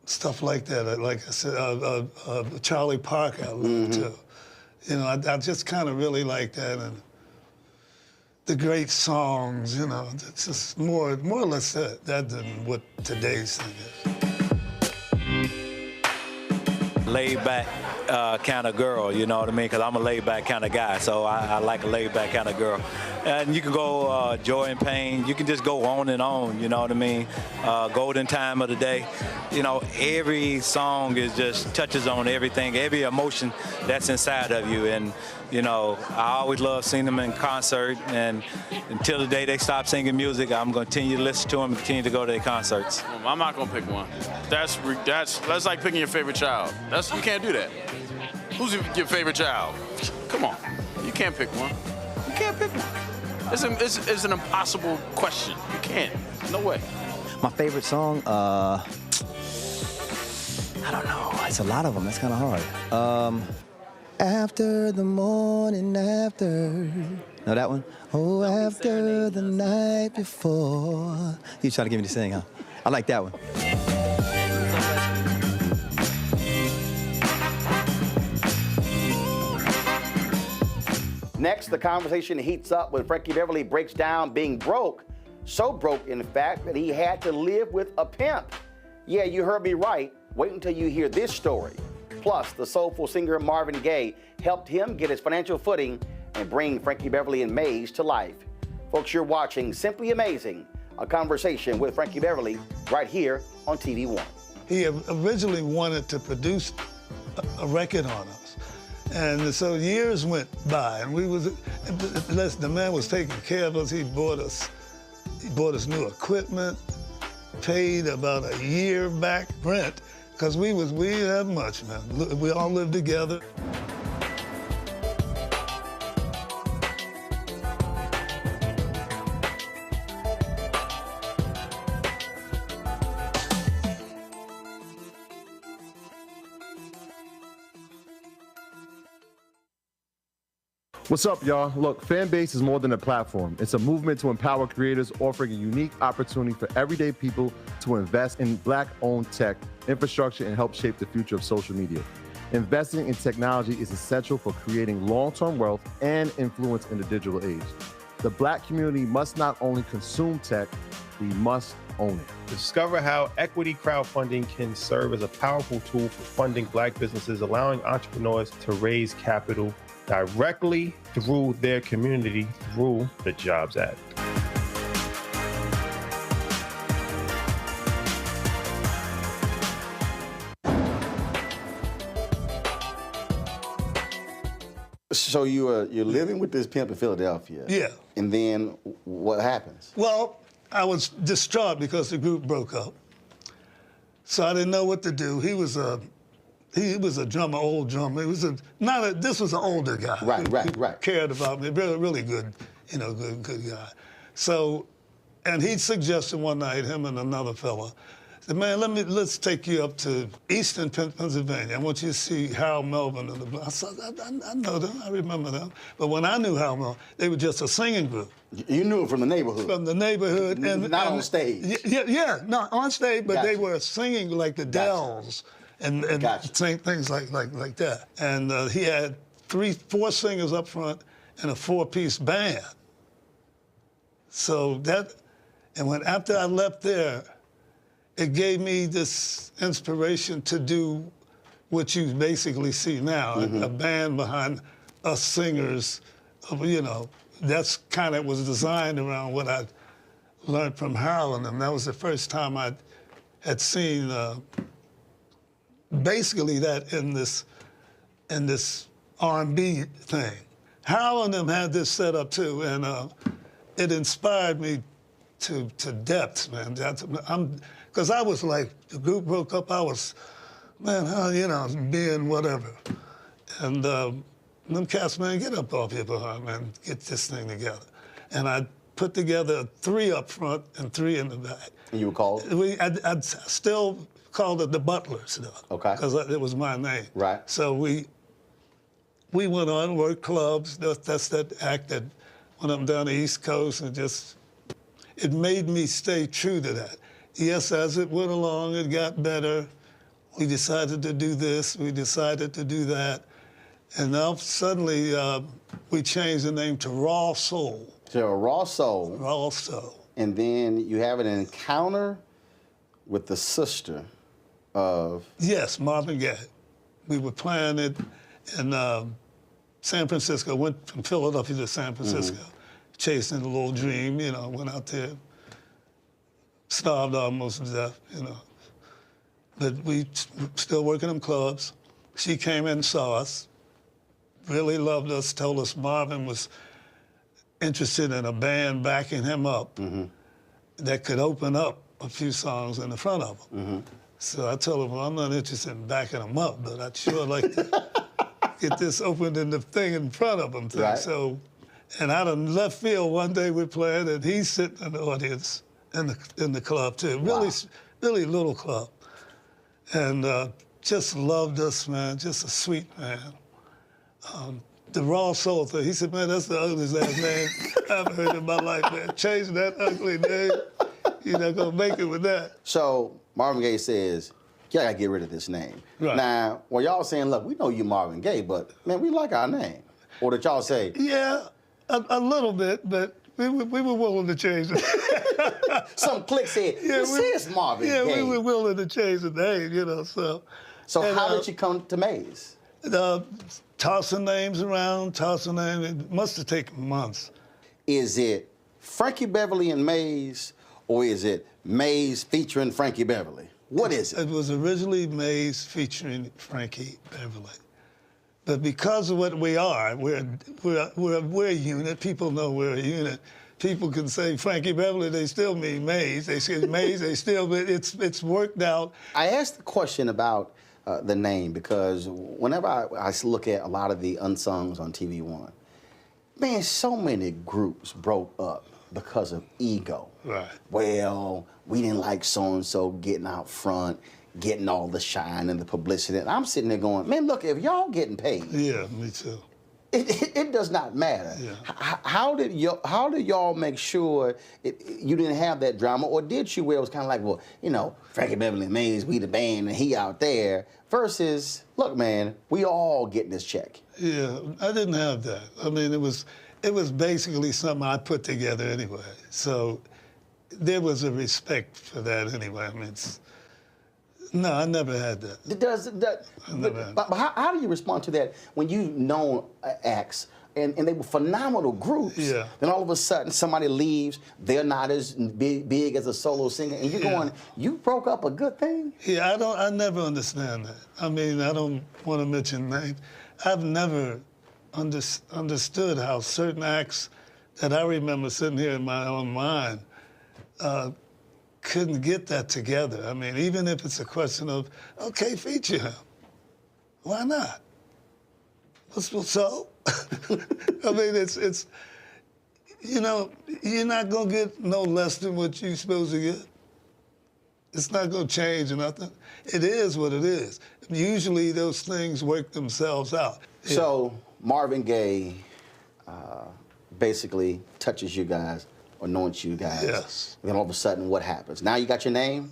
stuff like that. Like I said, Charlie Parker, I love too. You know, I just kind of really like that, and the great songs. You know, it's just more or less that than what today's thing is. Laid back kind of girl, you know what I mean? Because I'm a laid back kind of guy, so I like a laid back kind of girl. And you can go Joy and Pain, you can just go on and on, you know what I mean? Golden Time of the Day. You know, every song just touches on everything, every emotion that's inside of you. And, you know, I always love seeing them in concert, and until the day they stop singing music, I'm going to continue to listen to them and continue to go to their concerts. I'm not going to pick one. That's like picking your favorite child. You can't do that. Who's your favorite child? Come on. You can't pick one. You can't pick one. It's an impossible question. You can't. No way. My favorite song, I don't know. It's a lot of them. That's kind of hard. After the morning after. Know that one? Oh, after the night before. You trying to get me to sing, huh? I like that one. Next, the conversation heats up when Frankie Beverly breaks down being broke. So broke, in fact, that he had to live with a pimp. Yeah, you heard me right. Wait until you hear this story. Plus, the soulful singer Marvin Gaye helped him get his financial footing and bring Frankie Beverly and Maze to life. Folks, you're watching Simply Amazing, a conversation with Frankie Beverly right here on TV One. He originally wanted to produce a record on us. And so years went by, and the man was taking care of us. He bought us new equipment, paid about a year back rent, because we didn't have much, man. We all lived together. What's up, y'all? Look, Fanbase is more than a platform. It's a movement to empower creators, offering a unique opportunity for everyday people to invest in Black-owned tech, infrastructure, and help shape the future of social media. Investing in technology is essential for creating long-term wealth and influence in the digital age. The Black community must not only consume tech, we must own it. Discover how equity crowdfunding can serve as a powerful tool for funding Black businesses, allowing entrepreneurs to raise capital directly through their community through the Jobs Act. So you're living with this pimp in Philadelphia. Yeah. And then what happens? Well, I was distraught because the group broke up. So I didn't know what to do. He was a drummer, old drummer. This was an older guy. Right. Cared about me, really good, good guy. So, and he suggested one night, him and another fella, said, man, let's take you up to Eastern Pennsylvania. I want you to see Harold Melvin and the Blues. I said, I know them, I remember them. But when I knew Harold Melvin, they were just a singing group. You knew it from the neighborhood. From the neighborhood. Not on stage. Yeah, not on stage, but they were singing like the Dells and saying things like that. And he had 4 singers up front and a 4-piece band. So after I left there, it gave me this inspiration to do what you basically see now, a band behind us singers, that's kind of was designed around what I learned from Harold, and that was the first time I had seen basically that in this R&B thing. Harold and them had this set up too, and it inspired me to depths, man. Because I was like, the group broke up, I was, man, being whatever. And them cats, man, get up off your behind, man, get this thing together. And I put together 3 up front and 3 in the back. And you were called? I'd still called it the Butlers, though. Okay. Because it was my name. Right. So we went on, worked clubs. That's that act that went up and down the East Coast, and it made me stay true to that. Yes, as it went along, it got better. We decided to do this, we decided to do that. And now suddenly we changed the name to Raw Soul. So Raw Soul. Raw Soul. And then you have an encounter with the sister of... Yes, Marvin Gaye. We were playing it in San Francisco, went from Philadelphia to San Francisco, chasing a little dream, went out there, starved almost to death, But we still working in clubs. She came in and saw us, really loved us, told us Marvin was interested in a band backing him up that could open up a few songs in the front of him. So I told him, well, I'm not interested in backing him up, but I'd sure like to get this opened in the thing in front of him. Right. So, and out of left field, one day we're playing, and he's sitting in the audience in the club too. Really little club. And just loved us, man, just a sweet man. The Raw Soul thing, he said, man, that's the ugliest ass name I've heard in my life, man. Change that ugly name. You're not gonna make it with that. So Marvin Gaye says, y'all gotta get rid of this name. Right. Now, well, y'all saying, look, we know you Marvin Gaye, but man, we like our name. Or did y'all say? Yeah, a little bit, but we were willing to change it. Some clique said, this is Marvin Gaye. Yeah, we were willing to change the name, so. So how did you come to Maze? Tossing names around, it must have taken months. Is it Frankie Beverly and Maze, or is it Maze featuring Frankie Beverly? What is it? It was originally Maze featuring Frankie Beverly. But because of what we are, we're a unit. People know we're a unit. People can say Frankie Beverly, they still mean Maze. They say Maze, they still, it's worked out. I asked the question about the name because whenever I look at a lot of the unsungs on TV One, man, so many groups broke up because of ego. Right. Well, we didn't like so-and-so getting out front, getting all the shine and the publicity. And I'm sitting there going, man, look, if y'all getting paid. Yeah, me too. It does not matter. Yeah. How did y'all make sure you didn't have that drama, or did you where it was kind of like, well, Frankie Beverly and Maze, we the band, and he out there, versus, look, man, we all getting this check. Yeah, I didn't have that. I mean, it was basically something I put together anyway. So there was a respect for that anyway. I mean, no, I never had that. But how do you respond to that when you've known acts and they were phenomenal groups? Yeah. Then all of a sudden somebody leaves, they're not as big as a solo singer, and you're going, you broke up a good thing? Yeah, I never understand that. I mean, I don't want to mention names. I've never understood how certain acts that I remember sitting here in my own mind couldn't get that together. I mean, even if it's a question of, okay, feature him. Why not? So? I mean, it's you know, you're not going to get no less than what you're supposed to get. It's not going to change nothing. It is what it is. Usually those things work themselves out. So Marvin Gaye basically touches you guys, anoints you guys. Yes. And then all of a sudden, what happens? Now you got your name.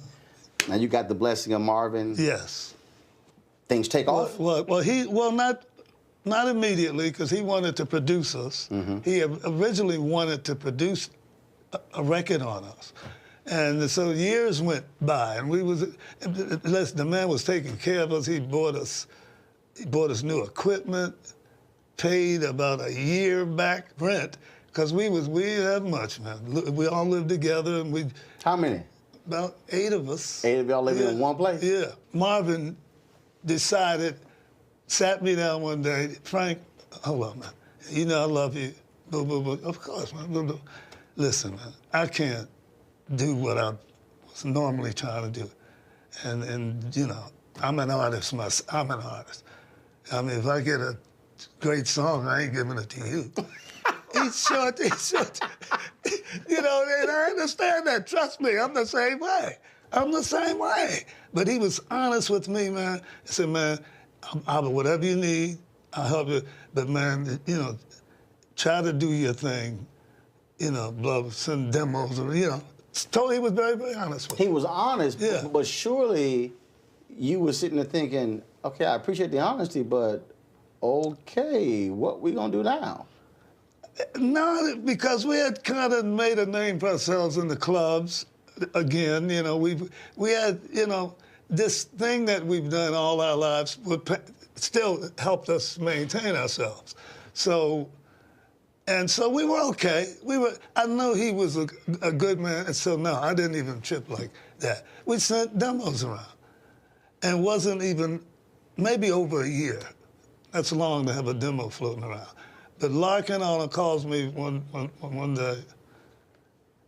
Now you got the blessing of Marvin. Yes. Things take off? Well, not immediately, because he wanted to produce us. He originally wanted to produce a record on us. And so years went by, and the man was taking care of us. He bought us new equipment, paid about a year back rent, because we didn't have much, man. We all lived together, and How many? About 8 of us. 8 of y'all living in one place? Yeah. Marvin sat me down one day, Frank, hold on, man. You know I love you. Of course, man. Listen, man, I can't do what I was normally trying to do. And you know, I'm an artist myself. I'm an artist. I mean, if I get a great song, I ain't giving it to you. He's short. You know, and I understand that. Trust me, I'm the same way. But he was honest with me, man. He said, man, I'll whatever you need, I'll help you. But man, you know, try to do your thing. You know, send demos, or, you know. He was very, very honest with me. He was honest, yeah. But surely you were sitting there thinking, okay, I appreciate the honesty, but okay, what we gonna do now? No, because we had kind of made a name for ourselves in the clubs. Again, you know, we had, you know, this thing that we've done all our lives still helped us maintain ourselves. So we were okay. I know he was a good man, and so no, I didn't even trip like that. We sent demos around, and wasn't even maybe over a year. That's long to have a demo floating around. But Larkin calls me one day.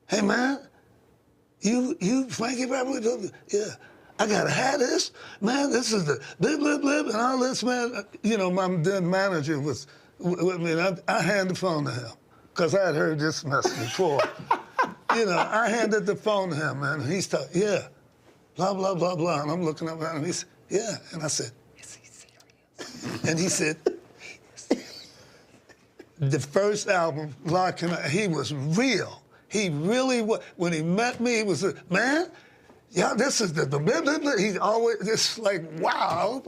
Hey man, you Frankie Beverly? Yeah. I gotta have this, man. This is the blip blip blip and all this, man. You know, my then manager was with me. And I handed the phone to him because I had heard this mess before. You know, I handed the phone to him, man. And he's talking, yeah, blah blah blah blah. And I'm looking up at him. He said, yeah. And I said, is he serious? And he said, the first album, Larkin, he was real. He really was. When he met me, he was, man. Yeah, this is the he's always just like, wow,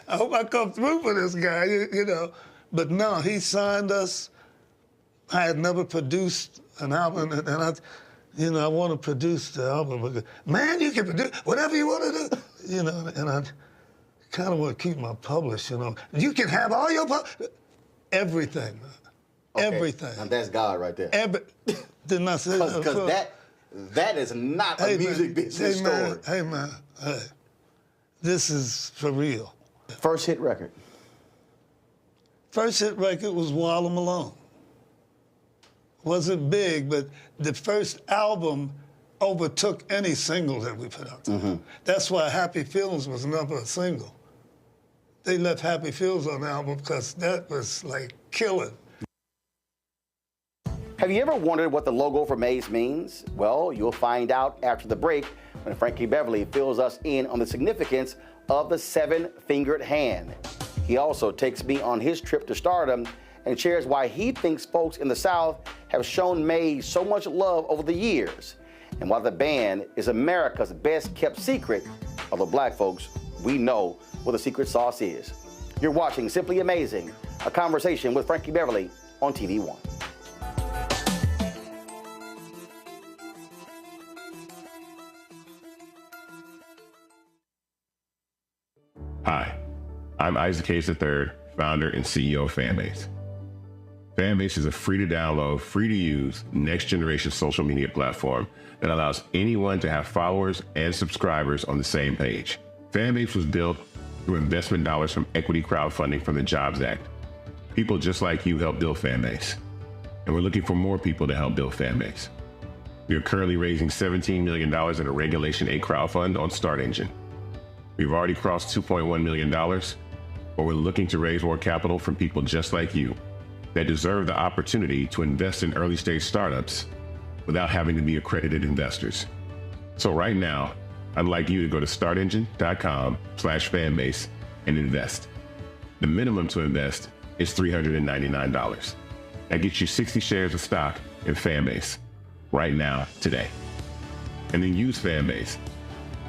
I hope I come through for this guy, you know. But no, he signed us. I had never produced an album, and I want to produce the album. Man, you can produce whatever you want to do, you know. And I kind of want to keep my publish, you know. You can have all your everything, man. Okay. Everything. And that's God right there. Didn't I say that? Because that is not a music business story. Hey, man. Hey. This is for real. First hit record? First hit record was While I'm Alone. Wasn't big, but the first album overtook any single that we put out there. That's why Happy Feelings was never a single. They left Happy Feelings on the album because that was like killing. Have you ever wondered what the logo for Maze means? Well, you'll find out after the break when Frankie Beverly fills us in on the significance of the 7-fingered hand. He also takes me on his trip to stardom and shares why he thinks folks in the South have shown Maze so much love over the years, and why the band is America's best kept secret, although black folks, we know what the secret sauce is. You're watching Simply Amazing, a conversation with Frankie Beverly on TV One. Hi, I'm Isaac Hayes III, founder and CEO of Fanbase. Fanbase is a free-to-download, free-to-use, next-generation social media platform that allows anyone to have followers and subscribers on the same page. Fanbase was built through investment dollars from equity crowdfunding from the Jobs Act. People just like you help build Fanbase, and we're looking for more people to help build Fanbase. We are currently raising $17 million in a Regulation A crowdfund on StartEngine. We've already crossed $2.1 million, but we're looking to raise more capital from people just like you that deserve the opportunity to invest in early-stage startups without having to be accredited investors. So right now, I'd like you to go to startengine.com/fanbase and invest. The minimum to invest is $399. That gets you 60 shares of stock in Fanbase right now, today. And then use Fanbase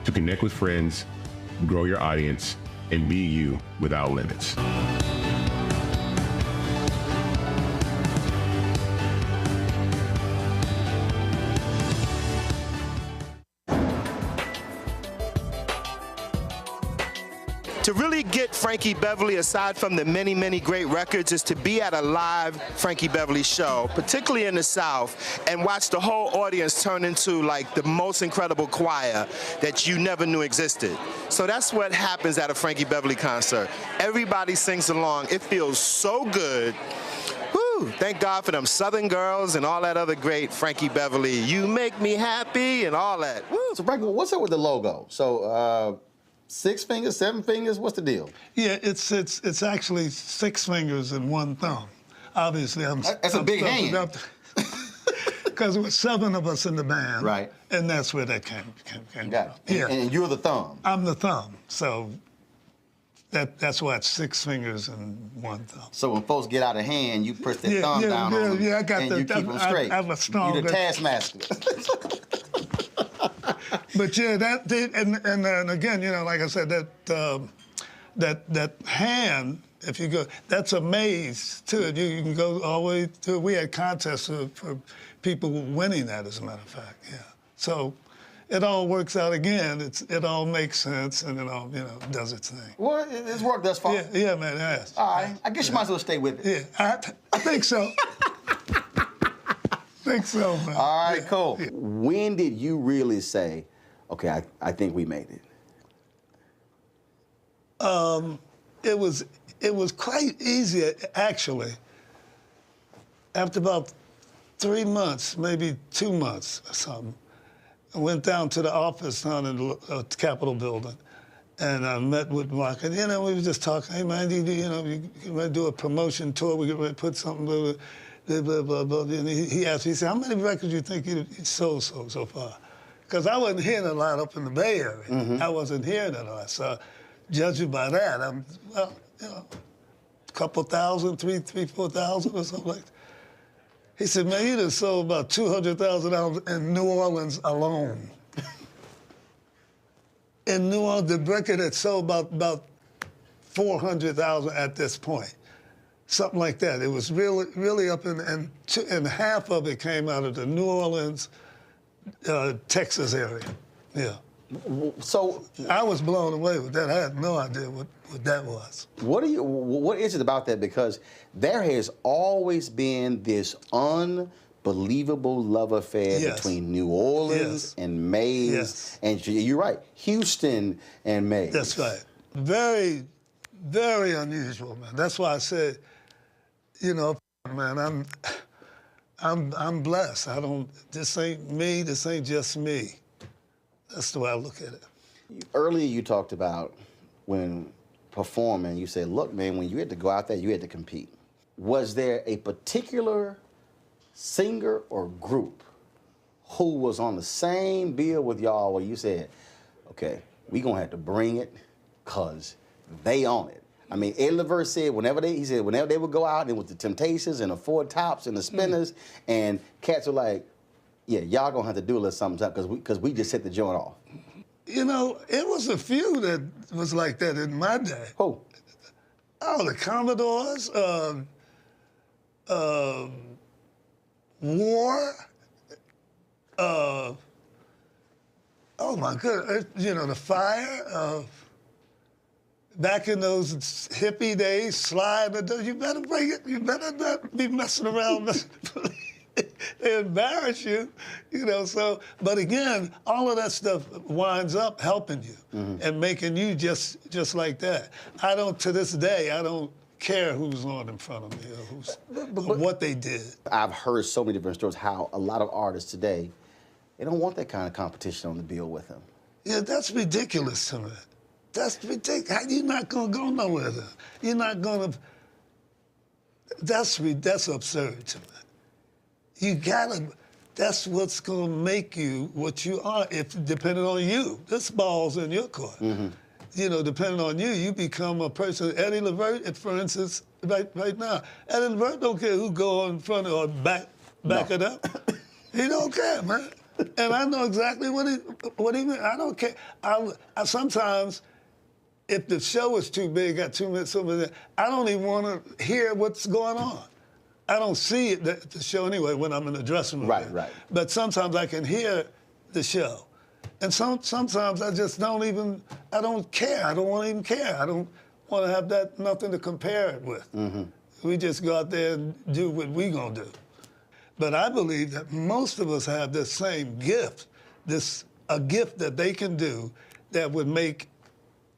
to connect with friends, grow your audience, and be you without limits. To really get Frankie Beverly, aside from the many, many great records, is to be at a live Frankie Beverly show, particularly in the South, and watch the whole audience turn into like the most incredible choir that you never knew existed. So that's what happens at a Frankie Beverly concert. Everybody sings along. It feels so good. Woo! Thank God for them Southern girls and all that other great Frankie Beverly. You make me happy and all that. Woo! So Frankie, what's up with the logo? So 6 fingers, 7 fingers, what's the deal? Yeah, it's actually 6 fingers and 1 thumb. Obviously, That's a big hand. Because there were 7 of us in the band. Right. And that's where that came Got it. Yeah. And you're the thumb. I'm the thumb. So that's why it's 6 fingers and 1 thumb. So when folks get out of hand, you push their thumb down on them, I got and the, you keep them straight. I'm a strong. You're the taskmaster. But yeah, and again, you know, like I said, that hand, if you go, that's a maze too. You can go all the way to. We had contests for people winning that, as a matter of fact. Yeah. So it all works out again. It all makes sense, and it all does its thing. Well, it's worked thus far. Yeah, man. Yes. All right. I guess you might as well stay with it. Yeah, I think so. think so, man. All right, cool. Yeah. When did you really say, okay, I think we made it? It was quite easy, actually. After about 3 months, maybe 2 months or something, I went down to the office down in the Capitol building, and I met with Mark. And, we were just talking, hey, man, you ready to do a promotion tour? We get ready to put something, blah, blah, blah, blah. And he asked me, he said, how many records do you think you sold so far? Because I wasn't hearing a lot up in the Bay Area. Mm-hmm. I wasn't hearing a lot. So judging by that, a couple thousand, 4,000 or something like that. He said, man, you just sold about $200,000 in New Orleans alone. In New Orleans, the record had sold about 400,000 at this point. Something like that. It was really up and half of it came out of the New Orleans, Texas area. Yeah. So I was blown away with that. I had no idea what that was. What is it about that? Because there has always been this unbelievable love affair between New Orleans and Mays. Yes. And you're right, Houston and Mays. That's right. Very, very unusual, man. That's why I said, man, I'm blessed. This ain't me, this ain't just me. That's the way I look at it. Earlier you talked about when performing, you said, look, man, when you had to go out there, you had to compete. Was there a particular singer or group who was on the same bill with y'all where you said, okay, we gonna have to bring it because they own it? I mean, Eddie LaVerse said whenever they would go out and with the Temptations and the Four Tops and the Spinners, and cats were like, yeah, y'all gonna have to do a little something because we just set the joint off. It was a few that was like that in my day. Who? Oh, the Commodores, War, oh my goodness, the Fire, back in those hippie days, Slide, you better bring it, you better not be messing around. They embarrass you, but again, all of that stuff winds up helping you and making you just like that. To this day, I don't care who's on in front of me or what they did. I've heard so many different stories how a lot of artists today, they don't want that kind of competition on the bill with them. Yeah, that's ridiculous to me. That's ridiculous. You're not gonna go nowhere then. You're not gonna. That's absurd to me. You gotta. That's what's gonna make you what you are. If depending on you, this ball's in your court. Mm-hmm. You know, depending on you, you become a person. Eddie Levert, for instance, right now, Eddie Levert don't care who go in front or back it up. He don't care, man. And I know exactly what he meant. I don't care. I sometimes, if the show is too big, got 2 minutes, something, I don't even want to hear what's going on. I don't see it, the show anyway, when I'm in the dressing room. Right. But sometimes I can hear the show. And sometimes I just don't even, I don't care. I don't want to even care. I don't want to have nothing to compare it with. Mm-hmm. We just go out there and do what we gonna do. But I believe that most of us have this same gift, a gift that they can do that would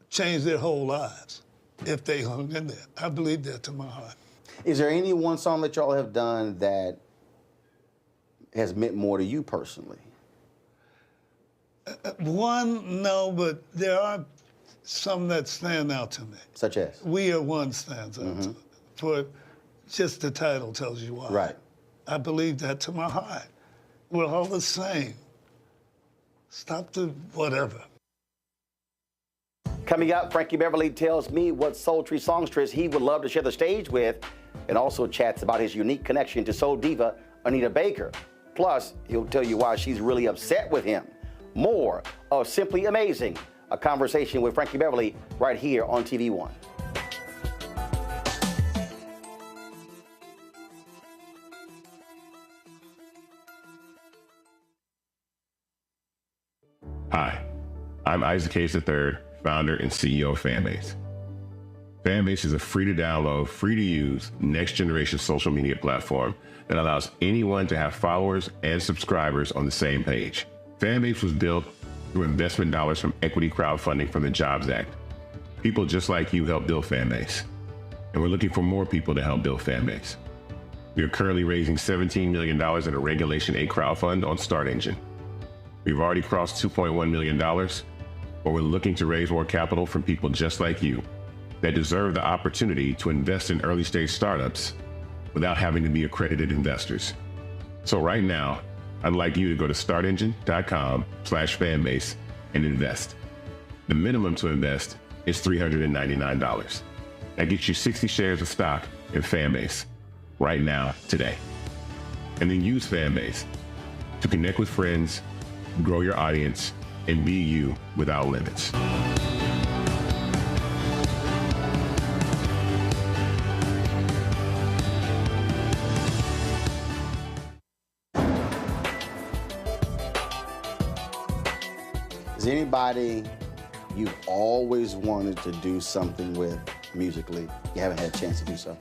change their whole lives if they hung in there. I believe that to my heart. Is there any one song that y'all have done that has meant more to you personally? One, no, but there are some that stand out to me. Such as? We Are One stands out to me. For just the title tells you why. Right. I believe that to my heart. We're all the same. Stop the whatever. Coming up, Frankie Beverly tells me what sultry songstress he would love to share the stage with, and also chats about his unique connection to soul diva Anita Baker. Plus, he'll tell you why she's really upset with him. More of Simply Amazing, a conversation with Frankie Beverly right here on TV One. Hi, I'm Isaac Hayes III, founder and CEO of Fanbase. Fanbase is a free-to-download, free-to-use, next-generation social media platform that allows anyone to have followers and subscribers on the same page. Fanbase was built through investment dollars from equity crowdfunding from the Jobs Act. People just like you help build Fanbase, and we're looking for more people to help build Fanbase. We are currently raising $17 million in a Regulation A crowdfund on StartEngine. We've already crossed $2.1 million, but we're looking to raise more capital from people just like you that deserve the opportunity to invest in early-stage startups without having to be accredited investors. So right now, I'd like you to go to startengine.com/fanbase and invest. The minimum to invest is $399. That gets you 60 shares of stock in Fanbase right now, today. And then use Fanbase to connect with friends, grow your audience, and be you without limits. Is there anybody you've always wanted to do something with musically, you haven't had a chance to do so?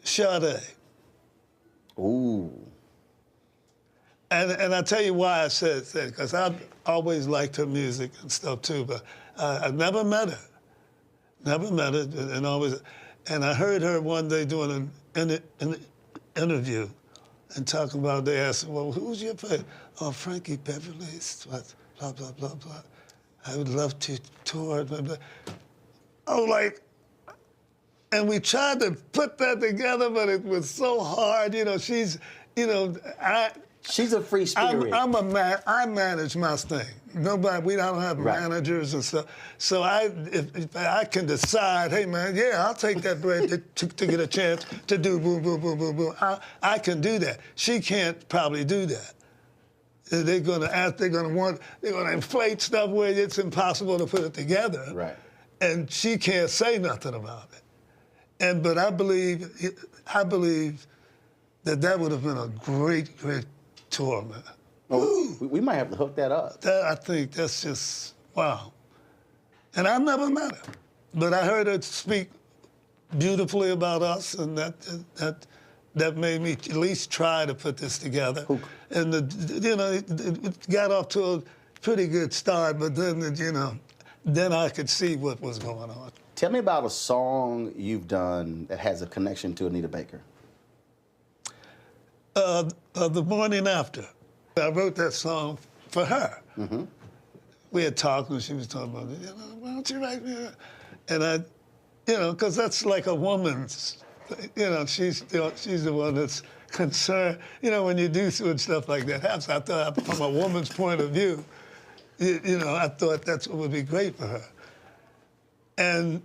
Sade. Ooh. And I tell you why I said that, because I've always liked her music and stuff too, but I never met her. Never met her, and I heard her one day doing an interview and talking about, they asked, well, who's your favorite? Oh, Frankie Beverly, blah, blah, blah, blah. I would love to tour, blah, blah. Oh, like, and we tried to put that together, but it was so hard. You know, she's a free spirit. I manage my thing. We don't have managers and stuff. So if I can decide, hey man, yeah, I'll take that break to get a chance to do boom, boom, boom, boom, boom. I can do that. She can't probably do that. They're gonna inflate stuff where it's impossible to put it together. Right. And she can't say nothing about it. But I believe that would have been a great tour, man. Oh, we might have to hook that up. I think that's just, wow. And I've never met her, but I heard her speak beautifully about us, and that made me at least try to put this together. And it got off to a pretty good start, but then, you know, then I could see what was going on. Tell me about a song you've done that has a connection to Anita Baker. The Morning After. I wrote that song for her. Mm-hmm. We had talked and she was talking about, you know, why don't you write me a... And I, you know, because that's like a woman's, you know, she's the one that's concerned. You know, when you do stuff like that happens, I thought from a woman's point of view, you know, I thought that's what would be great for her. And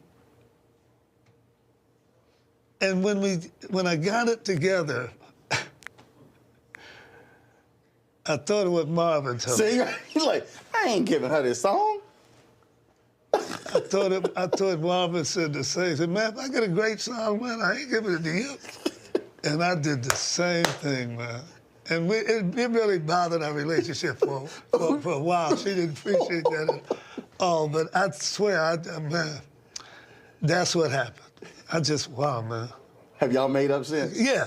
when I got it together, I thought of what Marvin told me. See, he's like, I ain't giving her this song. I thought Marvin said the same. He said, man, if I get a great song, man, I ain't giving it to you. And I did the same thing, man. And it really bothered our relationship for a while. She didn't appreciate that at all. But I swear, man, that's what happened. I just, wow, man. Have y'all made up since? Yeah,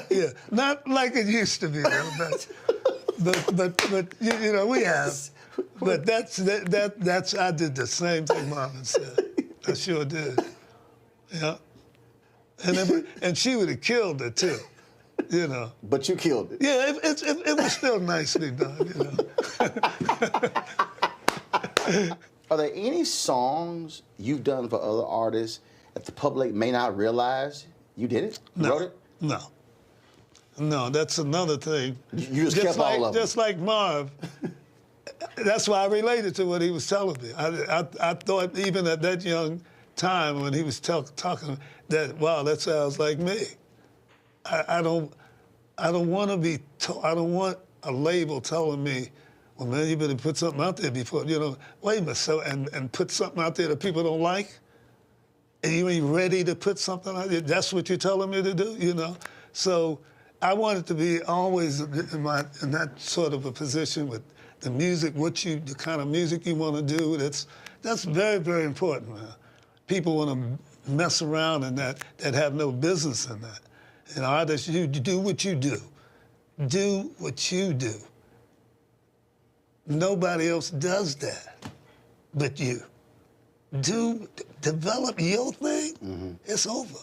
yeah. Not like it used to be, though, but you know, we have. But that's I did the same thing Marvin said. I sure did. Yeah. And she would have killed it too, you know. But you killed it. Yeah, it was still nicely done, you know. Are there any songs you've done for other artists that the public may not realize you did it? You wrote it? No, that's another thing. You just kept all of them. Just like Marv. That's why I related to what he was telling me. I thought even at that young time when he was talking that, wow, that sounds like me. I don't want to be. I don't want a label telling me, well, man, you better put something out there before, you know. Wait a minute, so and put something out there that people don't like, and you ain't ready to put something out there. That's what you're telling me to do, you know. So I wanted to be always in that sort of a position with the music, the kind of music you want to do. That's very, very important, man. People want to mess around in that have no business in that. And artists, you do what you do. Do what you do. Nobody else does that but you. Develop your thing, it's over.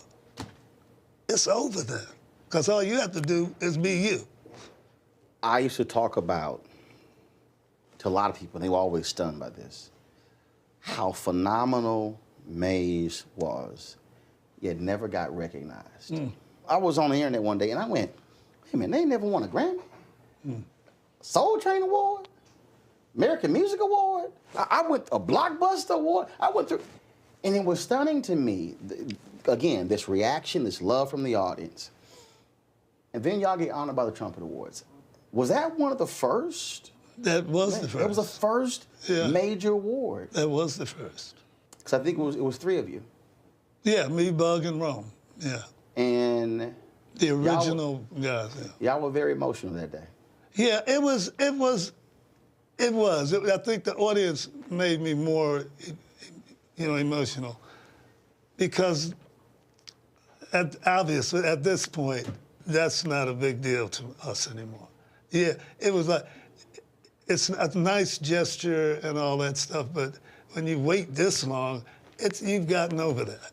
It's over then. Because all you have to do is be you. I used to talk about, to a lot of people, and they were always stunned by this, how phenomenal Maze was, yet never got recognized. I was on the internet one day and I went, wait a minute, they never won a Grammy? Soul Train Award? American Music Award? I went a Blockbuster Award? I went through, and it was stunning to me, again, this reaction, this love from the audience. And then y'all get honored by the Trumpet Awards. Was that one of the first? That was the first. That was the first major award. That was the first. Because I think it was three of you. Yeah, me, Bug, and Rome. Yeah. And the original guys. Yeah. Y'all were very emotional that day. Yeah, it was. I think the audience made me more, you know, emotional, because obviously at this point, that's not a big deal to us anymore. Yeah, it was like, it's a nice gesture and all that stuff, but when you wait this long, you've gotten over that.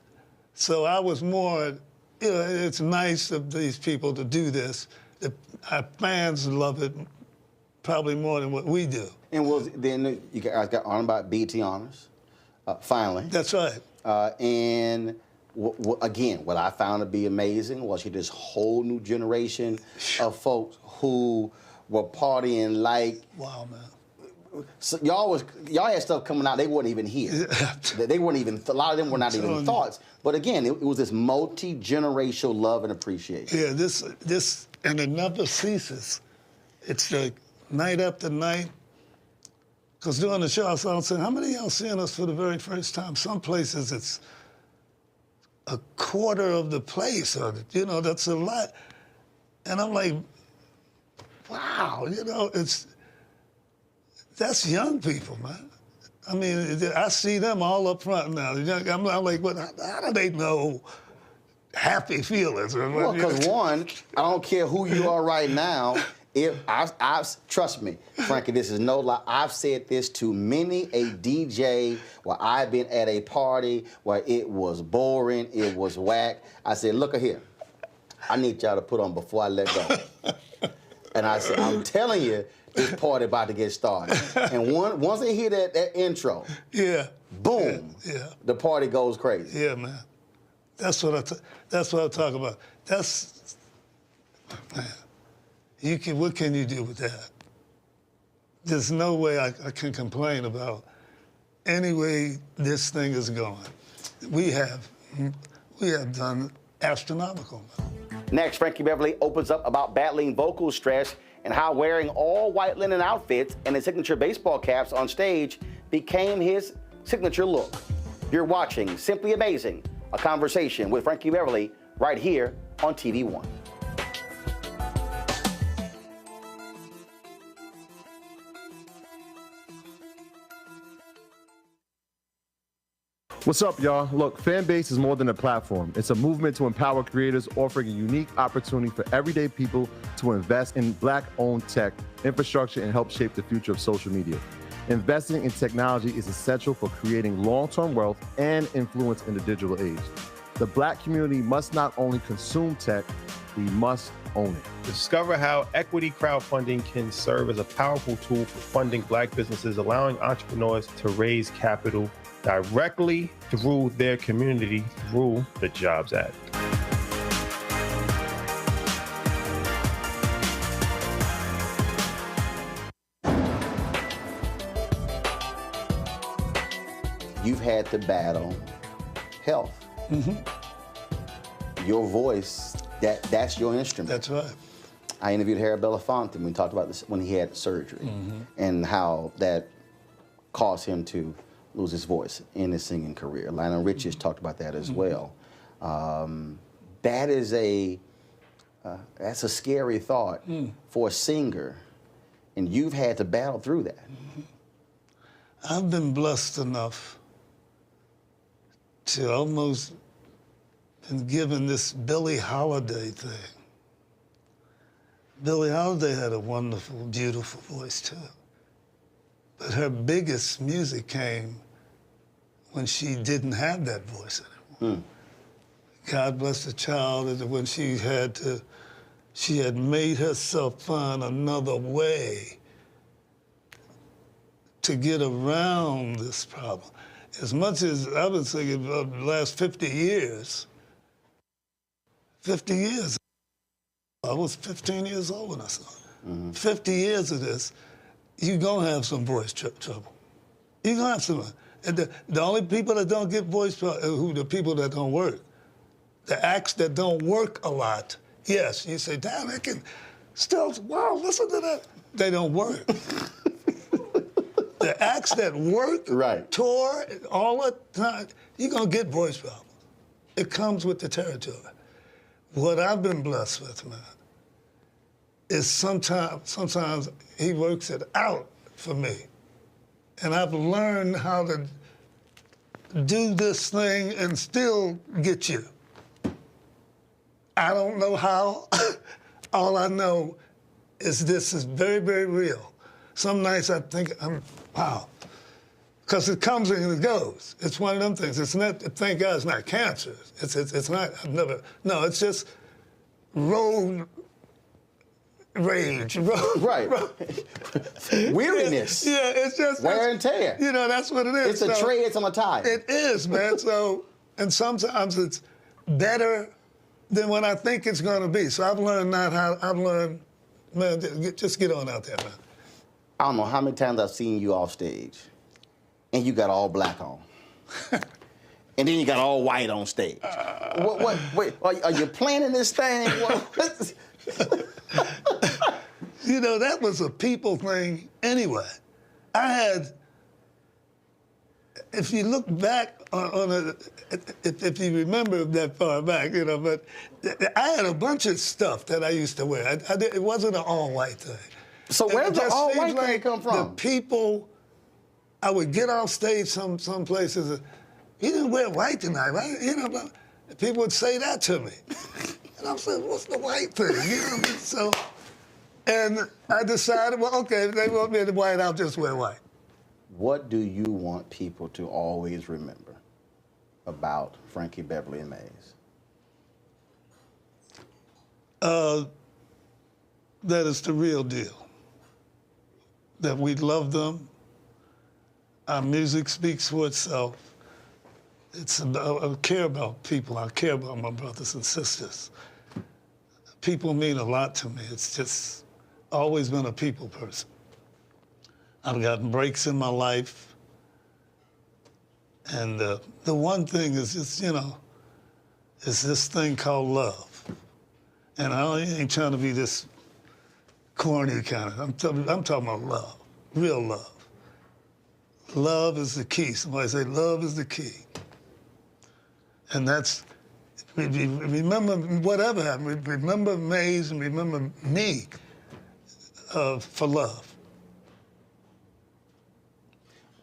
So I was more, you know, it's nice of these people to do this. Our fans love it probably more than what we do. And then you guys got honored by BET Honors, finally. That's right. And again, what I found to be amazing was this whole new generation of folks who were partying like. Wow, man. So y'all had stuff coming out they weren't even here. They weren't even. A lot of them were not even thoughts. But again, it was this multi-generational love and appreciation. Yeah, this and it never ceases. It's like night after night. Because during the show, I was saying, how many of y'all seeing us for the very first time? Some places it's a quarter of the place, or, you know, that's a lot. And I'm like, wow, you know, that's young people, man. I mean, I see them all up front now. I'm like, what? How do they know happy feelings? Well, because one, I don't care who you are right now. Trust me, Frankie, this is no lie. I've said this to many a DJ where I've been at a party where it was boring, it was whack. I said, look at here. I need y'all to put on Before I Let Go. And I said, I'm telling you, this party about to get started. And once they hear that intro, boom, the party goes crazy. Yeah, man. That's what I'm talking about. Man, what can you do with that? There's no way I can complain about any way this thing is going. We have done astronomical. Next, Frankie Beverly opens up about battling vocal stress and how wearing all white linen outfits and his signature baseball caps on stage became his signature look. You're watching Simply Amazing, a conversation with Frankie Beverly right here on TV One. What's up, y'all? Look, Fanbase is more than a platform. It's a movement to empower creators, offering a unique opportunity for everyday people to invest in Black-owned tech, infrastructure, and help shape the future of social media. Investing in technology is essential for creating long-term wealth and influence in the digital age. The Black community must not only consume tech, we must own it. Discover how equity crowdfunding can serve as a powerful tool for funding Black businesses, allowing entrepreneurs to raise capital directly through their community through the Jobs Act. You've had to battle health. Your voice, that's your instrument. That's right. I interviewed Harry Belafonte when we talked about this when he had surgery and how that caused him to lose his voice in his singing career. Lionel Richie has talked about that as well. That is that's a scary thought for a singer, and you've had to battle through that. I've been blessed enough to almost been given this Billie Holiday thing. Billie Holiday had a wonderful, beautiful voice too. But her biggest music came when she didn't have that voice anymore. God bless the child, and when she had made herself find another way to get around this problem. As much as I've been singing about the last 50 years, I was 15 years old when I saw it. 50 years of this, you're gonna have some voice trouble. You're gonna have some. And the only people that don't get voice trouble are the people that don't work. The acts that don't work a lot, yes, you say, damn, they can still, wow, listen to that. They don't work. The acts that work, tour, all the time, you're gonna get voice problems. It comes with the territory. What I've been blessed with, man, is sometimes he works it out for me. And I've learned how to do this thing and still get you. I don't know how. All I know is this is very, very real. Some nights I think, wow. Because it comes and it goes. It's one of them things. It's not, thank God it's not cancer. It's not, it's just road rage. Weariness. Yeah, it's just wear and tear. You know, that's what it is. It's a tread on a tire. It is, man. So, and sometimes it's better than what I think it's going to be. So I've learned man, just get on out there, man. I don't know how many times I've seen you off stage, and you got all black on. And then you got all white on stage. Wait, are you planning this thing? You know, that was a people thing anyway. If you look back on it, if you remember that far back, you know, but I had a bunch of stuff that I used to wear. It wasn't an all-white thing. So where did the all-white thing come from? The people, I would get off stage some places, you didn't wear white tonight, right? You know, people would say that to me. And I'm saying, what's the white thing? You know, so And I decided, well, okay, if they want me in white, I'll just wear white. What do you want people to always remember about Frankie Beverly and Maze? That it's the real deal. That we love them. Our music speaks for itself. It's about, I care about people. I care about my brothers and sisters. People mean a lot to me. It's just always been a people person. I've gotten breaks in my life. And the one thing is just, you know, is this thing called love. And I ain't trying to be this corny kind of, I'm talking about love, real love. Love is the key. Somebody say love is the key. And that's, remember whatever happened, remember Maze and remember me for love.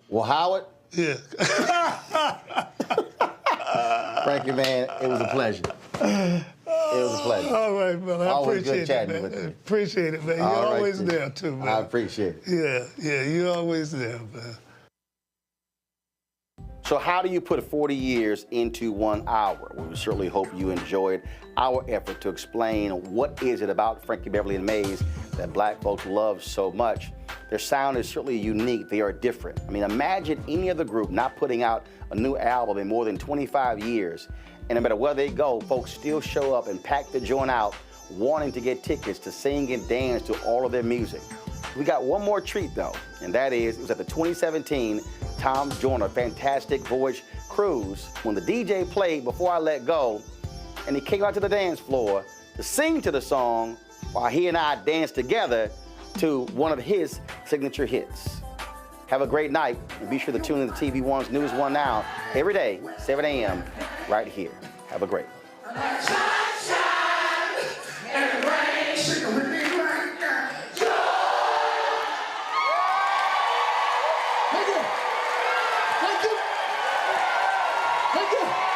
Well, Howard. Yeah. Frankie, man, it was a pleasure. It was a pleasure. All right, man. I Always appreciate good chatting it, man. with you. Appreciate it, man. You're All right, always too. there, too, man. I appreciate it. Yeah, you're always there, man. So how do you put 40 years into 1 hour? Well, we certainly hope you enjoyed our effort to explain what is it about Frankie Beverly and Maze that black folks love so much. Their sound is certainly unique. They are different. I mean, imagine any other group not putting out a new album in more than 25 years. And no matter where they go, folks still show up and pack the joint out, wanting to get tickets to sing and dance to all of their music. We got one more treat, though, and that is, it was at the 2017 Tom Joyner Fantastic Voyage Cruise when the DJ played Before I Let Go, and he came out to the dance floor to sing to the song while he and I danced together to one of his signature hits. Have a great night, and be sure to tune in to TV One's News One Now every day, 7 a.m., right here. Have a great one. Thank you.